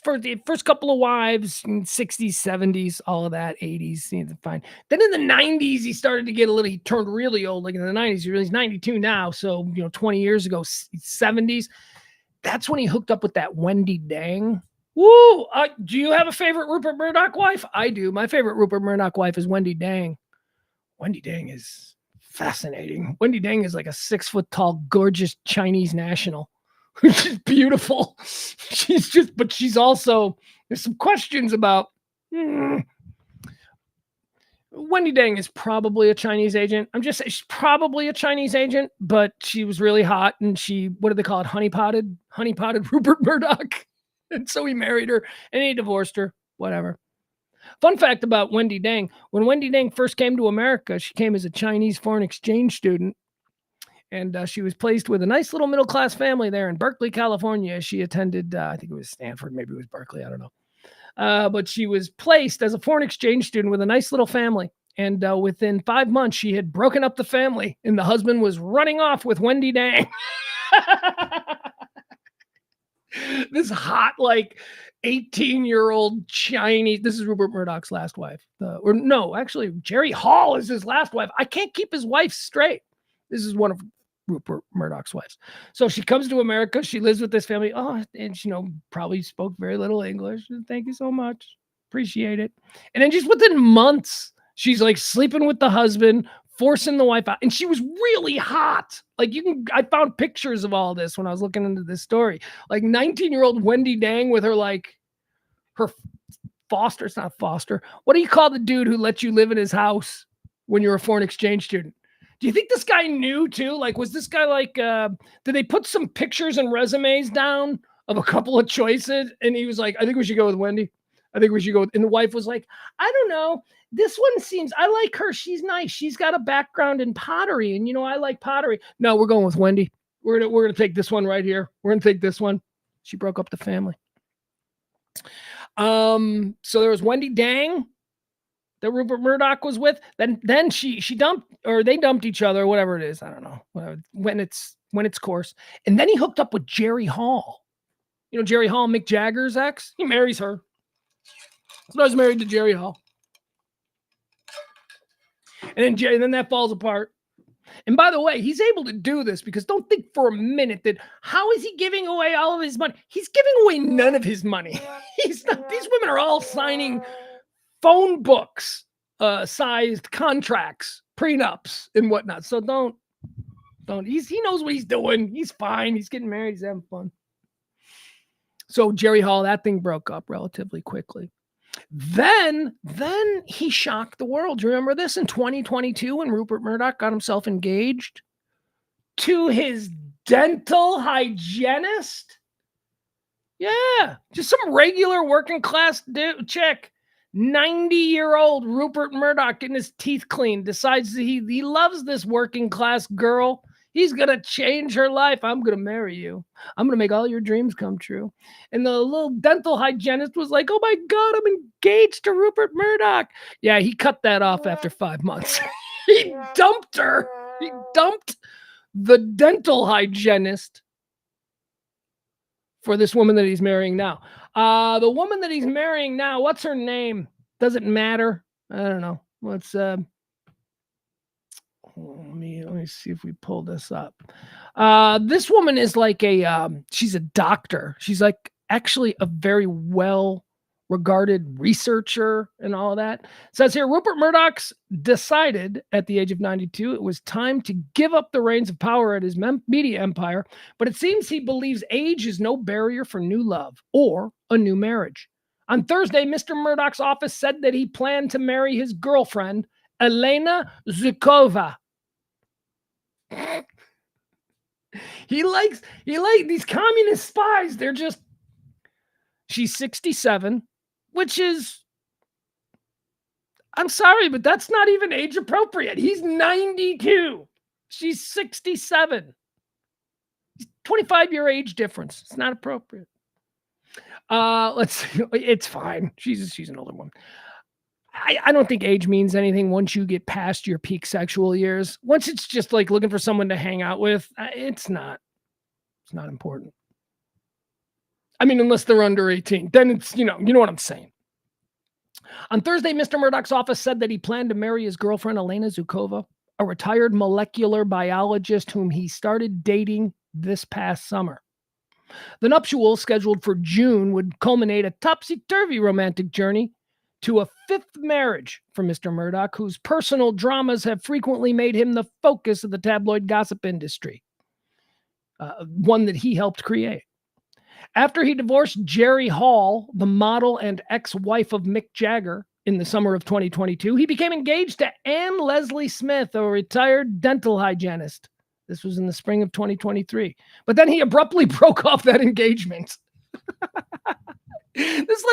For the first couple of wives, 60s, 70s, all of that, 80s, fine. Then in the 90s, he started to get he turned really old. Like in the 90s, he's 92 now. So, 20 years ago, 70s. That's when he hooked up with that Wendy Dang. Woo! Do you have a favorite Rupert Murdoch wife? I do. My favorite Rupert Murdoch wife is Wendy Dang. Wendy Dang is fascinating. Wendy Dang is like a 6-foot-tall, gorgeous Chinese national. She's beautiful. But she's also, there's some questions about, Wendy Dang is probably a Chinese agent. I'm just saying she's probably a Chinese agent, but she was really hot and what do they call it? Honeypotted Rupert Murdoch. And so he married her and he divorced her, whatever. Fun fact about Wendy Dang. When Wendy Dang first came to America, she came as a Chinese foreign exchange student. And she was placed with a nice little middle-class family there in Berkeley, California. She attended, I think it was Stanford, maybe it was Berkeley, I don't know. But she was placed as a foreign exchange student with a nice little family. And within 5 months, she had broken up the family, and the husband was running off with Wendy Dang. This hot, 18-year-old Chinese. This is Rupert Murdoch's last wife. Actually, Jerry Hall is his last wife. I can't keep his wife straight. This is one of Rupert Murdoch's wives. So she comes to America. She lives with this family. Oh, and she probably spoke very little English. Thank you so much. Appreciate it. And then just within months, she's sleeping with the husband, forcing the wife out. And she was really hot. I found pictures of all this when I was looking into this story. 19-year-old Wendy Dang with her foster. It's not foster. What do you call the dude who let you live in his house when you're a foreign exchange student? Do you think this guy knew too? Was this guy did they put some pictures and resumes down of a couple of choices? And he was like, I think we should go with Wendy. I think we should go. And the wife was like, I don't know. This one seems, I like her. She's nice. She's got a background in pottery. And I like pottery. No, we're going with Wendy. We're going to take this one right here. We're going to take this one. She broke up the family. So there was Wendy Dang that Rupert Murdoch was with. Then she dumped, or they dumped each other, whatever it is. I don't know. Whatever, when it's course. And then he hooked up with Jerry Hall. Jerry Hall, Mick Jagger's ex. He marries her. So I was married to Jerry Hall. And then that falls apart. And by the way, he's able to do this because don't think for a minute that how is he giving away all of his money? He's giving away none of his money. He's not. These women are all signing phone books, sized contracts, prenups, and whatnot. So don't. He knows what he's doing. He's fine. He's getting married. He's having fun. So Jerry Hall, that thing broke up relatively quickly. Then he shocked the world. Do you remember this in 2022 when Rupert Murdoch got himself engaged to his dental hygienist? Yeah, just some regular working class chick. 90-year-old Rupert Murdoch getting his teeth cleaned, decides that he loves this working class girl. He's going to change her life. I'm going to marry you. I'm going to make all your dreams come true. And the little dental hygienist was like, oh my God, I'm engaged to Rupert Murdoch. Yeah, he cut that off after 5 months. He dumped her. He dumped the dental hygienist for this woman that he's marrying now. The woman that he's marrying now, what's her name? Does it matter? I don't know. Let's let me see if we pull this up. This woman is like she's a doctor. She's like actually a very well regarded researcher and all of that. It says here, Rupert Murdoch's decided at the age of 92 it was time to give up the reins of power at his media empire, but it seems he believes age is no barrier for new love or a new marriage. On Thursday, Mr. Murdoch's office said that he planned to marry his girlfriend, Elena Zukova. He likes these communist spies. She's 67, which is, I'm sorry, but that's not even age appropriate. He's 92. She's 67. 25-year age difference. It's not appropriate. Let's see. It's fine. She's an older woman. I don't think age means anything once you get past your peak sexual years. Once it's just like looking for someone to hang out with, it's not important. I mean, unless they're under 18, then it's, you know what I'm saying. On Thursday, Mr. Murdoch's office said that he planned to marry his girlfriend, Elena Zukova, a retired molecular biologist whom he started dating this past summer. The nuptials, scheduled for June, would culminate a topsy-turvy romantic journey to a fifth marriage for Mr. Murdoch, whose personal dramas have frequently made him the focus of the tabloid gossip industry, one that he helped create. After he divorced Jerry Hall, the model and ex-wife of Mick Jagger, in the summer of 2022, he became engaged to Anne Leslie Smith, a retired dental hygienist. This was in the spring of 2023. But then he abruptly broke off that engagement. This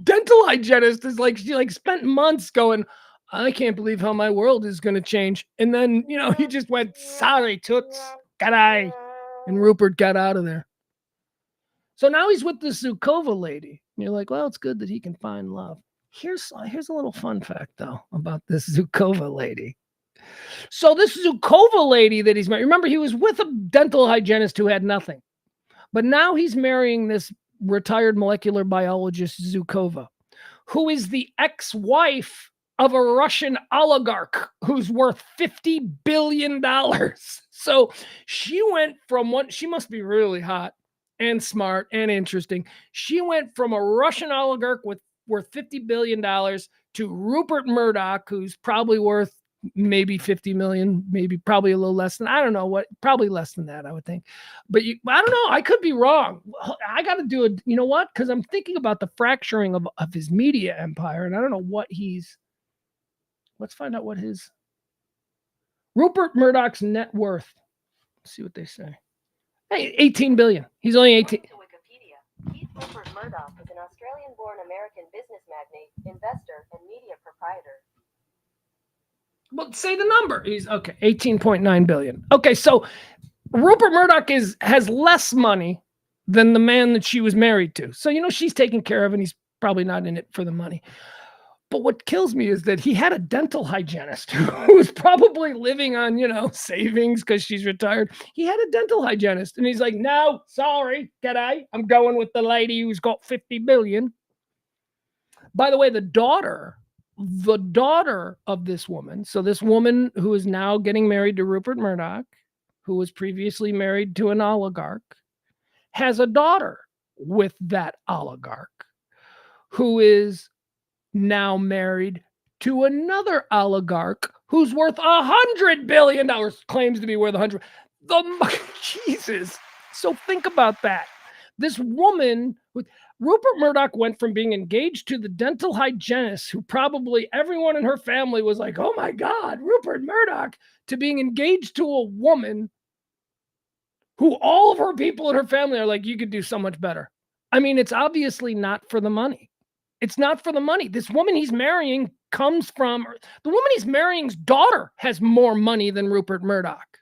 dental hygienist is she spent months going, I can't believe how my world is going to change. And then, he just went, sorry, toots, g'day. And Rupert got out of there. So now he's with this Zukova lady. And you're like, well, it's good that he can find love. Here's a little fun fact, though, about this Zukova lady. So this Zukova lady that he's married, remember, he was with a dental hygienist who had nothing. But now he's marrying this retired molecular biologist, Zukova, who is the ex-wife of a Russian oligarch who's worth $50 billion. So she went from she must be really hot and smart and interesting. She went from a Russian oligarch worth $50 billion to Rupert Murdoch, who's probably worth maybe 50 million, probably a little less than, I don't know what, probably less than that, I would think. But I don't know. I could be wrong. I got to do it. You know what? Because I'm thinking about the fracturing of his media empire, and I don't know what let's find out what his Rupert Murdoch's net worth. Let's see what they say. Hey, 18 billion. He's only 18. Wikipedia. Keith Rupert Murdoch is an Australian-born American business magnate, investor, and media proprietor. Well, say the number. He's okay, 18.9 billion. Okay, so Rupert Murdoch has less money than the man that she was married to. So, she's taken care of, and he's probably not in it for the money. But what kills me is that he had a dental hygienist who was probably living on, savings because she's retired. He had a dental hygienist, and he's like, no, sorry, g'day. I'm going with the lady who's got 50 billion. By the way, the daughter of this woman, so this woman who is now getting married to Rupert Murdoch, who was previously married to an oligarch, has a daughter with that oligarch who is now married to another oligarch who's worth $100 billion, claims to be worth 100. Jesus. So think about that. This woman Rupert Murdoch went from being engaged to the dental hygienist, who probably everyone in her family was like, oh my God, Rupert Murdoch, to being engaged to a woman who all of her people in her family are like, you could do so much better. I mean, it's obviously not for the money. It's not for the money. This woman he's marrying comes from the woman he's marrying's daughter has more money than Rupert Murdoch.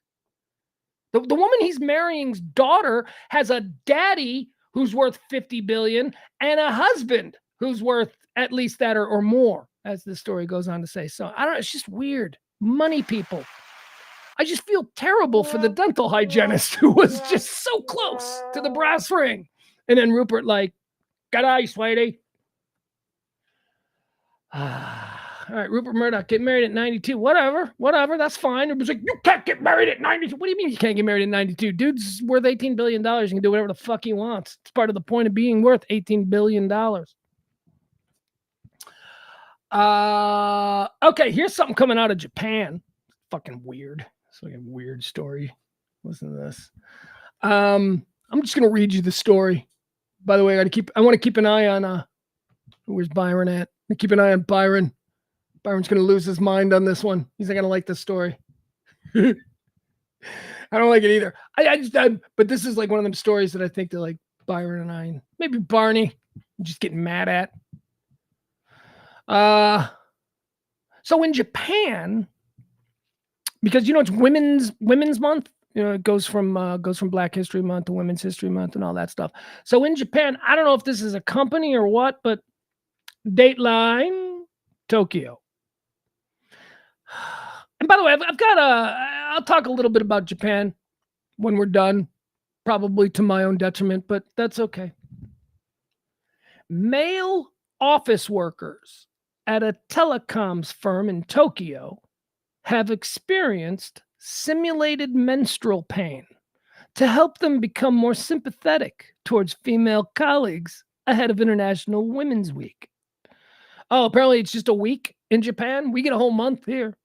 The woman he's marrying's daughter has a daddy who's worth 50 billion and a husband who's worth at least that or more, as the story goes on to say. So I don't know. It's just weird. Money people. I just feel terrible for the dental hygienist who was just so close to the brass ring. And then Rupert like, g'day, sweetie. All right, Rupert Murdoch, get married at 92. Whatever, that's fine. It was like, you can't get married at 92. What do you mean you can't get married at 92? Dude's worth $18 billion. You can do whatever the fuck he wants. It's part of the point of being worth $18 billion. Okay, here's something coming out of Japan. Fucking weird. It's like a weird story. Listen to this. I'm just gonna read you the story. By the way, I want to keep an eye on where's Byron at? Keep an eye on Byron. Byron's going to lose his mind on this one. He's not going to like this story. I don't like it either. But this is like one of them stories that I think that like Byron and I, maybe Barney, just getting mad at. So in Japan, because it's Women's Month, it goes from Black History Month to Women's History Month and all that stuff. So in Japan, I don't know if this is a company or what, but Dateline Tokyo. And by the way, I'll talk a little bit about Japan when we're done, probably to my own detriment, but that's okay. Male office workers at a telecoms firm in Tokyo have experienced simulated menstrual pain to help them become more sympathetic towards female colleagues ahead of International Women's Week. Oh, apparently it's just a week in Japan. We get a whole month here.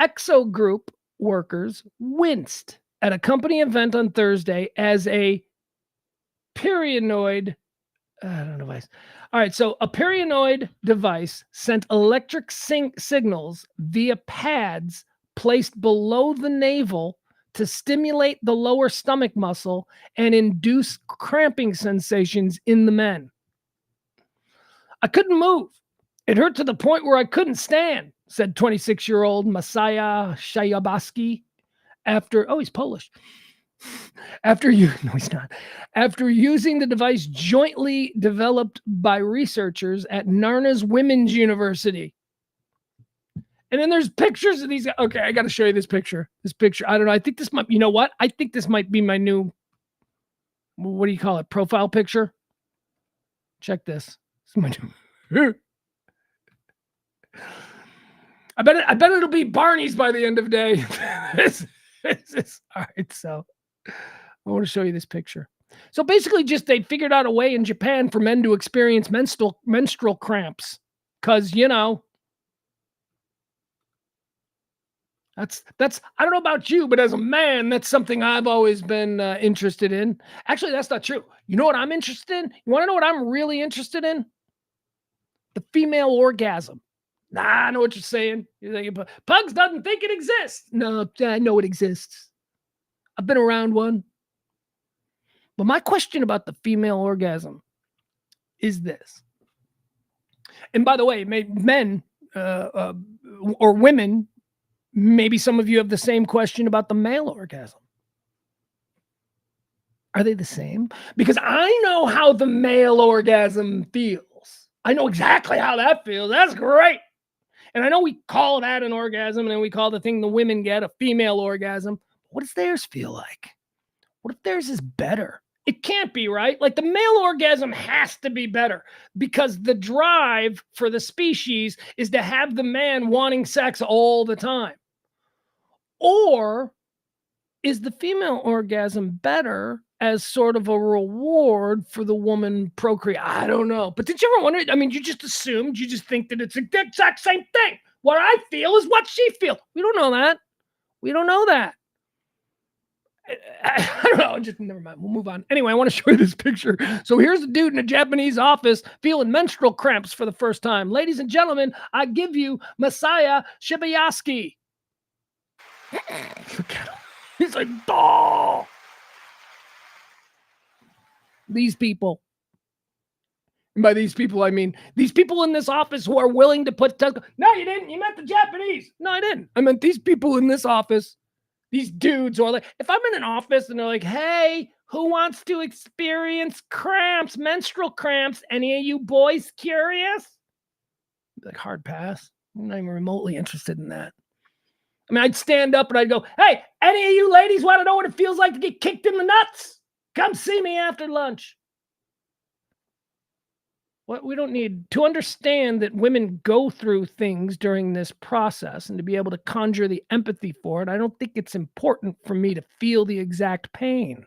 Exo Group workers winced at a company event on Thursday as a perionoid device. All right, so a perionoid device sent electric signals via pads placed below the navel to stimulate the lower stomach muscle and induce cramping sensations in the men. I couldn't move. It hurt to the point where I couldn't stand, said 26-year-old Masaya Shayabaski he's Polish. After using the device jointly developed by researchers at Narna's Women's University. And then there's pictures of these. Okay, I got to show you this picture. I don't know. I think this might, you know what? I think this might be my new, what do you call it? Profile picture. Check this. This is my new. I bet it'll be Barney's by the end of the day. All right, so I want to show you this picture. So basically just they figured out a way in Japan for men to experience menstrual cramps. Because, that's I don't know about you, but as a man, that's something I've always been interested in. Actually, that's not true. You know what I'm interested in? You want to know what I'm really interested in? The female orgasm. Nah, I know what you're saying. You're thinking, Pugs doesn't think it exists. No, I know it exists. I've been around one. But my question about the female orgasm is this. And by the way, men or women, maybe some of you have the same question about the male orgasm. Are they the same? Because I know how the male orgasm feels. I know exactly how that feels. That's great. And I know we call that an orgasm, and then we call the thing the women get a female orgasm. What does theirs feel like? What if theirs is better? It can't be, right? Like the male orgasm has to be better because the drive for the species is to have the man wanting sex all the time. Or is the female orgasm better as sort of a reward for the woman procreate? I don't know. But did you ever wonder? I mean, you just assumed, you just think that it's the exact same thing. What I feel is what she feels. We don't know that. We don't know that. I don't know. Just never mind. We'll move on. Anyway, I want to show you this picture. So here's a dude in a Japanese office feeling menstrual cramps for the first time. Ladies and gentlemen, I give you Masaya Shibayaski. Look at him. He's like, oh. These people. And by these people, I mean these people in this office who are willing to put... No, you didn't. You meant the Japanese. No, I didn't. I meant these people in this office. These dudes who are like, if I'm in an office and they're like, hey, who wants to experience cramps, menstrual cramps? Any of you boys curious? Like, hard pass. I'm not even remotely interested in that. I mean, I'd stand up and I'd go, hey, any of you ladies want to know what it feels like to get kicked in the nuts? Come see me after lunch. What we don't need to understand that women go through things during this process and to be able to conjure the empathy for it. I don't think it's important for me to feel the exact pain.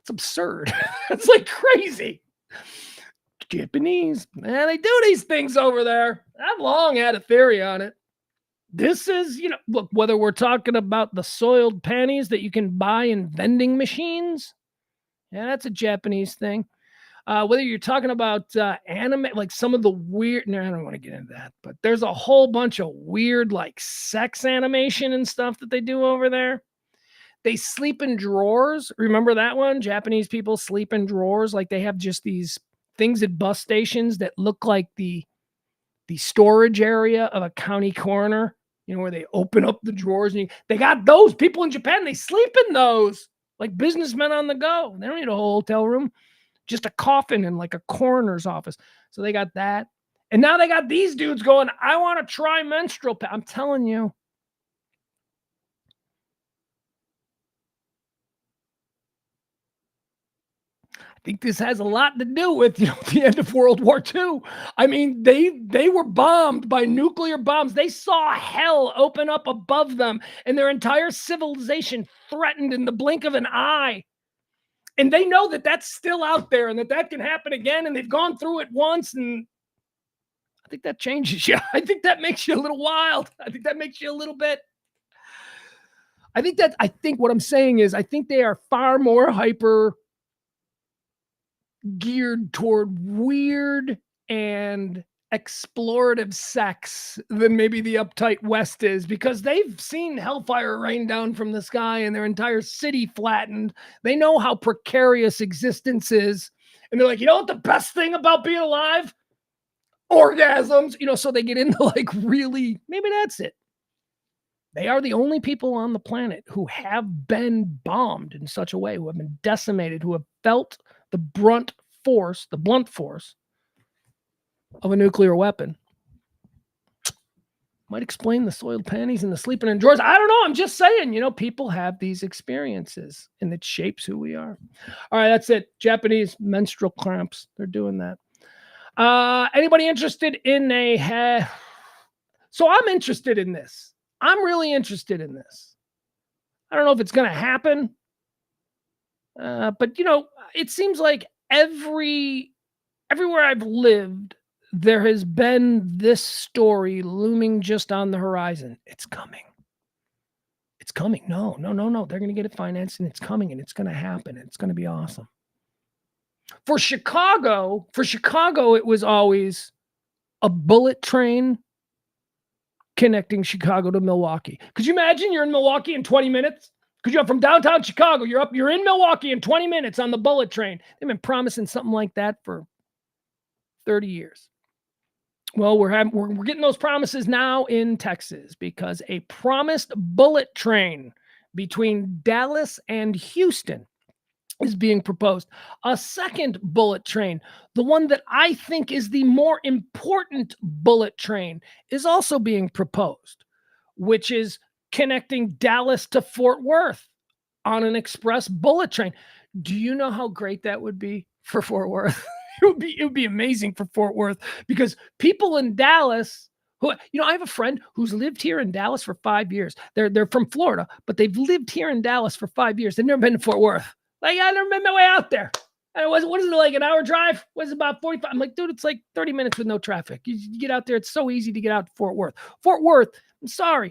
It's absurd. It's like crazy. Japanese, man, they do these things over there. I've long had a theory on it. This is, look, whether we're talking about the soiled panties that you can buy in vending machines, yeah, that's a Japanese thing. Whether you're talking about anime, like some of the weird, no, I don't want to get into that, but there's a whole bunch of weird, like sex animation and stuff that they do over there. They sleep in drawers. Remember that one? Japanese people sleep in drawers. Like they have just these things at bus stations that look like the storage area of a county coroner, where they open up the drawers and they got those. People in Japan, they sleep in those like businessmen on the go. They don't need a whole hotel room. Just a coffin in like a coroner's office. So they got that. And now they got these dudes going, I want to try menstrual pads. I'm telling you. I think this has a lot to do with, the end of World War II. I mean, they were bombed by nuclear bombs. They saw hell open up above them and their entire civilization threatened in the blink of an eye. And they know that that's still out there and that can happen again. And they've gone through it once. And I think that changes you. I think that makes you a little wild. I think that makes you a little bit. I think what I'm saying is I think they are far more hyper geared toward weird and explorative sex than maybe the uptight West is, because they've seen hellfire rain down from the sky and their entire city flattened. They know how precarious existence is. And they're like, what the best thing about being alive? Orgasms, so they get into like really, maybe that's it. They are the only people on the planet who have been bombed in such a way, who have been decimated, who have felt the blunt force of a nuclear weapon. Might explain the soiled panties and the sleeping in drawers. I don't know. I'm just saying, people have these experiences and it shapes who we are. All right, that's it. Japanese menstrual cramps. They're doing that. Anybody interested in so I'm interested in this. I'm really interested in this. I don't know if it's going to happen. But it seems like everywhere I've lived, there has been this story looming just on the horizon. It's coming. It's coming. No. They're going to get it financed and it's coming and it's going to happen. It's going to be awesome. For Chicago, it was always a bullet train connecting Chicago to Milwaukee. Could you imagine you're in Milwaukee in 20 minutes? Because you're from downtown Chicago, you're in Milwaukee in 20 minutes on the bullet train. They've been promising something like that for 30 years. Well, we're getting those promises now in Texas because a promised bullet train between Dallas and Houston is being proposed. A second bullet train, the one that I think is the more important bullet train, is also being proposed, which is connecting Dallas to Fort Worth on an express bullet train. Do you know how great that would be for Fort Worth? It would be amazing for Fort Worth, because people in Dallas who, I have a friend who's lived here in Dallas for 5 years. They're from Florida, but they've lived here in Dallas for 5 years. They've never been to Fort Worth. Like, I never made my way out there. And what is it, like an hour drive? Was about 45? I'm like, dude, it's like 30 minutes with no traffic. You get out there. It's so easy to get out to Fort Worth. Fort Worth, I'm sorry,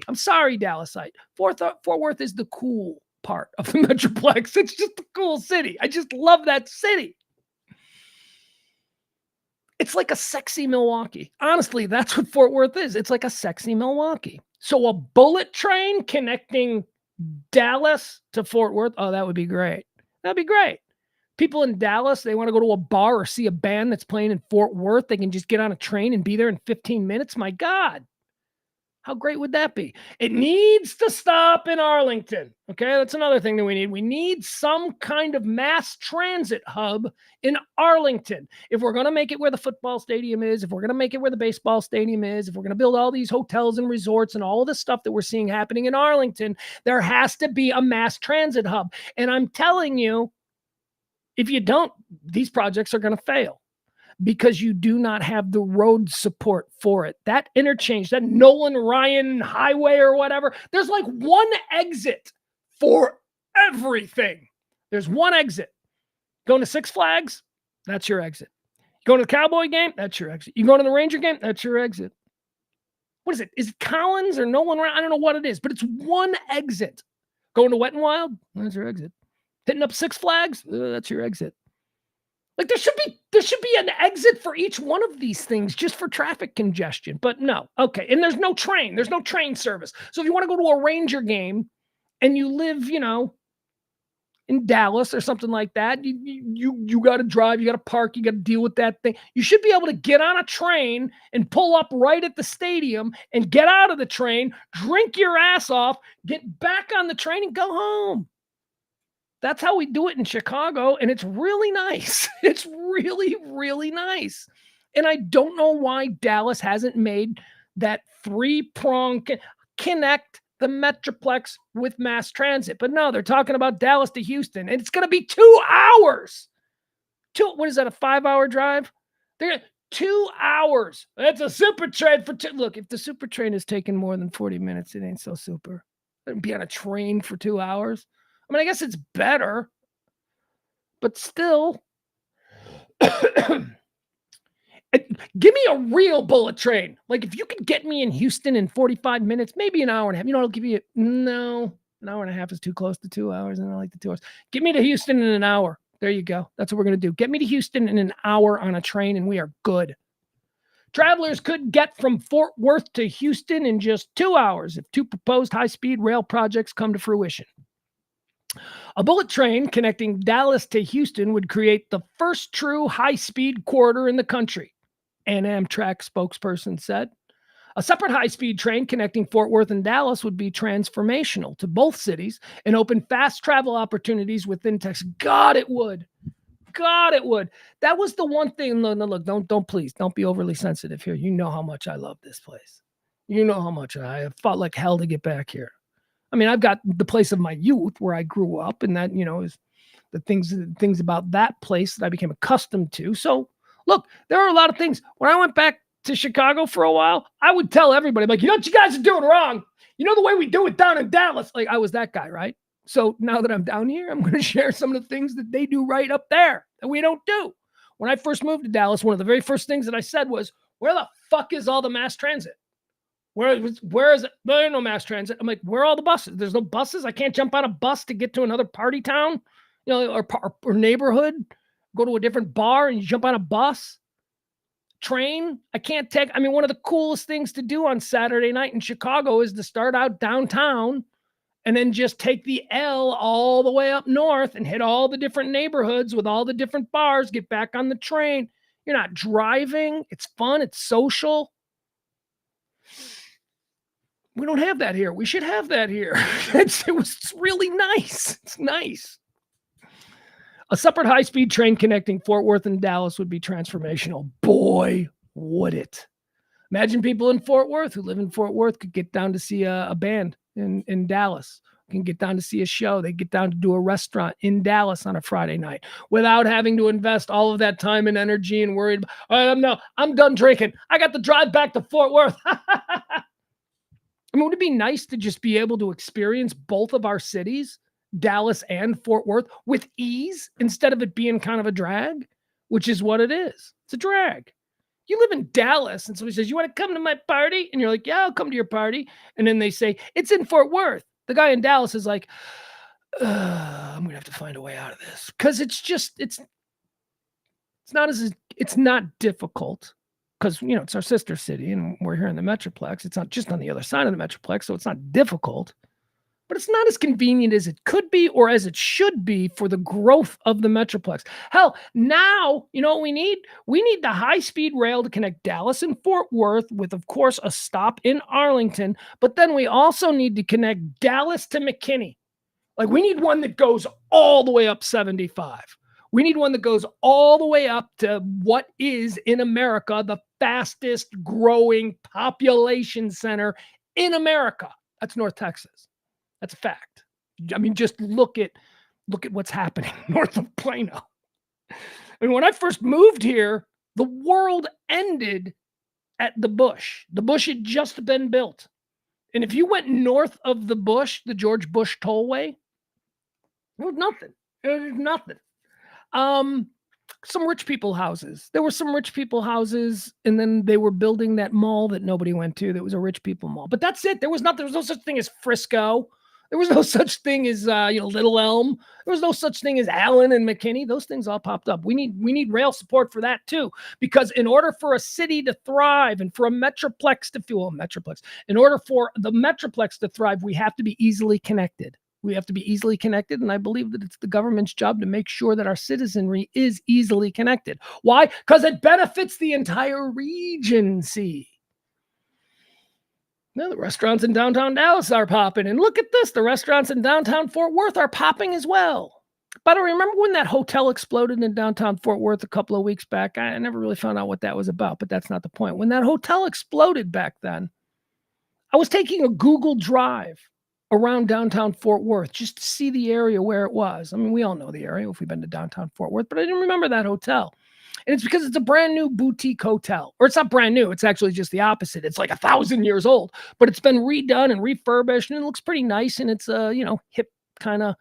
Dallasite. Fort Worth is the cool part of the Metroplex. It's just a cool city. I just love that city. It's like a sexy Milwaukee. Honestly, that's what Fort Worth is. It's like a sexy Milwaukee. So a bullet train connecting Dallas to Fort Worth, oh, that would be great. That'd be great. People in Dallas, they want to go to a bar or see a band that's playing in Fort Worth. They can just get on a train and be there in 15 minutes. My God, how great would that be? It needs to stop in Arlington. Okay, that's another thing that we need. We need some kind of mass transit hub in Arlington. If we're going to make it where the football stadium is, if we're going to make it where the baseball stadium is, if we're going to build all these hotels and resorts and all of the stuff that we're seeing happening in Arlington, there has to be a mass transit hub. And I'm telling you, if you don't, these projects are going to fail because you do not have the road support for it. That interchange, that Nolan Ryan highway or whatever, there's like one exit for everything. There's one exit. Going to Six Flags, that's your exit. Going to the Cowboy game, that's your exit. You going to the Ranger game, that's your exit. What is it? Is it Collins or Nolan Ryan? I don't know what it is, but it's one exit. Going to Wet n Wild, that's your exit. Hitting up Six Flags, that's your exit. Like there should be an exit for each one of these things just for traffic congestion. But no, okay. And there's no train service. So if you want to go to a Ranger game and you live, in Dallas or something like that, you got to drive, you got to park, you got to deal with that thing. You should be able to get on a train and pull up right at the stadium and get out of the train, drink your ass off, get back on the train and go home. That's how we do it in Chicago, and it's really nice. It's really, really nice. And I don't know why Dallas hasn't made that three-prong connect the Metroplex with mass transit. But no, they're talking about Dallas to Houston, and it's going to be 2 hours. What is that, a 5-hour drive? They're 2 hours. That's a super train for Look, if the super train is taking more than 40 minutes, it ain't so super. It'd be on a train for 2 hours. I mean, I guess it's better, but still, give me a real bullet train. Like if you could get me in Houston in 45 minutes, maybe an hour and a half, I'll give you, no, an hour and a half is too close to 2 hours. And I like the 2 hours. Get me to Houston in an hour. There you go. That's what we're going to do. Get me to Houston in an hour on a train and we are good. Travelers could get from Fort Worth to Houston in just 2 hours if 2 proposed high-speed rail projects come to fruition. A bullet train connecting Dallas to Houston would create the first true high-speed corridor in the country, an Amtrak spokesperson said. A separate high-speed train connecting Fort Worth and Dallas would be transformational to both cities and open fast travel opportunities within Texas. God, it would. God, it would. That was the one thing. Look, don't be overly sensitive here. You know how much I love this place. You know how much I have fought like hell to get back here. I mean, I've got the place of my youth where I grew up, and that, is the things about that place that I became accustomed to. So look, there are a lot of things. When I went back to Chicago for a while, I would tell everybody, like, you know what you guys are doing wrong? You know the way we do it down in Dallas? Like, I was that guy, right? So now that I'm down here, I'm going to share some of the things that they do right up there that we don't do. When I first moved to Dallas, one of the very first things that I said was, where the fuck is all the mass transit? Where is it? There's no mass transit. I'm like, where are all the buses? There's no buses. I can't jump on a bus to get to another party town, or neighborhood, go to a different bar and you jump on a bus, train. I can't take, one of the coolest things to do on Saturday night in Chicago is to start out downtown and then just take the L all the way up north and hit all the different neighborhoods with all the different bars, get back on the train. You're not driving. It's fun. It's social. We don't have that here. We should have that here. It was really nice. It's nice. A separate high-speed train connecting Fort Worth and Dallas would be transformational. Boy, would it. Imagine people in Fort Worth who live in Fort Worth could get down to see a band in Dallas, can get down to see a show. They get down to do a restaurant in Dallas on a Friday night without having to invest all of that time and energy and worried about, I'm done drinking. I got to drive back to Fort Worth. Would it be nice to just be able to experience both of our cities, Dallas and Fort Worth, with ease instead of it being kind of a drag, which is what it is. It's a drag. You live in Dallas and somebody says, you want to come to my party? And you're like, yeah, I'll come to your party. And then they say, it's in Fort Worth. The guy in Dallas is like, I'm going to have to find a way out of this. Because it's not difficult. Because, it's our sister city and we're here in the Metroplex. It's not just on the other side of the Metroplex, so it's not difficult. but it's not as convenient as it could be or as it should be for the growth of the Metroplex. Hell, now, you know what we need? We need the high-speed rail to connect Dallas and Fort Worth with, of course, a stop in Arlington, but then we also need to connect Dallas to McKinney. Like, we need one that goes all the way up 75. We need one that goes all the way up to what is in America the fastest growing population center in America. That's North Texas. That's a fact. I mean, just look at what's happening north of Plano. I mean, when I first moved here, the world ended at the Bush. The Bush had just been built. And if you went north of the Bush, the George Bush Tollway, there was nothing. There was nothing. Some rich people houses. There were some rich people houses, and then they were building that mall that nobody went to. That was a rich people mall. But that's it. There was no such thing as Frisco. There was no such thing as Little Elm. There was no such thing as Allen and McKinney. Those things all popped up. We need rail support for that too, because in order for a city to thrive and for a metroplex to fuel metroplex, in order for the metroplex to thrive, we have to be easily connected. We have to be easily connected, and I believe that it's the government's job to make sure that our citizenry is easily connected. Why? Because it benefits the entire Regency. Now, the restaurants in downtown Dallas are popping, and look at this. The restaurants in downtown Fort Worth are popping as well. But I remember when that hotel exploded in downtown Fort Worth a couple of weeks back. I never really found out what that was about, but that's not the point. When that hotel exploded back then, I was taking a Google Drive around downtown Fort Worth just to see the area where it was. I mean, we all know the area if we've been to downtown Fort Worth, but I didn't remember that hotel. And it's because it's a brand new boutique hotel. Or it's not brand new. It's actually just the opposite. It's like 1,000 years old, but it's been redone and refurbished, and it looks pretty nice. And it's a, hip kind of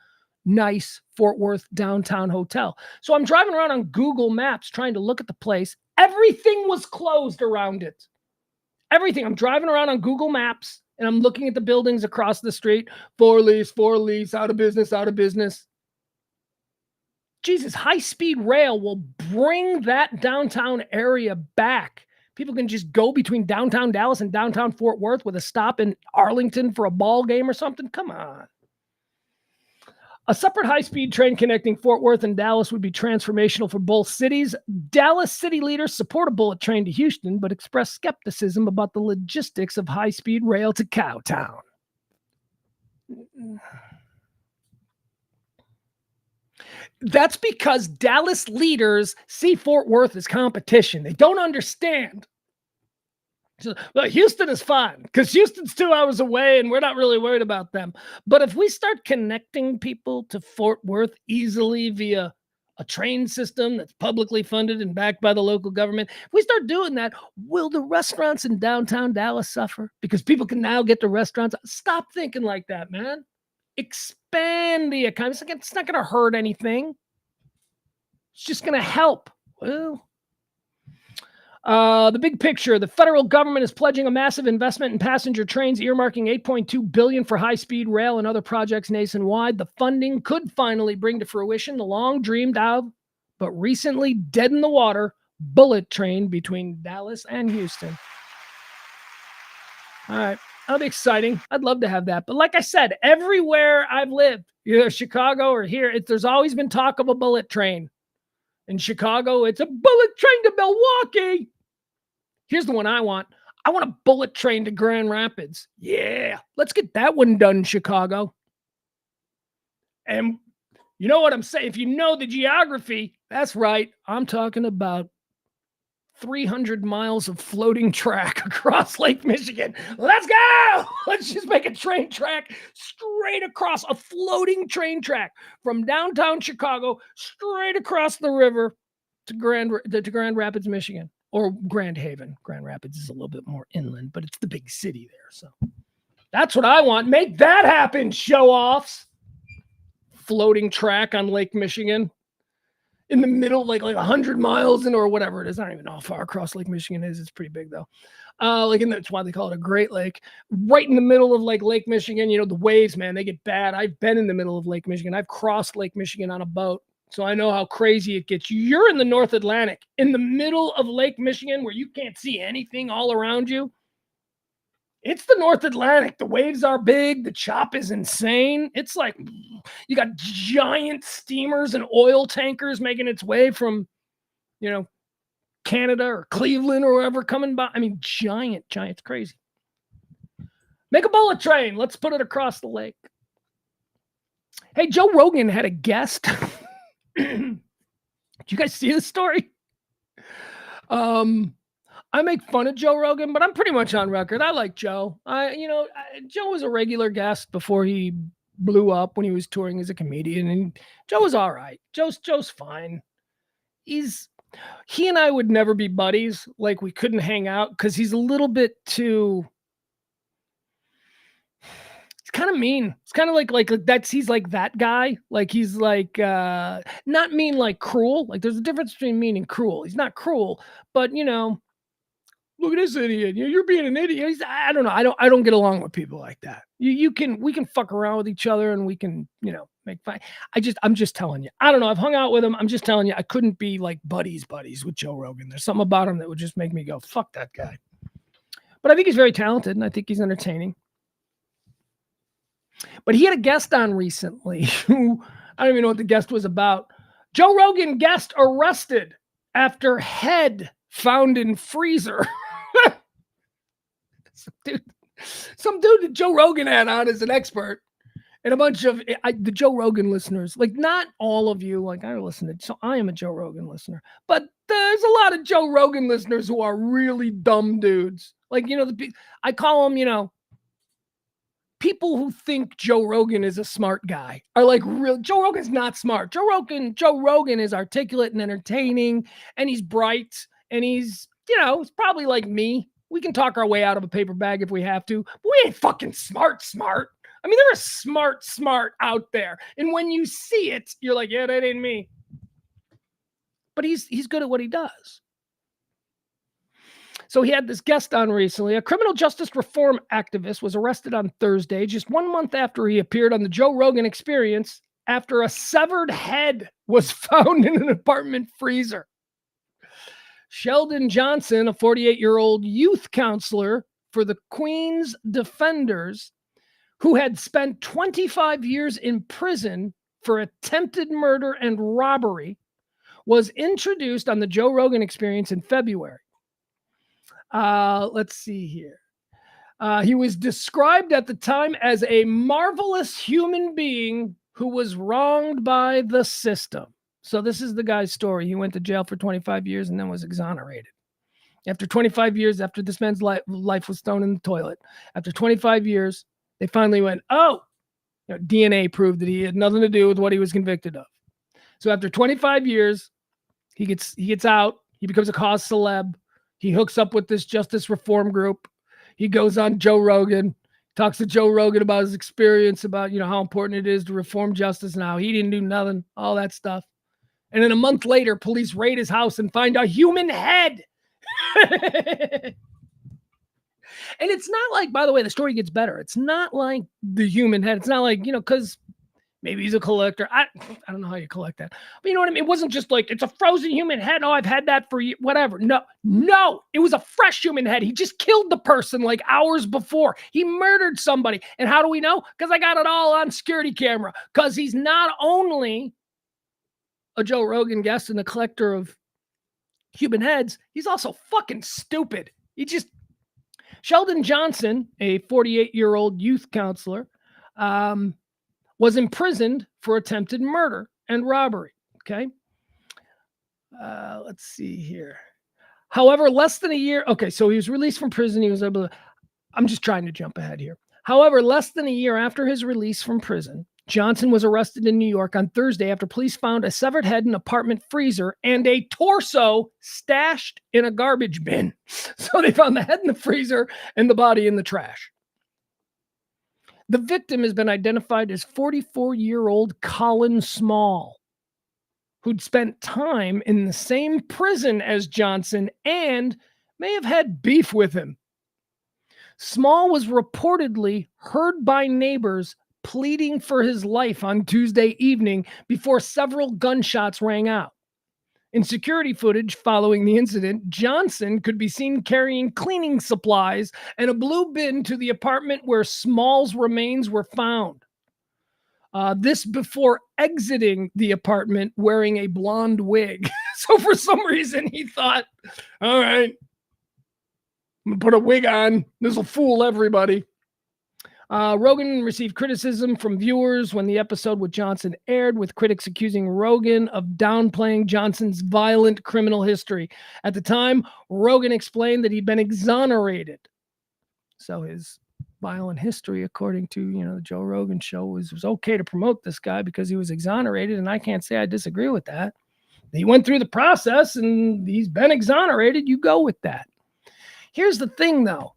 nice Fort Worth downtown hotel. So I'm driving around on Google Maps trying to look at the place. Everything was closed around it. Everything. I'm driving around on Google Maps, and I'm looking at the buildings across the street. For lease, out of business, out of business. Jesus, high-speed rail will bring that downtown area back. People can just go between downtown Dallas and downtown Fort Worth with a stop in Arlington for a ball game or something. Come on. A separate high-speed train connecting Fort Worth and Dallas would be transformational for both cities. Dallas city leaders support a bullet train to Houston, but express skepticism about the logistics of high-speed rail to Cowtown. That's because Dallas leaders see Fort Worth as competition. They don't understand. So, well, Houston is fine because Houston's 2 hours away and we're not really worried about them. But if we start connecting people to Fort Worth easily via a train system that's publicly funded and backed by the local government, if we start doing that, will the restaurants in downtown Dallas suffer? Because people can now get to restaurants. Stop thinking like that, man. Expand the economy. It's not going to hurt anything. It's just going to help. Well, the big picture, the federal government is pledging a massive investment in passenger trains, earmarking $8.2 billion for high-speed rail and other projects nationwide. The funding could finally bring to fruition the long dreamed of, but recently dead in the water, bullet train between Dallas and Houston. All right. That'll be exciting. I'd love to have that. But like I said, everywhere I've lived, either Chicago or here, there's always been talk of a bullet train. In Chicago, it's a bullet train to Milwaukee. Here's the one I want. I want a bullet train to Grand Rapids. Yeah, let's get that one done, Chicago. And you know what I'm saying? If you know the geography, that's right. I'm talking about 300 miles of floating track across Lake Michigan. Let's go! Let's just make a train track straight across, a floating train track from downtown Chicago straight across the river to Grand Rapids, Michigan, or Grand Haven. Grand Rapids is a little bit more inland, but it's the big city there. So that's what I want. Make that happen, show-offs. Floating track on Lake Michigan. In the middle, like 100 miles in, or whatever it is. I don't even know how far across Lake Michigan is. It's pretty big though. That's why they call it a Great Lake. Right in the middle of Lake Michigan, the waves, man, they get bad. I've been in the middle of Lake Michigan. I've crossed Lake Michigan on a boat. So I know how crazy it gets. You're in the North Atlantic, in the middle of Lake Michigan where you can't see anything all around you. It's the North Atlantic. The waves are big. The chop is insane. It's like you got giant steamers and oil tankers making its way from, Canada or Cleveland or wherever coming by. I mean, giant. It's crazy. Make a bullet train. Let's put it across the lake. Hey, Joe Rogan had a guest. Did you guys see this story? I make fun of Joe Rogan, but I'm pretty much on record. I like Joe. Joe was a regular guest before he blew up when he was touring as a comedian, and Joe was all right. Joe's fine. He and I would never be buddies. Like, we couldn't hang out because he's a little bit too. It's kind of mean. It's kind of like he's like that guy. Like, he's like not mean, like cruel. Like, there's a difference between mean and cruel. He's not cruel, but look at this idiot. You're being an idiot. I don't know. I don't get along with people like that. We can fuck around with each other and we can, make fun. I'm just telling you. I don't know. I've hung out with him. I'm just telling you, I couldn't be like buddies with Joe Rogan. There's something about him that would just make me go, fuck that guy. But I think he's very talented and I think he's entertaining. But he had a guest on recently who, I don't even know what the guest was about. Joe Rogan guest arrested after head found in freezer. Some dude that Joe Rogan had on as an expert, and a bunch of the Joe Rogan listeners, like not all of you, like I listen to, so I am a Joe Rogan listener, but there's a lot of Joe Rogan listeners who are really dumb dudes. Like, I call them, people who think Joe Rogan is a smart guy are like real. Joe Rogan's not smart. Joe Rogan is articulate and entertaining, and he's bright, and he's, it's probably like me. We can talk our way out of a paper bag if we have to, but we ain't fucking smart. I mean, there are smart out there. And when you see it, you're like, yeah, that ain't me. But he's good at what he does. So he had this guest on recently. A criminal justice reform activist was arrested on Thursday, just 1 month after he appeared on the Joe Rogan Experience, after a severed head was found in an apartment freezer. Sheldon Johnson, a 48-year-old youth counselor for the Queen's Defenders, who had spent 25 years in prison for attempted murder and robbery, was introduced on the Joe Rogan Experience in February. Let's see here. He was described at the time as a marvelous human being who was wronged by the system. So this is the guy's story. He went to jail for 25 years and then was exonerated. After 25 years, after this man's life was thrown in the toilet, after 25 years, they finally went, DNA proved that he had nothing to do with what he was convicted of. So after 25 years, he gets out. He becomes a cause celeb. He hooks up with this justice reform group. He goes on Joe Rogan, talks to Joe Rogan about his experience, about, how important it is to reform justice and how he didn't do nothing, all that stuff. And then a month later, police raid his house and find a human head. And it's not like, by the way, the story gets better. It's not like the human head. It's not like, because maybe he's a collector. I don't know how you collect that. But you know what I mean? It wasn't just like, it's a frozen human head. Oh, I've had that for whatever. No, it was a fresh human head. He just killed the person like hours before. He murdered somebody. And how do we know? Because I got it all on security camera. Because he's not only a Joe Rogan guest and a collector of human heads, he's also fucking stupid. Sheldon Johnson, a 48-year-old youth counselor, was imprisoned for attempted murder and robbery. Okay. Let's see here. However, less than a year. Okay. So he was released from prison. He was able to, I'm just trying to jump ahead here. However, less than a year after his release from prison, Johnson was arrested in New York on Thursday after police found a severed head in an apartment freezer and a torso stashed in a garbage bin. So they found the head in the freezer and the body in the trash. The victim has been identified as 44-year-old Colin Small, who'd spent time in the same prison as Johnson and may have had beef with him. Small was reportedly heard by neighbors pleading for his life on Tuesday evening before several gunshots rang out. In security footage following the incident, Johnson could be seen carrying cleaning supplies and a blue bin to the apartment where Small's remains were found. This before exiting the apartment wearing a blonde wig. So for some reason he thought, all right, I'm going to put a wig on. This will fool everybody. Rogan received criticism from viewers when the episode with Johnson aired, with critics accusing Rogan of downplaying Johnson's violent criminal history. At the time, Rogan explained that he'd been exonerated. So his violent history, according to the Joe Rogan show, was okay to promote this guy because he was exonerated, and I can't say I disagree with that. He went through the process and he's been exonerated. You go with that. Here's the thing, though.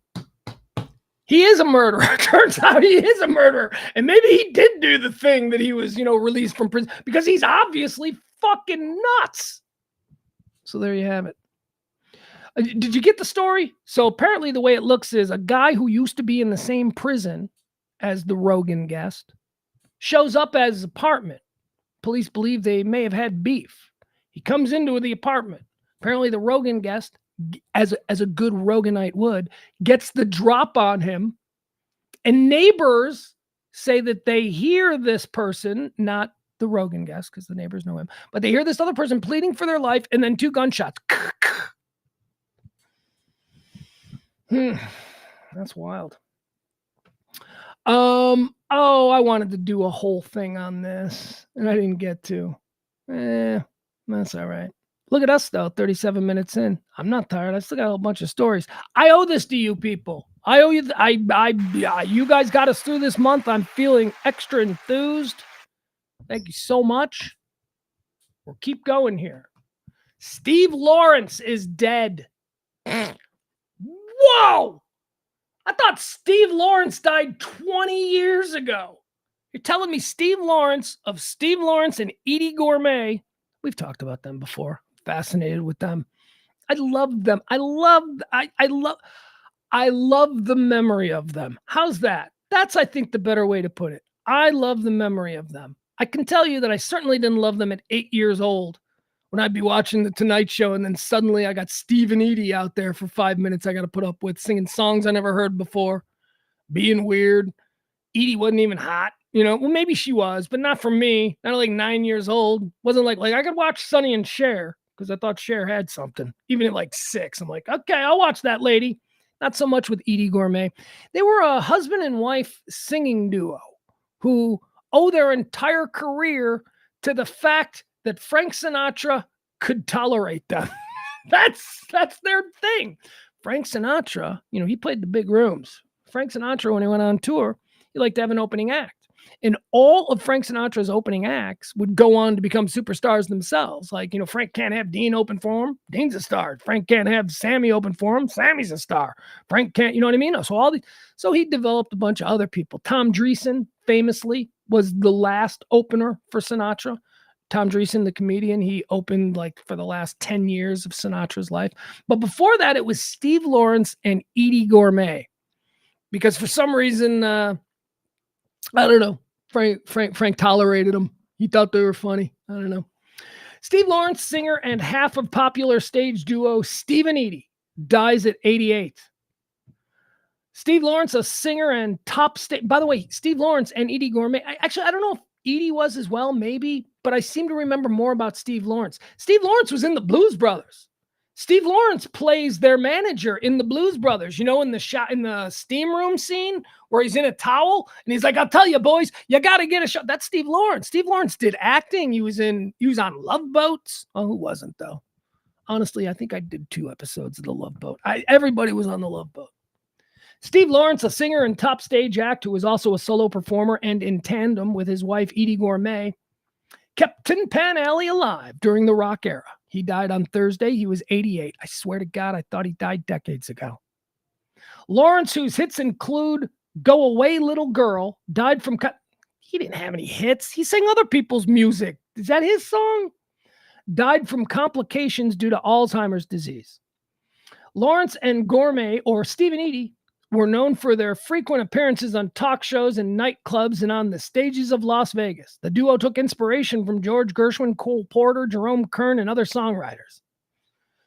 He is a murderer. Turns out he is a murderer. And maybe he did do the thing that he was, released from prison, because he's obviously fucking nuts. So there you have it. Did you get the story? So apparently the way it looks is a guy who used to be in the same prison as the Rogan guest shows up at his apartment. Police believe they may have had beef. He comes into the apartment. Apparently the Rogan guest, as a good Roganite would, gets the drop on him, and neighbors say that they hear this person, not the Rogan guest because the neighbors know him, but they hear this other person pleading for their life, and then 2 gunshots. That's wild. I wanted to do a whole thing on this and I didn't get to. That's all right. Look at us, though, 37 minutes in. I'm not tired. I still got a whole bunch of stories. I owe this to you people. I owe you. You guys got us through this month. I'm feeling extra enthused. Thank you so much. We'll keep going here. Steve Lawrence is dead. Whoa! I thought Steve Lawrence died 20 years ago. You're telling me Steve Lawrence of Steve Lawrence and Edie Gourmet. We've talked about them before. Fascinated with them. I love them. I love the memory of them. How's that? That's, I think, the better way to put it. I love the memory of them. I can tell you that I certainly didn't love them at 8 years old when I'd be watching The Tonight Show, and then suddenly I got Steve and Edie out there for 5 minutes I got to put up with, singing songs I never heard before, being weird. Edie wasn't even hot. Well, maybe she was, but not for me. Not like 9 years old. Wasn't like I could watch Sonny and Cher because I thought Cher had something. Even at like 6, I'm like, okay, I'll watch that lady. Not so much with Edie Gourmet. They were a husband and wife singing duo who owe their entire career to the fact that Frank Sinatra could tolerate them. That's their thing. Frank Sinatra, he played the big rooms. Frank Sinatra, when he went on tour, he liked to have an opening act. And all of Frank Sinatra's opening acts would go on to become superstars themselves. Like, Frank can't have Dean open for him. Dean's a star. Frank can't have Sammy open for him. Sammy's a star. Frank can't, you know what I mean? So he developed a bunch of other people. Tom Dreesen famously was the last opener for Sinatra. Tom Dreesen, the comedian, he opened for the last 10 years of Sinatra's life. But before that, it was Steve Lawrence and Edie Gourmet. Because for some reason, I don't know, Frank tolerated them. He thought they were funny. I don't know. Steve Lawrence, singer and half of popular stage duo Steve and Edie, dies at 88. Steve Lawrence, a singer and top stage. By the way, Steve Lawrence and Edie Gourmet. I don't know if Edie was as well, maybe, but I seem to remember more about Steve Lawrence. Steve Lawrence was in the Blues Brothers. Steve Lawrence plays their manager in the Blues Brothers, in the steam room scene where he's in a towel and he's like, I'll tell you, boys, you got to get a shot. That's Steve Lawrence. Steve Lawrence did acting. He was on Love Boats. Oh, who wasn't, though? Honestly, I think I did 2 episodes of the Love Boat. Everybody was on the Love Boat. Steve Lawrence, a singer and top stage act who was also a solo performer and in tandem with his wife, Edie Gourmet, kept Tin Pan Alley alive during the rock era. He died on Thursday. He was 88. I swear to God, I thought he died decades ago. Lawrence, whose hits include Go Away Little Girl, died from... He didn't have any hits. He sang other people's music. Is that his song? Died from complications due to Alzheimer's disease. Lawrence and Gourmet, or Steve and Edie, were known for their frequent appearances on talk shows and nightclubs and on the stages of Las Vegas. The duo took inspiration from George Gershwin, Cole Porter, Jerome Kern, and other songwriters.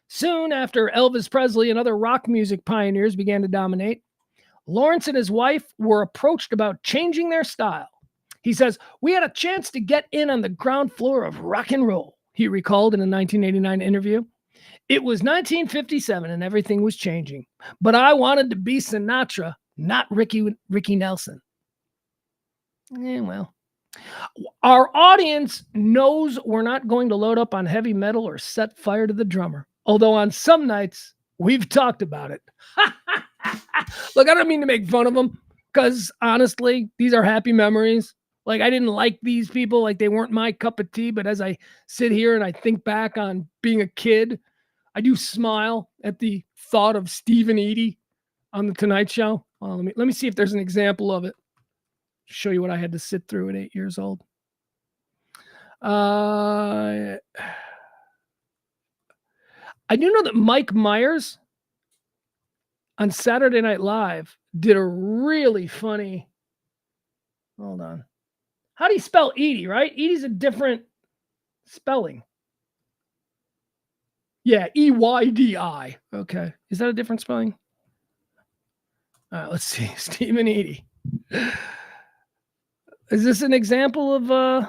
Soon after Elvis Presley and other rock music pioneers began to dominate, Lawrence and his wife were approached about changing their style. He says, "We had a chance to get in on the ground floor of rock and roll," he recalled in a 1989 interview. "It was 1957 and everything was changing, but I wanted to be Sinatra, not Ricky Nelson." Well, our audience knows we're not going to load up on heavy metal or set fire to the drummer, although on some nights we've talked about it. Look, I don't mean to make fun of them, because honestly, these are happy memories. Like, I didn't like these people, like they weren't my cup of tea, but as I sit here and I think back on being a kid, I do smile at the thought of Steve and Edie on the Tonight Show. Well, let me see if there's an example of it. Show you what I had to sit through at 8 years old. I do know that Mike Myers on Saturday Night Live did a really funny. Hold on. How do you spell Edie, right? Edie's a different spelling. Yeah, Eydi. Okay. Is that a different spelling? All right, let's see. Steve and Edie. Is this an example of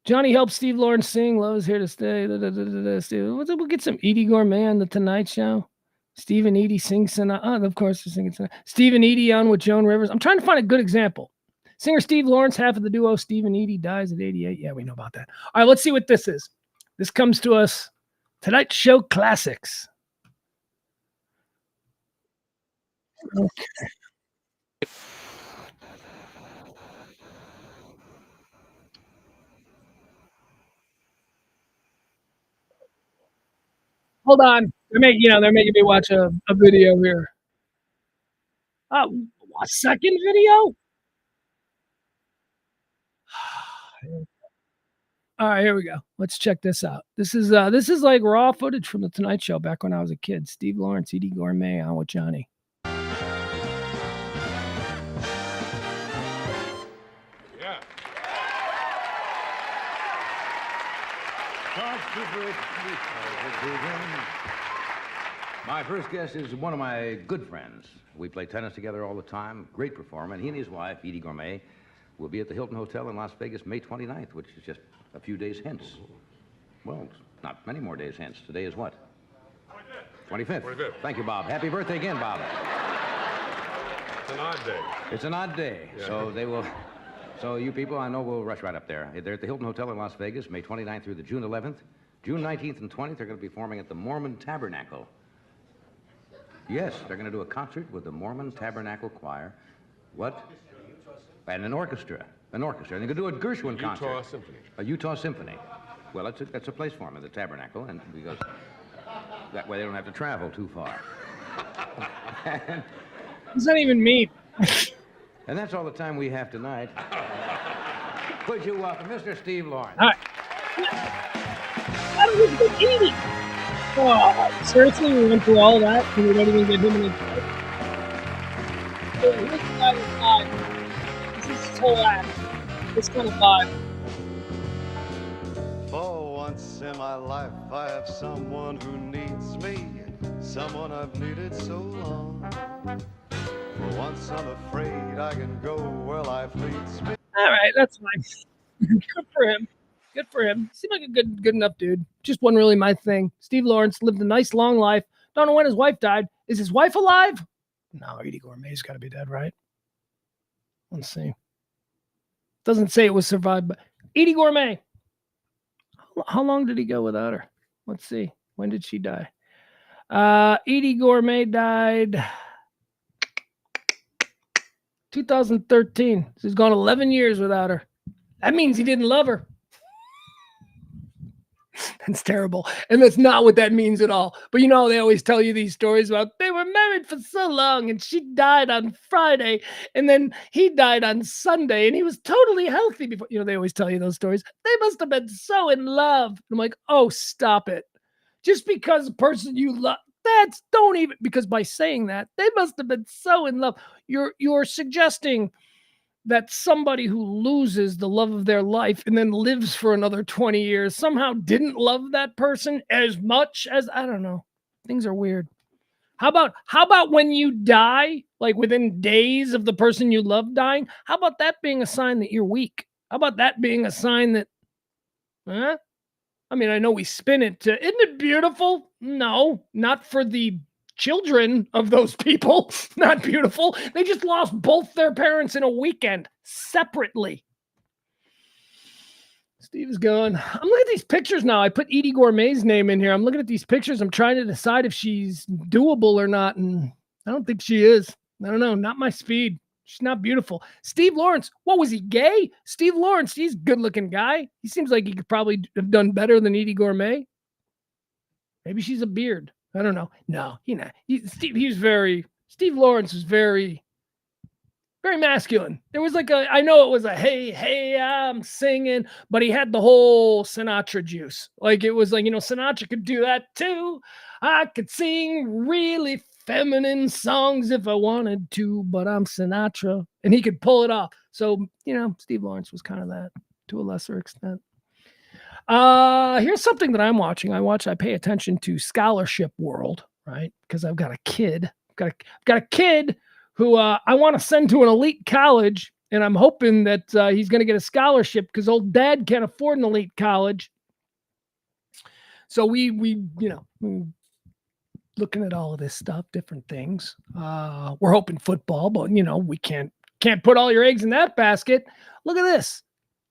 Johnny helped Steve Lawrence sing, "Love is here to stay." We'll get some Edie Gourmet on the Tonight Show. Steve and Edie sing Sinatra. Of course, they're singing Sinatra. Steve and Edie on with Joan Rivers. I'm trying to find a good example. Singer Steve Lawrence, half of the duo Steve and Edie, dies at 88. Yeah, we know about that. All right, let's see what this is. This comes to us, Tonight Show Classics. Okay. Hold on. They're making me watch a video here. Oh, a second video? All right, here we go. Let's check this out. This is like raw footage from the Tonight Show back when I was a kid. Steve Lawrence, Edie Gourmet on with Johnny. Yeah. My first guest is one of my good friends. We play tennis together all the time. Great performer. And he and his wife, Edie Gourmet, will be at the Hilton Hotel in Las Vegas May 29th, which is just a few days hence. Well, not many more days hence. Today is what? 25th. 25th. Thank you, Bob. Happy birthday again, Bob. It's an odd day. It's an odd day. Yeah. So they will... So you people, I know, will rush right up there. They're at the Hilton Hotel in Las Vegas, May 29th through the June 11th. June 19th and 20th, they're going to be performing at the Mormon Tabernacle. Yes, they're going to do a concert with the Mormon Tabernacle Choir. What? And an orchestra. An orchestra. And they're going to do a Gershwin concert. Utah Symphony. A Utah Symphony. Well, that's a place for them, in the Tabernacle, and because that way they don't have to travel too far. What does that even mean? And that's all the time we have tonight. Could you welcome Mr. Steve Lawrence? All right. How did we get Edie? Oh, seriously, we went through all that and we don't even get him in the joke. This guy was live. This is his whole act. This kind of vibe. For once in my life, I have someone who needs me, someone I've needed so long. For once I'm afraid I can go where life leads me. All right, that's fine. Good for him. Good for him. Seemed like a good enough dude. Just wasn't really my thing. Steve Lawrence lived a nice long life. Don't know when his wife died. Is his wife alive? No, Edie Gourmet's got to be dead, right? Let's see. Doesn't say it was survived by Edie Gourmet. How long did he go without her? Let's see. When did she die? Edie Gourmet died 2013. So he's gone 11 years without her. That means he didn't love her. That's terrible. And that's not what that means at all. But they always tell you these stories about they were married for so long and she died on Friday and then he died on Sunday and he was totally healthy before. They always tell you those stories. They must have been so in love. I'm like, oh, stop it. Just because a person you love, don't even, because by saying that, they must have been so in love. You're suggesting that somebody who loses the love of their life and then lives for another 20 years somehow didn't love that person as much as, I don't know. Things are weird. How about when you die, like within days of the person you love dying? How about that being a sign that you're weak? How about that being a sign that, huh? I mean, I know we spin it to, isn't it beautiful? No, not for the children of those people. Not beautiful. They just lost both their parents in a weekend separately. Steve's going, I'm looking at these pictures now. I put Edie Gourmet's name in here. I'm looking at these pictures. I'm trying to decide if she's doable or not. And I don't think she is. I don't know. Not my speed. She's not beautiful. Steve Lawrence. What was he, gay? Steve Lawrence. He's a good looking guy. He seems like he could probably have done better than Edie Gourmet. Maybe she's a beard. I don't know. No, Steve Lawrence was very, very masculine. There was like I know it was a, hey, I'm singing, but he had the whole Sinatra juice. Like it was like, Sinatra could do that too. I could sing really feminine songs if I wanted to, but I'm Sinatra. And he could pull it off. So, Steve Lawrence was kind of that to a lesser extent. Here's something that I'm watching. I pay attention to Scholarship World, right? Because I've got a kid. I've got a kid who I want to send to an elite college, and I'm hoping that he's going to get a scholarship because old dad can't afford an elite college. So we looking at all of this stuff, different things. We're hoping football, but we can't put all your eggs in that basket. Look at this.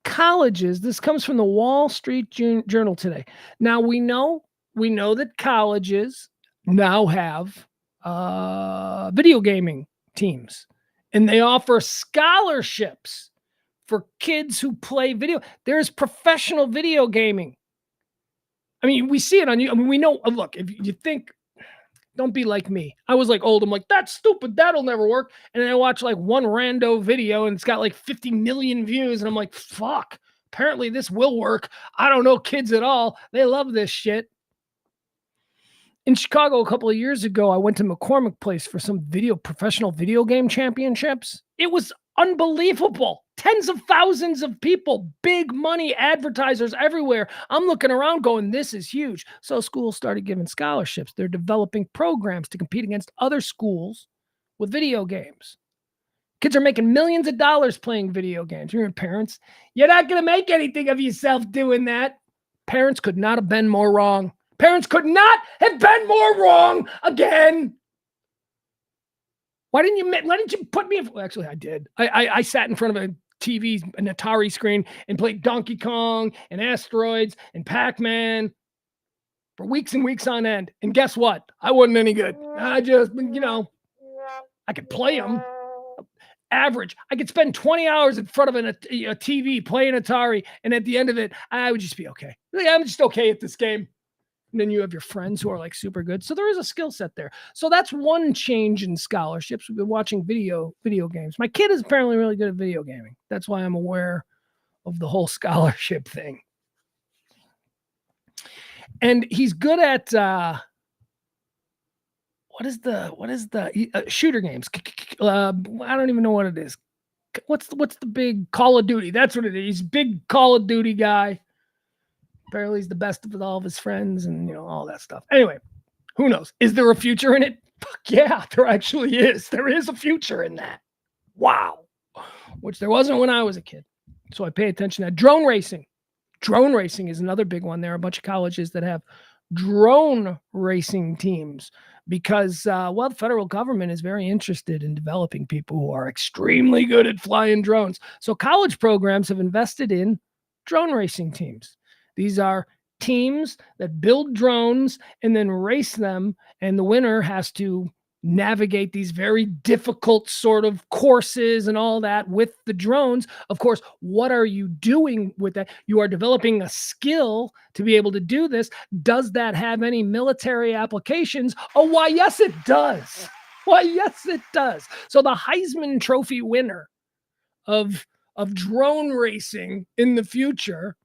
Colleges, this comes from the Wall Street Journal today. Now we know that colleges now have video gaming teams, and they offer scholarships for kids who play video. There's professional video gaming. I mean, we see it on you. I mean, we know. Look, if you think, don't be like me. I was like old. I'm like, that's stupid. That'll never work. And then I watch like one rando video and it's got like 50 million views. And I'm like, fuck, apparently this will work. I don't know kids at all. They love this shit. In Chicago a couple of years ago, I went to McCormick Place for some professional video game championships. It was unbelievable. Tens of thousands of people, big money advertisers everywhere. I'm looking around going, this is huge. So schools started giving scholarships. They're developing programs to compete against other schools with video games. Kids are making millions of dollars playing video games. You're parents. You're not going to make anything of yourself doing that. Parents could not have been more wrong. Parents could not have been more wrong again. Why didn't you put me in? Well, actually, I did. I sat in front of a TV, an Atari screen, and played Donkey Kong and Asteroids and Pac-Man for weeks and weeks on end. And guess what? I wasn't any good. I just, I could play them. Average. I could spend 20 hours in front of a TV playing Atari, and at the end of it, I would just be okay. I'm just okay at this game. And then you have your friends who are like super good. So there is a skill set there. So that's one change in scholarships. We've been watching video games. My kid is apparently really good at video gaming. That's why I'm aware of the whole scholarship thing. And he's good at what is the shooter games? I don't even know what it is. What's the big Call of Duty? That's what it is. He's a big Call of Duty guy. Apparently he's the best with all of his friends and, all that stuff. Anyway, who knows? Is there a future in it? Fuck yeah, there actually is. There is a future in that. Wow. Which there wasn't when I was a kid. So I pay attention to that. Drone racing. Drone racing is another big one. There are a bunch of colleges that have drone racing teams because, the federal government is very interested in developing people who are extremely good at flying drones. So college programs have invested in drone racing teams. These are teams that build drones and then race them, and the winner has to navigate these very difficult sort of courses and all that with the drones. Of course, what are you doing with that? You are developing a skill to be able to do this. Does that have any military applications? Oh, why, yes, it does. Why, yes, it does. So the Heisman Trophy winner of drone racing in the future,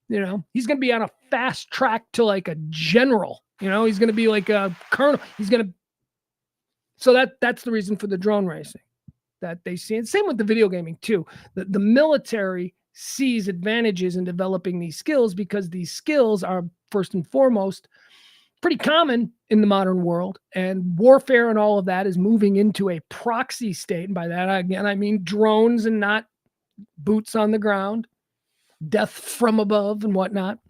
he's going to be on a fast track to like a general You know, he's going to be like a colonel. He's going to. So that's the reason for the drone racing that they see. And same with the video gaming too. The military sees advantages in developing these skills because these skills are first and foremost pretty common in the modern world, and warfare and all of that is moving into a proxy state. And by that, again, I mean drones and not boots on the ground, death from above and whatnot.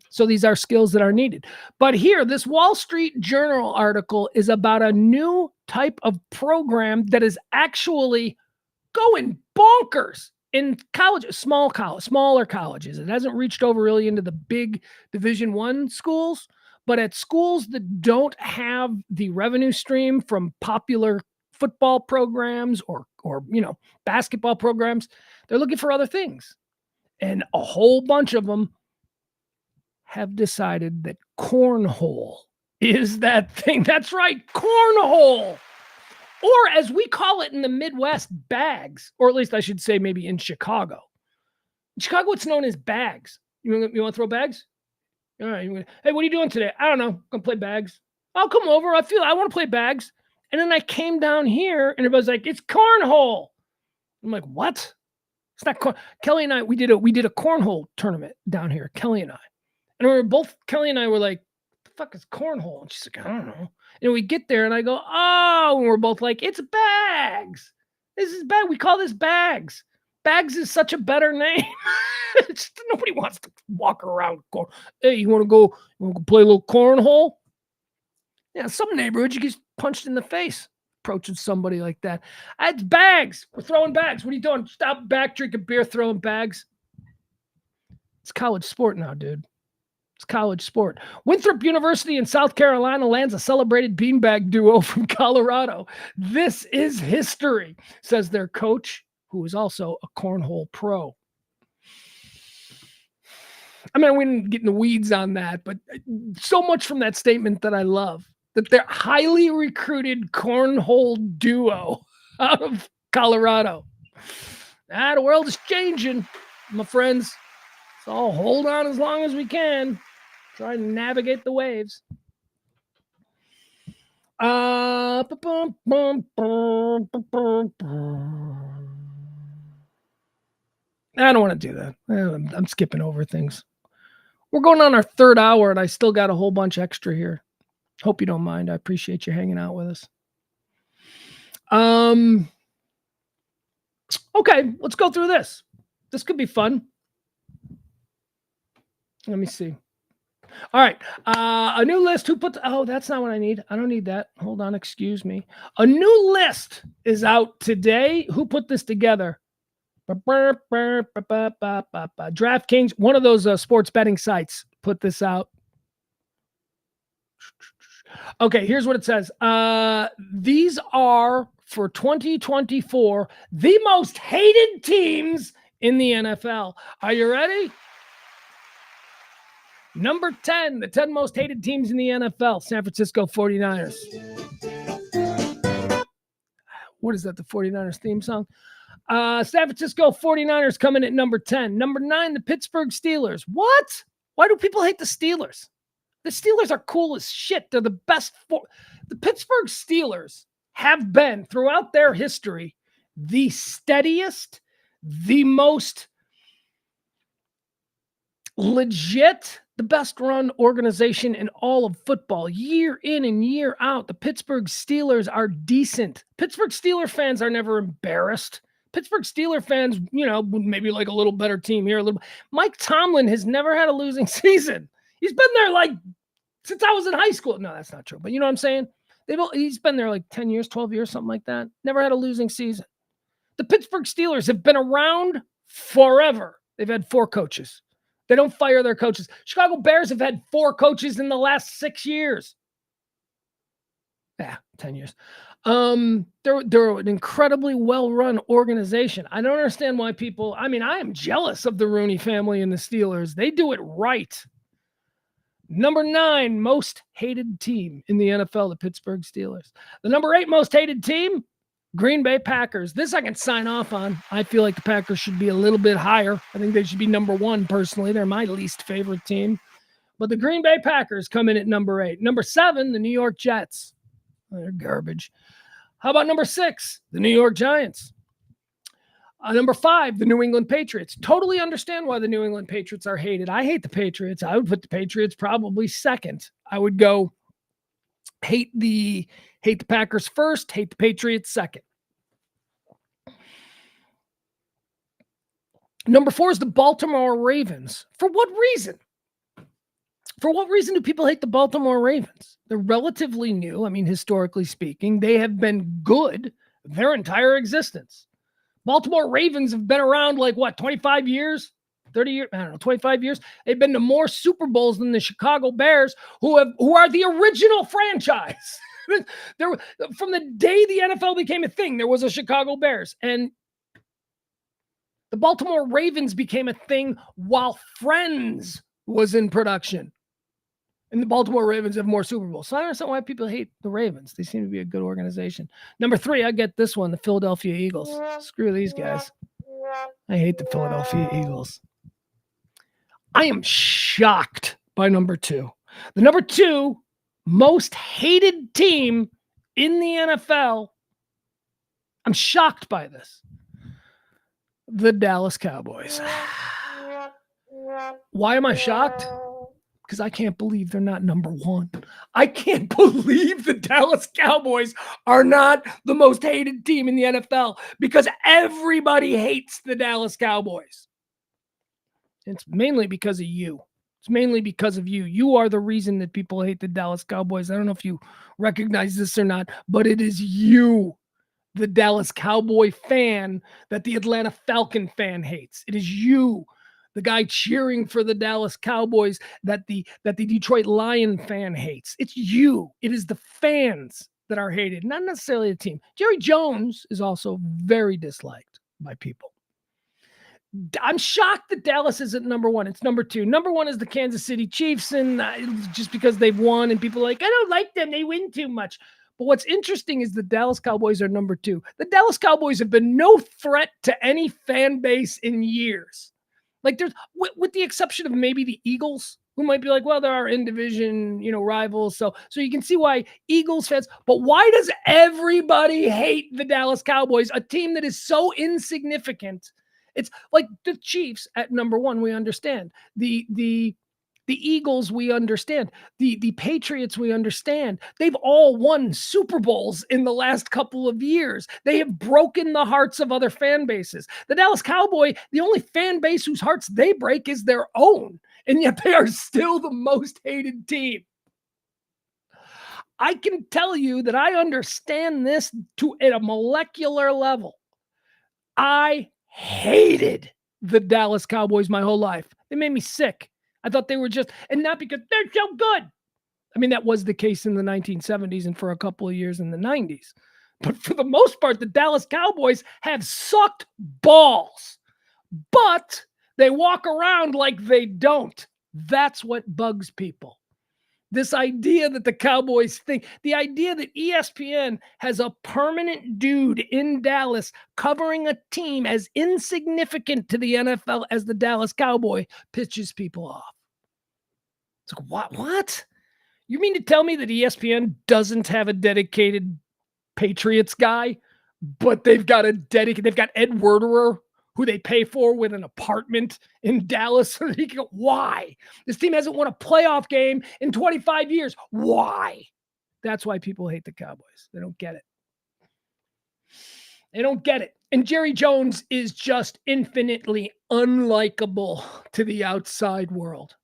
So these are skills that are needed. But here, this Wall Street Journal article is about a new type of program that is actually going bonkers in colleges, smaller colleges. It hasn't reached over really into the big Division I schools, but at schools that don't have the revenue stream from popular football programs or basketball programs, they're looking for other things. And a whole bunch of them have decided that cornhole is that thing. That's right, cornhole. Or as we call it in the Midwest, bags. Or at least I should say maybe in Chicago. In Chicago, it's known as bags. You want to throw bags? All right. Hey, what are you doing today? I don't know. I'm going to play bags. I'll come over. I want to play bags. And then I came down here and everybody's like, it's cornhole. I'm like, what? It's not corn. Kelly and I, we did a cornhole tournament down here, Kelly and I. And Kelly and I were like, the fuck is cornhole? And she's like, I don't know. And we get there and I go, oh, and we're both like, it's bags. This is bag. We call this bags. Bags is such a better name. Nobody wants to walk around. Hey, you want to go play a little cornhole? Yeah, some neighborhoods you get punched in the face approaching somebody like that. It's bags. We're throwing bags. What are you doing? Stop back, drinking beer, throwing bags. It's college sport now, dude. It's college sport. Winthrop University in South Carolina lands a celebrated beanbag duo from Colorado. This is history, says their coach, who is also a cornhole pro. I mean, we didn't get in the weeds on that, but so much from that statement that I love, that they're highly recruited cornhole duo out of Colorado. The world is changing, my friends. So I'll hold on as long as we can. Try to navigate the waves. I don't want to do that. I'm skipping over things. We're going on our third hour, and I still got a whole bunch extra here. Hope you don't mind. I appreciate you hanging out with us. Okay, let's go through this. This could be fun. Let me see. All right. A new list. Oh, that's not what I need. I don't need that. Hold on. Excuse me. A new list is out today. Who put this together? DraftKings, one of those sports betting sites, put this out. Okay, here's what it says. These are, for 2024, the most hated teams in the NFL. Are you ready? Number 10, the 10 most hated teams in the NFL, San Francisco 49ers. What is that, the 49ers theme song? San Francisco 49ers coming at number 10. Number 9, the Pittsburgh Steelers. What? Why do people hate the Steelers? The Steelers are cool as shit. They're the best. The Pittsburgh Steelers have been, throughout their history, the steadiest, the most legit, the best run organization in all of football. Year in and year out, the Pittsburgh Steelers are decent. Pittsburgh Steelers fans are never embarrassed. Pittsburgh Steelers fans, maybe like a little better team here. Mike Tomlin has never had a losing season. He's been there since I was in high school. No, that's not true. But you know what I'm saying? He's been there 10 years, 12 years, something like that. Never had a losing season. The Pittsburgh Steelers have been around forever. They've had 4 coaches. They don't fire their coaches. Chicago Bears have had 4 coaches in the last 6 years. 10 years. They're an incredibly well-run organization. I don't understand why people, I am jealous of the Rooney family and the Steelers. They do it right. Number 9 most hated team in the NFL, the Pittsburgh Steelers. The number 8 most hated team, Green Bay Packers. This I can sign off on. I feel like the Packers should be a little bit higher. I think they should be number 1 personally. They're my least favorite team. But the Green Bay Packers come in at number 8. Number 7, the New York Jets. They're garbage. How about number 6, the New York Giants? Number 5, the New England Patriots. Totally understand why the New England Patriots are hated. I hate the Patriots. I would put the Patriots probably second. I would go hate the Packers first, hate the Patriots second. Number 4 is the Baltimore Ravens. For what reason? For what reason do people hate the Baltimore Ravens? They're relatively new. I mean, historically speaking, they have been good their entire existence. Baltimore Ravens have been around 25 years, 30 years, I don't know, 25 years. They've been to more Super Bowls than the Chicago Bears, who are the original franchise. From the day the NFL became a thing, there was a Chicago Bears. And the Baltimore Ravens became a thing while Friends was in production. And the Baltimore Ravens have more Super Bowls. So I understand why people hate the Ravens. They seem to be a good organization. Number 3, I get this one, the Philadelphia Eagles. Screw these guys. I hate the Philadelphia Eagles. I am shocked by number 2. The number 2 most hated team in the NFL. I'm shocked by this. The Dallas Cowboys. Why am I shocked? Because I can't believe they're not number 1. I can't believe the Dallas Cowboys are not the most hated team in the NFL because everybody hates the Dallas Cowboys. It's mainly because of you. It's mainly because of you. You are the reason that people hate the Dallas Cowboys. I don't know if you recognize this or not, but it is you, the Dallas Cowboy fan, that the Atlanta Falcon fan hates. It is you, the guy cheering for the Dallas Cowboys, that the Detroit Lion fan hates. It's you. It is the fans that are hated, not necessarily the team. Jerry Jones is also very disliked by people. I'm shocked that Dallas isn't number 1. It's number 2. Number 1 is the Kansas City Chiefs, and just because they've won, and people are like, I don't like them. They win too much. But what's interesting is the Dallas Cowboys are number 2. The Dallas Cowboys have been no threat to any fan base in years. There's, with the exception of maybe the Eagles, who might be like, well, they're our in-division, rivals. So you can see why Eagles fans, but why does everybody hate the Dallas Cowboys, a team that is so insignificant? It's like the Chiefs at number 1, we understand. The Eagles, we understand. The Patriots, we understand. They've all won Super Bowls in the last couple of years. They have broken the hearts of other fan bases. The Dallas Cowboy, the only fan base whose hearts they break is their own, and yet they are still the most hated team. I can tell you that I understand this at a molecular level. I hated the Dallas Cowboys my whole life. They made me sick. I thought they were just, and not because they're so good. I mean, that was the case in the 1970s and for a couple of years in the 90s. But for the most part, the Dallas Cowboys have sucked balls. But they walk around like they don't. That's what bugs people. This idea that the Cowboys think, the idea that ESPN has a permanent dude in Dallas covering a team as insignificant to the NFL as the Dallas Cowboy pisses people off. It's like, what? You mean to tell me that ESPN doesn't have a dedicated Patriots guy, but they've got Ed Werderer, who they pay for with an apartment in Dallas so that he can go, why? This team hasn't won a playoff game in 25 years. Why? That's why people hate the Cowboys. They don't get it. They don't get it. And Jerry Jones is just infinitely unlikable to the outside world.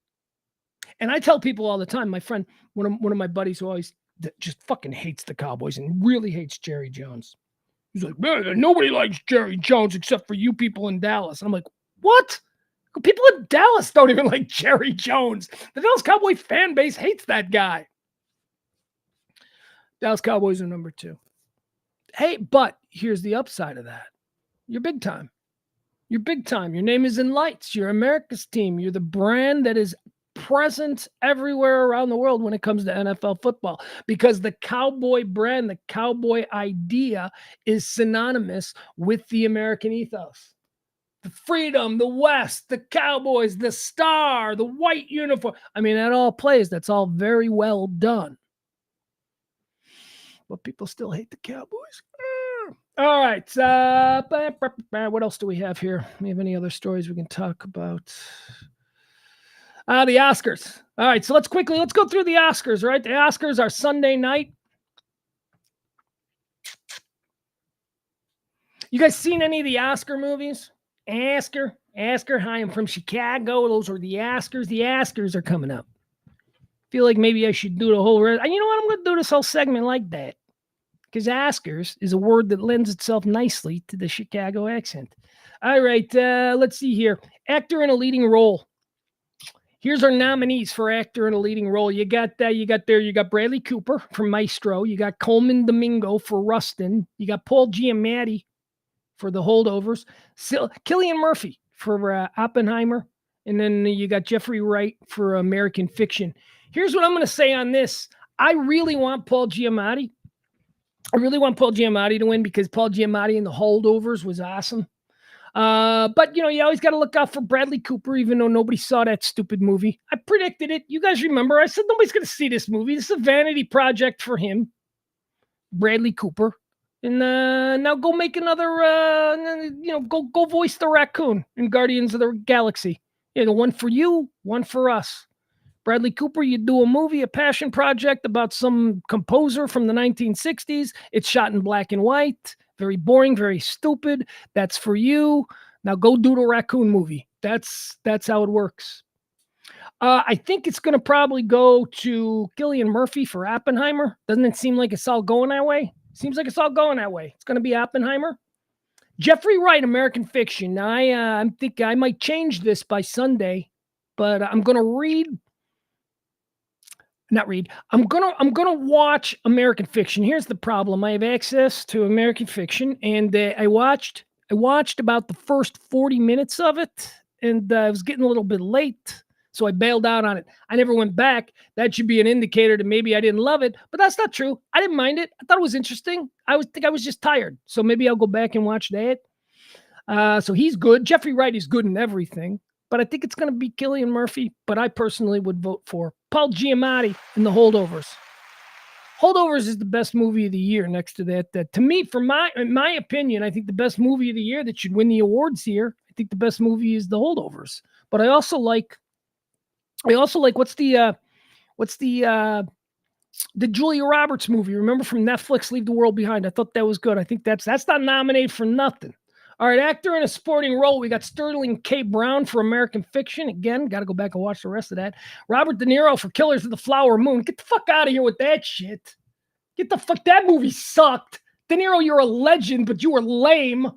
And I tell people all the time, my friend, one of my buddies who always just fucking hates the Cowboys and really hates Jerry Jones. He's like, man, nobody likes Jerry Jones except for you people in Dallas. And I'm like, what? People in Dallas don't even like Jerry Jones. The Dallas Cowboy fan base hates that guy. Dallas Cowboys are number 2. Hey, but here's the upside of that. You're big time. You're big time. Your name is in lights. You're America's team. You're the brand that is present everywhere around the world when it comes to NFL football, because the Cowboy brand, the Cowboy idea is synonymous with the American ethos. The freedom, the West, the Cowboys, the star, the white uniform. I mean, that all plays. That's all very well done. But people still hate the Cowboys. All right. What else do we have here? We have any other stories we can talk about? The Oscars. All right. So let's go through the Oscars, right? The Oscars are Sunday night. You guys seen any of the Oscar movies? Oscar. Hi, I'm from Chicago. Those are the Oscars. The Oscars are coming up. Feel like maybe I should do the whole rest. You know what? I'm going to do this whole segment like that. Because Oscars is a word that lends itself nicely to the Chicago accent. All right, let's see here. Actor in a leading role. Here's our nominees for actor in a leading role. You got Bradley Cooper for Maestro. You got Coleman Domingo for Rustin. You got Paul Giamatti for The Holdovers. Cillian Murphy for Oppenheimer. And then you got Jeffrey Wright for American Fiction. Here's what I'm going to say on this. I really want Paul Giamatti. To win because Paul Giamatti in The Holdovers was awesome. But, you always got to look out for Bradley Cooper, even though nobody saw that stupid movie. I predicted it. You guys remember. I said nobody's going to see this movie. This is a vanity project for him, Bradley Cooper. And now go make another, go voice the raccoon in Guardians of the Galaxy. One for you, one for us. Bradley Cooper, you do a movie, a passion project about some composer from the 1960s. It's shot in black and white. Very boring, very stupid. That's for you. Now go do the raccoon movie. That's how it works. I think it's going to probably go to Cillian Murphy for Oppenheimer. Doesn't it seem like it's all going that way? Seems like it's all going that way. It's going to be Oppenheimer. Jeffrey Wright, American Fiction. Now, I think I might change this by Sunday, but I'm going to I'm gonna watch American Fiction. Here's the problem: I have access to American Fiction, and I watched about the first 40 minutes of it, and I was getting a little bit late, so I bailed out on it. I never went back. That should be an indicator that maybe I didn't love it, but that's not true. I didn't mind it. I thought it was interesting. I was just tired, so maybe I'll go back and watch that. So he's good. Jeffrey Wright is good in everything. But I think it's going to be Cillian Murphy. But I personally would vote for Paul Giamatti in The Holdovers. Holdovers is the best movie of the year next to that. To me, in my opinion, I think the best movie of the year that should win the awards here, I think the best movie is The Holdovers. But I also like what's the Julia Roberts movie? Remember from Netflix, Leave the World Behind? I thought that was good. I think that's not nominated for nothing. All right, actor in a supporting role. We got Sterling K. Brown for American Fiction. Again, got to go back and watch the rest of that. Robert De Niro for Killers of the Flower Moon. Get the fuck out of here with that shit. Get the fuck. That movie sucked. De Niro, you're a legend, but you were lame.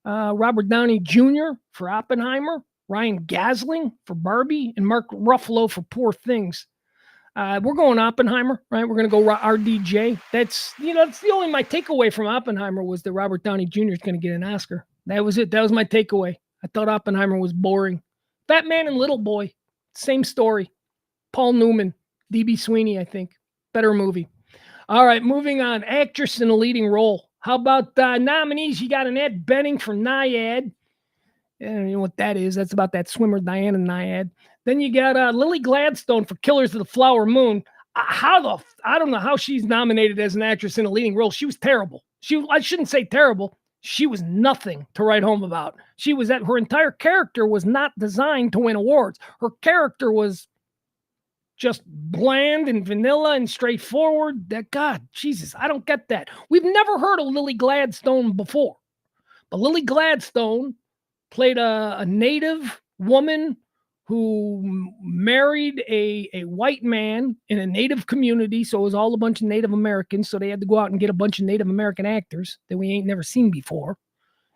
Robert Downey Jr. for Oppenheimer. Ryan Gosling for Barbie. And Mark Ruffalo for Poor Things. We're going Oppenheimer, right? We're going to go RDJ. That's my takeaway from Oppenheimer was that Robert Downey Jr. is going to get an Oscar. That was it. That was my takeaway. I thought Oppenheimer was boring. Batman and Little Boy, same story. Paul Newman, D.B. Sweeney, I think. Better movie. All right, moving on. Actress in a leading role. How about nominees? You got Annette Bening for Naiad. You know what that is. That's about that swimmer Diana Naiad. Then you got Lily Gladstone for Killers of the Flower Moon. I don't know how she's nominated as an actress in a leading role. She was terrible. I shouldn't say terrible. She was nothing to write home about. Her entire character was not designed to win awards. Her character was just bland and vanilla and straightforward. God, Jesus, I don't get that. We've never heard of Lily Gladstone before. But Lily Gladstone played a native woman who married a white man in a native community. So it was all a bunch of Native Americans. So they had to go out and get a bunch of Native American actors that we ain't never seen before.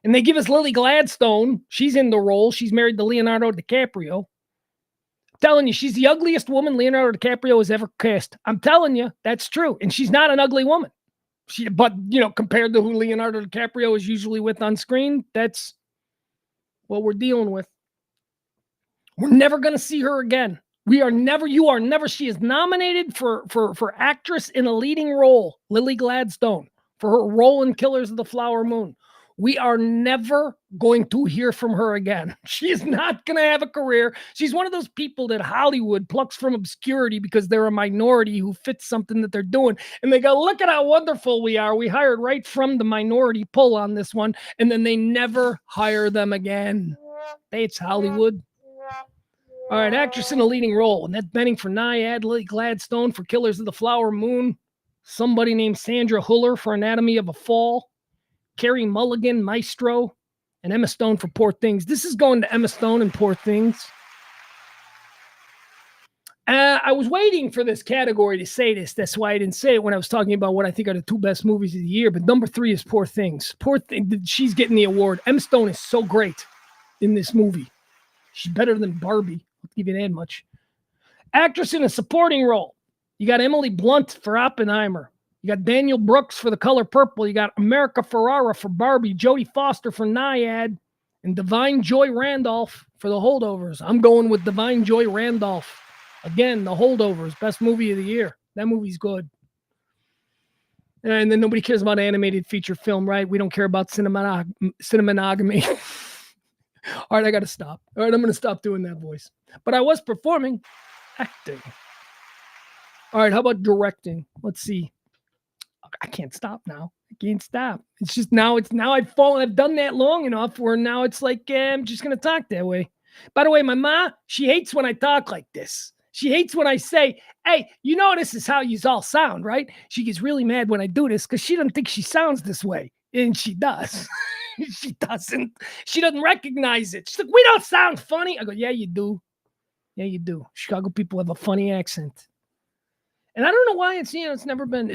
And they give us Lily Gladstone. She's in the role. She's married to Leonardo DiCaprio. I'm telling you, she's the ugliest woman Leonardo DiCaprio has ever cast. I'm telling you, that's true. And she's not an ugly woman. But compared to who Leonardo DiCaprio is usually with on screen, that's what we're dealing with. We're never going to see her again. You are never. She is nominated for actress in a leading role, Lily Gladstone, for her role in Killers of the Flower Moon. We are never going to hear from her again. She is not going to have a career. She's one of those people that Hollywood plucks from obscurity because they're a minority who fits something that they're doing. And they go, look at how wonderful we are. We hired right from the minority pull on this one. And then they never hire them again. It's Hollywood. All right, actress in a leading role. Annette Bening for Naiad, Lily Gladstone for Killers of the Flower Moon, somebody named Sandra Huller for Anatomy of a Fall, Carey Mulligan, Maestro, and Emma Stone for Poor Things. This is going to Emma Stone and Poor Things. I was waiting for this category to say this. That's why I didn't say it when I was talking about what I think are the 2 best movies of the year. But number 3 is Poor Things. Poor Things. She's getting the award. Emma Stone is so great in this movie. She's better than Barbie. I'll give you that much. Actress in a supporting role. You got Emily Blunt for Oppenheimer. You got Daniel Brooks for The Color Purple. You got America Ferrara for Barbie. Jodie Foster for Naiad. And Divine Joy Randolph for The Holdovers. I'm going with Divine Joy Randolph. Again, The Holdovers, best movie of the year. That movie's good. And then nobody cares about animated feature film, right? We don't care about cinemonogamy. All right, I got to stop. All right, I'm going to stop doing that voice. But I was performing acting. All right, how about directing? Let's see. I can't stop now. I can't stop. It's just now I've done that long enough where now it's like, I'm just going to talk that way. By the way, my ma, she hates when I talk like this. She hates when I say, hey, you know this is how you all sound, right? She gets really mad when I do this because she doesn't think she sounds this way. And she does. She doesn't. She doesn't recognize it. She's like, we don't sound funny. I go, yeah, you do. Yeah, you do. Chicago people have a funny accent. And I don't know why it's never been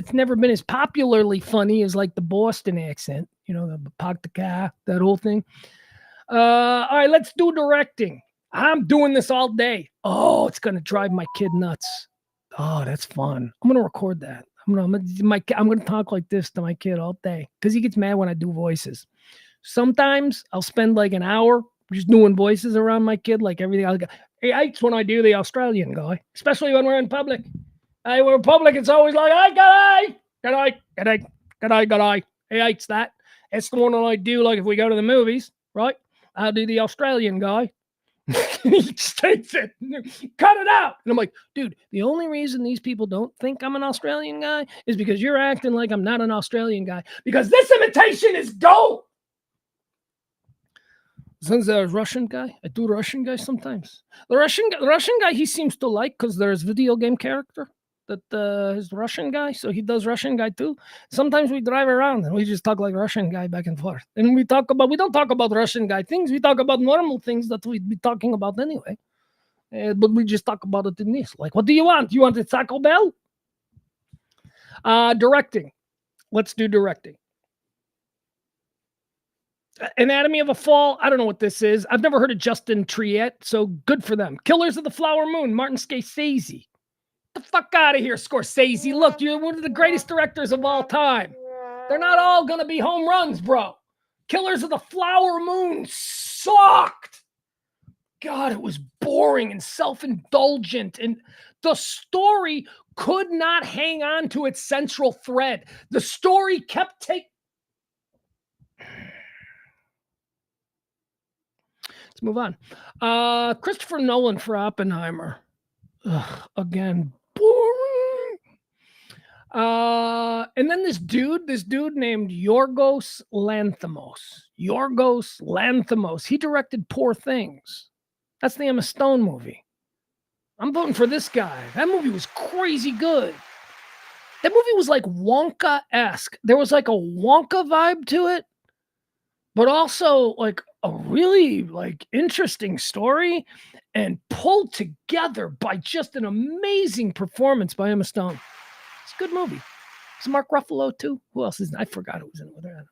as popularly funny as like the Boston accent, the Pogtica, that whole thing. All right, let's do directing. I'm doing this all day. Oh, it's gonna drive my kid nuts. Oh, that's fun. I'm gonna record that. I'm gonna talk like this to my kid all day because he gets mad when I do voices. Sometimes I'll spend like an hour just doing voices around my kid, like everything. I'll go, hey, it's when I do the Australian guy, especially when we're in public. We're in public, it's always like, hey, g'day. Hey, it's that. It's the one that I do, like if we go to the movies, right? I'll do the Australian guy. He states it. Cut it out. And I'm like, dude, the only reason these people don't think I'm an Australian guy is because you're acting like I'm not an Australian guy. Because this imitation is gold. Since there's a Russian guy, I do Russian guys sometimes. The Russian guy, he seems to like because there's video game character. That is Russian guy, so he does Russian guy too. Sometimes we drive around and we just talk like Russian guy back and forth. And we don't talk about Russian guy things. We talk about normal things that we'd be talking about anyway. But we just talk about it in this. Like, what do you want? You want a Taco Bell? Directing. Let's do directing. Anatomy of a Fall. I don't know what this is. I've never heard of Justin Triet, so good for them. Killers of the Flower Moon. Martin Scorsese. The fuck out of here, Scorsese. Look, you're one of the greatest directors of all time. They're not all going to be home runs, bro. Killers of the Flower Moon sucked. God, it was boring and self-indulgent. And the story could not hang on to its central thread. The story kept taking... Let's move on. Christopher Nolan for Oppenheimer. Again, boring. And then this dude named Yorgos Lanthimos. He directed Poor Things. That's the Emma Stone movie. I'm voting for this guy. That movie was crazy good. That movie was like Wonka-esque. There was like a Wonka vibe to it, but also like a really like interesting story and pulled together by just an amazing performance by Emma Stone. It's a good movie. It's Mark Ruffalo too. Who else is? I forgot who was in it with her.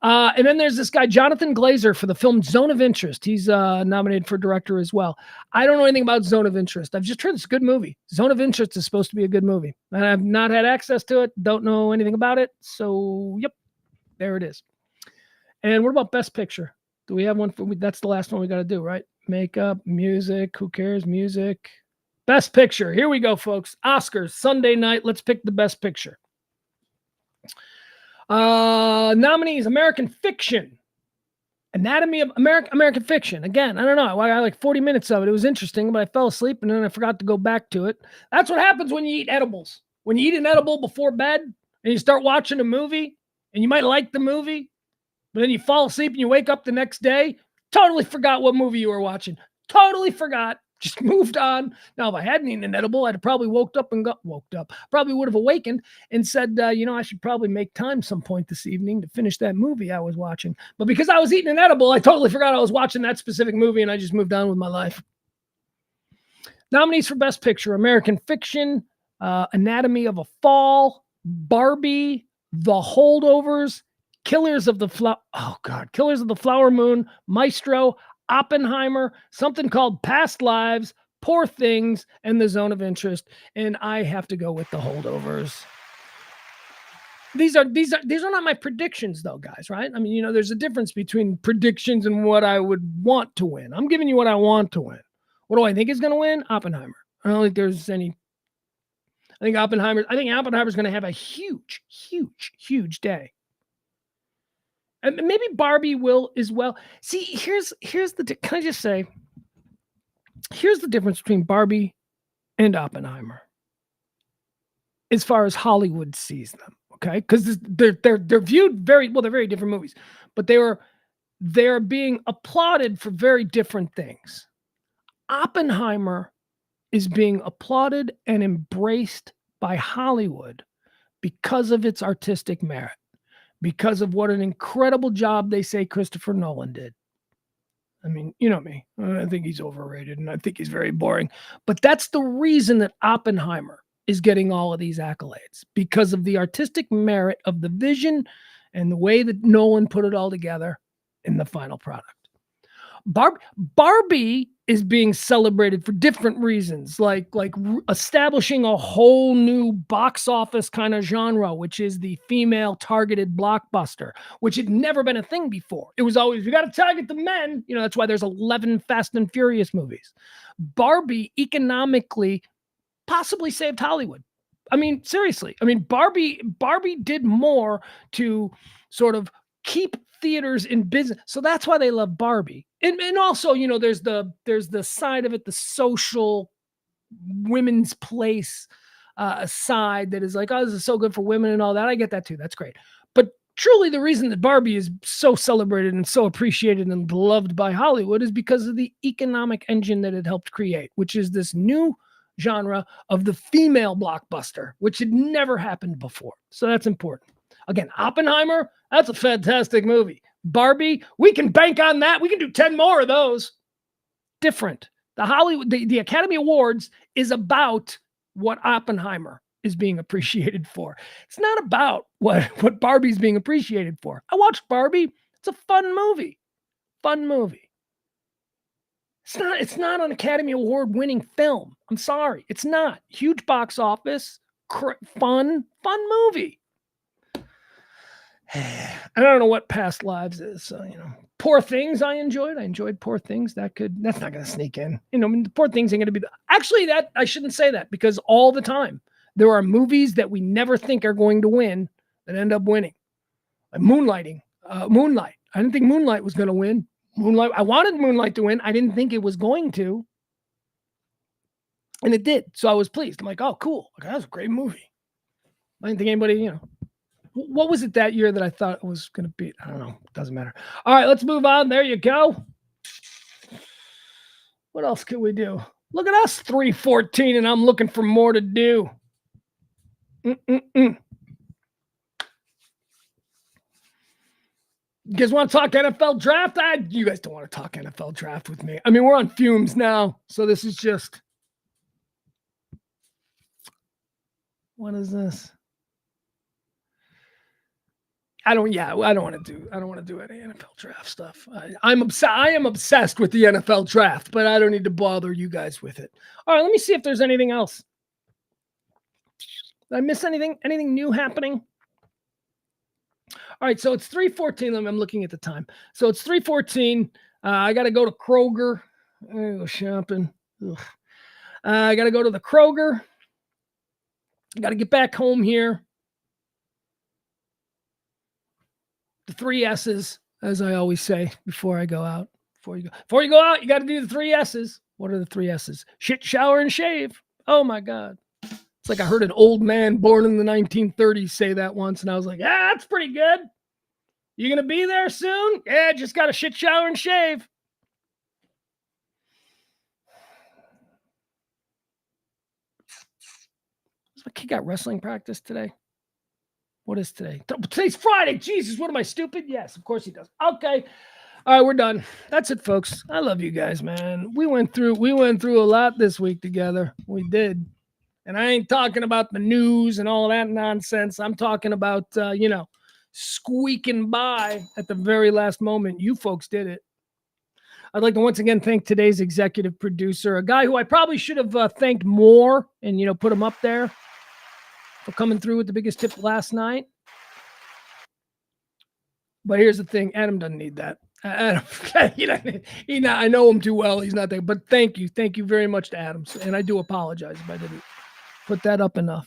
And then there's this guy, Jonathan Glazer, for the film Zone of Interest. He's nominated for director as well. I don't know anything about Zone of Interest. I've just heard it's a good movie. Zone of Interest is supposed to be a good movie. And I've not had access to it. Don't know anything about it. So, yep, there it is. And what about Best Picture? Do we have one? That's the last one we got to do, right? Makeup, music, who cares? Music. Best Picture. Here we go, folks. Oscars, Sunday night. Let's pick the Best Picture. Nominees: American Fiction, Anatomy of American Fiction. Again, I don't know. I got like 40 minutes of it. It was interesting, but I fell asleep and then I forgot to go back to it. That's what happens when you eat edibles. When you eat an edible before bed and you start watching a movie, and you might like the movie, but then you fall asleep and you wake up the next day, totally forgot what movie you were watching. Totally forgot. Just moved on. Now, if I hadn't eaten an edible, I'd have probably woke up. Probably would have awakened and said, I should probably make time some point this evening to finish that movie I was watching. But because I was eating an edible, I totally forgot I was watching that specific movie, and I just moved on with my life. Nominees for Best Picture: American Fiction, Anatomy of a Fall, Barbie, The Holdovers, Killers of the Flower Moon, Maestro, Oppenheimer, something called Past Lives, Poor Things, and The Zone of Interest. And I have to go with The Holdovers. These are not my predictions, though, guys, right? I mean, there's a difference between predictions and what I would want to win. I'm giving you what I want to win. What do I think is going to win? Oppenheimer. I don't think there's any. I think Oppenheimer's going to have a huge, huge, huge day. And maybe Barbie will as well. See, here's the. Can I just say? Here's the difference between Barbie and Oppenheimer, as far as Hollywood sees them. Okay, because they're viewed very well. They're very different movies, but they're being applauded for very different things. Oppenheimer is being applauded and embraced by Hollywood because of its artistic merit, because of what an incredible job they say Christopher Nolan did. I mean, you know me. I think he's overrated, and I think he's very boring. But that's the reason that Oppenheimer is getting all of these accolades, because of the artistic merit of the vision and the way that Nolan put it all together in the final product. Barbie is being celebrated for different reasons, like establishing a whole new box office kind of genre, which is the female targeted blockbuster, which had never been a thing before. It was always, you got to target the men. That's why there's 11 Fast and Furious movies. Barbie economically possibly saved Hollywood. I mean, seriously. I mean, Barbie did more to sort of keep theaters in business. So that's why they love Barbie. And also, there's the side of it, the social women's place side that is like, oh, this is so good for women and all that. I get that too. That's great. But truly the reason that Barbie is so celebrated and so appreciated and loved by Hollywood is because of the economic engine that it helped create, which is this new genre of the female blockbuster, which had never happened before. So that's important. Again, Oppenheimer, that's a fantastic movie. Barbie, we can bank on that. We can do 10 more of those. Different. The Academy Awards is about what Oppenheimer is being appreciated for. It's not about what Barbie's being appreciated for. I watched Barbie. It's a fun movie. Fun movie. It's not an Academy Award winning film. I'm sorry. It's not. Huge box office, fun movie. I don't know what Past Lives is. So, Poor Things I enjoyed. I enjoyed Poor Things. That's not going to sneak in. The Poor Things ain't going to be actually, that I shouldn't say that, because all the time there are movies that we never think are going to win that end up winning. Like Moonlight. I didn't think Moonlight was going to win. I wanted Moonlight to win. I didn't think it was going to. And it did. So I was pleased. I'm like, oh, cool. Okay, that was a great movie. I didn't think anybody, What was it that year that I thought it was going to be? I don't know. Doesn't matter. All right, let's move on. There you go. What else can we do? Look at us, 314, and I'm looking for more to do. You guys want to talk NFL draft? You guys don't want to talk NFL draft with me. I mean, we're on fumes now, so this is just... What is this? I don't want to do any NFL draft stuff. I am obsessed with the NFL draft, but I don't need to bother you guys with it. All right, let me see if there's anything else. Did I miss anything? Anything new happening? All right, so it's 3:14. I'm looking at the time. So it's 3:14. I got to go to Kroger. I gotta go shopping. I got to go to the Kroger. I got to get back home here. The 3 S's, as I always say before I go out. Before you go out, you got to do the 3 S's. What are the 3 S's? Shit, shower, and shave. Oh my God. It's like I heard an old man born in the 1930s say that once, and I was like, that's pretty good. You gonna be there soon? Yeah, just got to shit, shower, and shave. Does my kid got wrestling practice today? What is today? Today's Friday. Jesus, what am I, stupid? Yes, of course he does. Okay. All right, we're done. That's it, folks. I love you guys, man. We went through a lot this week together. We did. And I ain't talking about the news and all that nonsense. I'm talking about, squeaking by at the very last moment. You folks did it. I'd like to once again thank today's executive producer, a guy who I probably should have thanked more and, put him up there for coming through with the biggest tip last night. But here's the thing. Adam doesn't need that. Adam, I know him too well. He's not there. But thank you. Thank you very much to Adam. And I do apologize if I didn't put that up enough.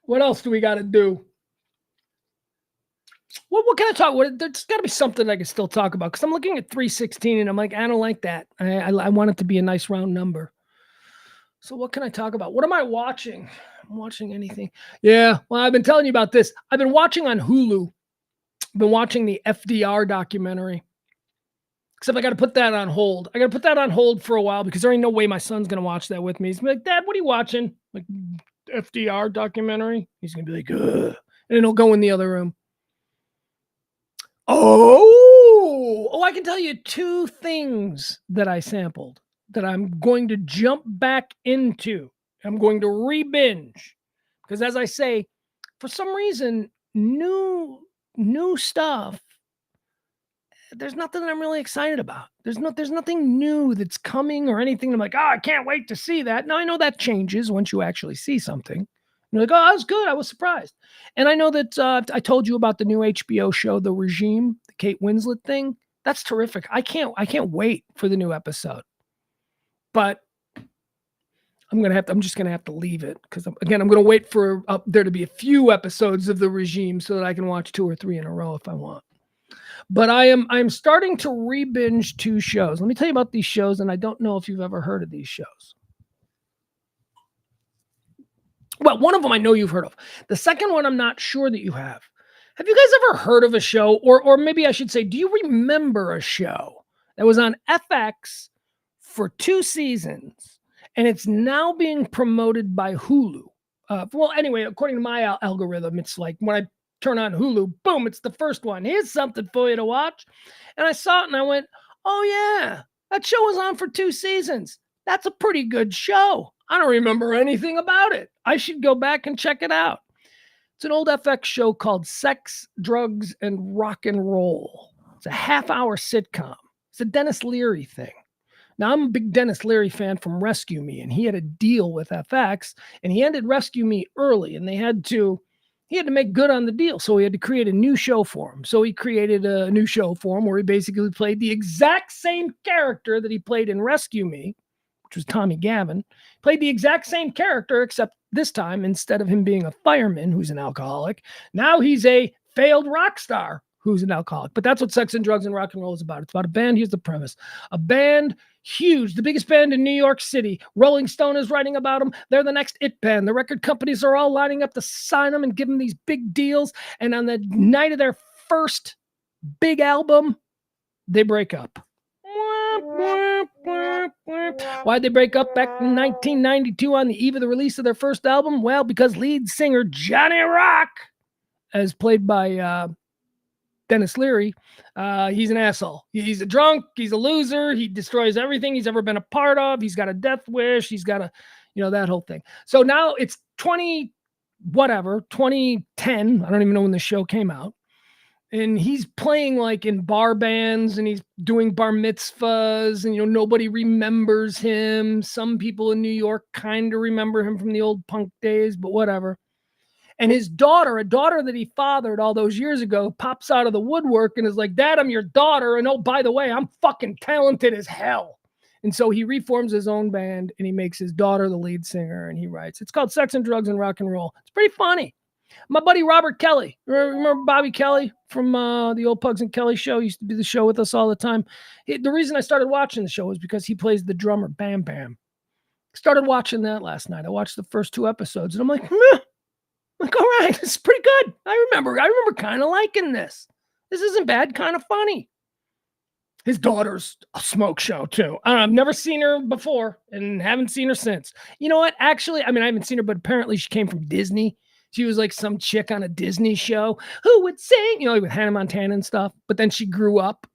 What else do we got to do? What can I talk about? There's got to be something I can still talk about, because I'm looking at 316 and I'm like, I don't like that. I want it to be a nice round number. So what can I talk about? What am I watching? I'm watching anything. Yeah, well, I've been telling you about this. I've been watching on Hulu. I've been watching the FDR documentary. Except I got to put that on hold. I got to put that on hold for a while because there ain't no way my son's going to watch that with me. He's like, Dad, what are you watching? Like, FDR documentary? He's going to be like, ugh. And then he'll go in the other room. Oh, I can tell you 2 things that I sampled that I'm going to jump back into. I'm going to re-binge. Because as I say, for some reason, new stuff, there's nothing I'm really excited about. There's nothing new that's coming or anything. I'm like, I can't wait to see that. Now, I know that changes once you actually see something. You're like, that was good. I was surprised. And I know that I told you about the new HBO show, The Regime, the Kate Winslet thing. That's terrific. I can't wait for the new episode. But I'm just gonna have to leave it because I'm going to wait for there to be a few episodes of The Regime so that I can watch 2 or 3 in a row if I want. But I'm starting to re-binge 2 shows. Let me tell you about these shows, and I don't know if you've ever heard of these shows. Well, one of them I know you've heard of. The second one I'm not sure that you have. Have you guys ever heard of a show, or maybe I should say, do you remember a show that was on FX for 2 seasons, and it's now being promoted by Hulu? Well, anyway, according to my algorithm, it's like when I turn on Hulu, boom, it's the first one. Here's something for you to watch. And I saw it and I went, oh yeah, that show was on for 2 seasons. That's a pretty good show. I don't remember anything about it. I should go back and check it out. It's an old FX show called Sex, Drugs, and Rock and Roll. It's a half-hour sitcom. It's a Dennis Leary thing. Now, I'm a big Dennis Leary fan from Rescue Me, and he had a deal with FX, and he ended Rescue Me early, and he had to make good on the deal, so he had to create a new show for him. So he created a new show for him where he basically played the exact same character that he played in Rescue Me, which was Tommy Gavin. Played the exact same character, except this time, instead of him being a fireman who's an alcoholic, now he's a failed rock star who's an alcoholic. But that's what Sex and Drugs and Rock and Roll is about. It's about a band. Here's the premise. A band, huge, the biggest band in New York City. Rolling Stone is writing about them. They're the next it band. The record companies are all lining up to sign them and give them these big deals. And on the night of their first big album, they break up. Why'd they break up back in 1992 on the eve of the release of their first album? Well, because lead singer Johnny Rock, as played by Dennis Leary, he's an asshole. He's a drunk. He's a loser. He destroys everything he's ever been a part of. He's got a death wish. He's got that whole thing. So now it's 2010. I don't even know when the show came out. And he's playing like in bar bands and he's doing bar mitzvahs and, nobody remembers him. Some people in New York kind of remember him from the old punk days, but whatever. And his daughter, a daughter that he fathered all those years ago, pops out of the woodwork and is like, Dad, I'm your daughter. And oh, by the way, I'm fucking talented as hell. And so he reforms his own band and he makes his daughter the lead singer and he writes. It's called Sex and Drugs and Rock and Roll. It's pretty funny. My buddy Robert Kelly. Remember Bobby Kelly from the old Pugs and Kelly show? He used to be the show with us all the time. The reason I started watching the show was because he plays the drummer, Bam Bam. Started watching that last night. I watched the first 2 episodes, and I'm like, meh. Like, all right, this is pretty good. I remember kind of liking this. This isn't bad, kind of funny. His daughter's a smoke show, too. I don't know, I've never seen her before and haven't seen her since. You know what? Actually, I mean, I haven't seen her, but apparently she came from Disney. She was like some chick on a Disney show who would sing, you know, with Hannah Montana and stuff. But then she grew up,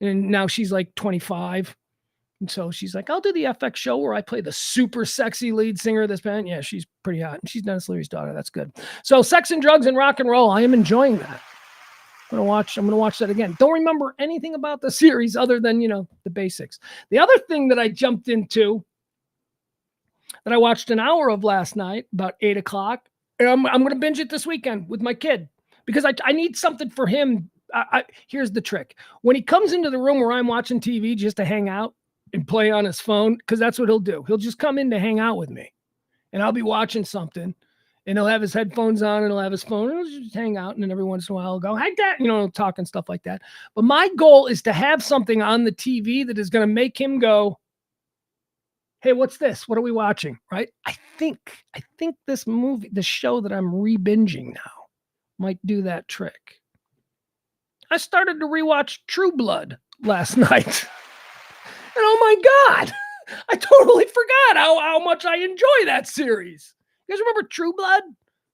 and now she's like 25. And so she's like, I'll do the FX show where I play the super sexy lead singer of this band. Yeah, she's pretty hot. And she's Dennis Leary's daughter. That's good. So Sex and Drugs and Rock and Roll. I am enjoying that. I'm gonna watch that again. Don't remember anything about the series other than, you know, the basics. The other thing that I jumped into that I watched an hour of last night, about 8 o'clock, and I'm gonna binge it this weekend with my kid because I need something for him. Here's the trick. When he comes into the room where I'm watching TV just to hang out and play on his phone, because that's what he'll do. He'll just come in to hang out with me, and I'll be watching something, and he'll have his headphones on, and he'll have his phone, and he'll just hang out, and then every once in a while he'll go, "Hi, Dad," you know, talk and stuff like that. But my goal is to have something on the TV that is going to make him go, "Hey, what's this? What are we watching?" Right? I think this movie, the show that I'm re-binging now, might do that trick. I started to rewatch True Blood last night. And oh my God, I totally forgot how much I enjoy that series. You guys remember True Blood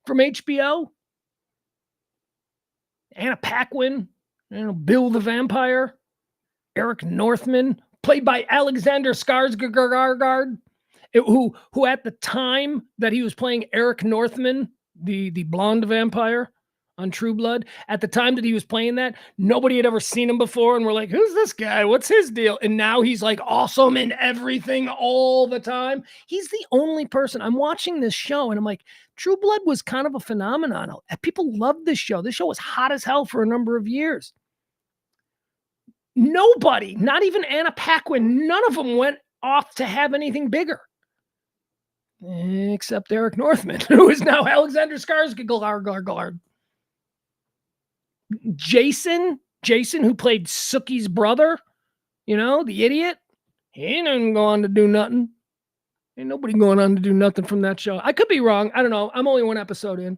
from HBO? Anna Paquin, you know, Bill the Vampire, Eric Northman, played by Alexander Skarsgård, who at the time that he was playing Eric Northman, the blonde vampire on True Blood, at the time that he was playing that, nobody had ever seen him before, and we're like, who's this guy? What's his deal? And now he's like awesome in everything all the time. He's the only person. I'm watching this show, and I'm like, True Blood was kind of a phenomenon. People loved this show. This show was hot as hell for a number of years. Nobody, not even Anna Paquin, none of them went off to have anything bigger. Except Eric Northman, who is now Alexander Skarsgård. Jason, who played Sookie's brother, you know, the idiot, he ain't go on to do nothing. Ain't nobody going on to do nothing from that show. I could be wrong. I don't know. I'm only 1 episode in.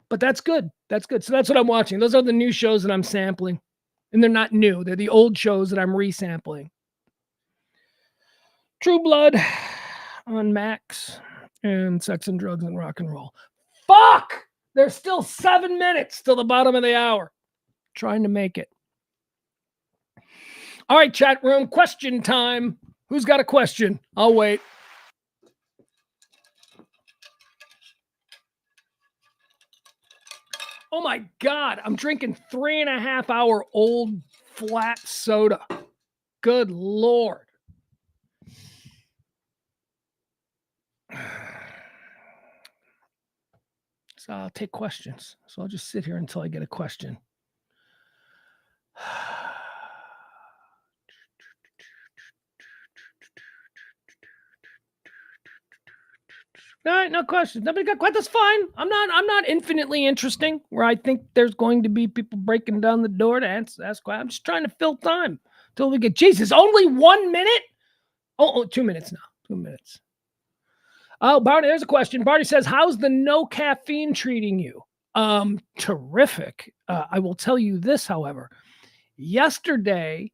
But that's good. That's good. So that's what I'm watching. Those are the new shows that I'm sampling. And they're not new. They're the old shows that I'm resampling. True Blood on Max and Sex and Drugs and Rock and Roll. Fuck! There's still 7 minutes till the bottom of the hour. Trying to make it. All right, chat room, question time. Who's got a question? I'll wait. Oh my God, I'm drinking 3.5 hour old flat soda. Good Lord. So I'll take questions. So I'll just sit here until I get a question. All right, no questions. Nobody got questions. That's fine. I'm not infinitely interesting where I think there's going to be people breaking down the door to ask questions. I'm just trying to fill time until we get Jesus. Only 1 minute? Oh, 2 minutes now. 2 minutes. Oh, Barney, there's a question. Barney says, how's the no caffeine treating you? Terrific. I will tell you this, however. Yesterday,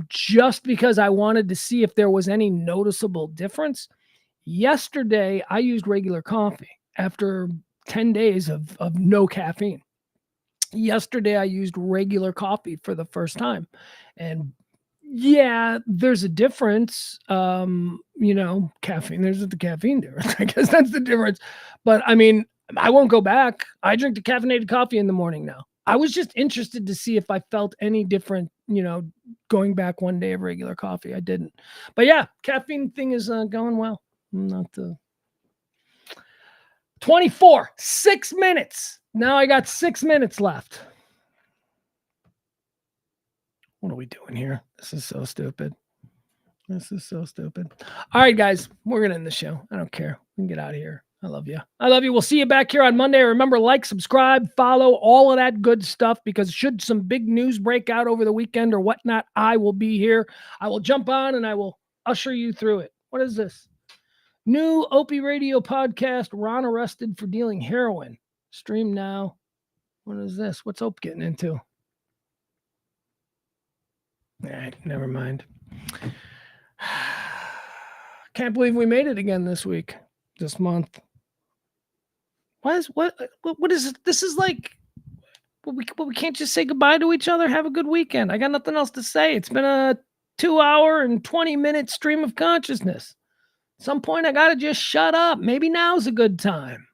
just because I wanted to see if there was any noticeable difference, yesterday I used regular coffee after 10 days of no caffeine. Yesterday I used regular coffee for the first time. And yeah, there's a difference. You know, caffeine, there's the caffeine difference. I guess that's the difference. But I mean, I won't go back. I drink decaffeinated coffee in the morning now. I was just interested to see if I felt any different, you know, going back 1 day of regular coffee. I didn't. But yeah, caffeine thing is going well. Not the 24, 6 minutes. Now I got 6 minutes left. What are we doing here? This is so stupid. This is so stupid. All right, guys, we're going to end the show. I don't care. We can get out of here. I love you. I love you. We'll see you back here on Monday. Remember, like, subscribe, follow, all of that good stuff, because should some big news break out over the weekend or whatnot, I will be here. I will jump on and I will usher you through it. What is this? New Opie Radio podcast, Ron arrested for dealing heroin. Stream now. What is this? What's Ope getting into? All right, never mind. Can't believe we made it again this month. What is it? This is like, we can't just say goodbye to each other. Have a good weekend. I got nothing else to say. It's been a 2-hour and 20-minute stream of consciousness. At some point, I got to just shut up. Maybe now's a good time.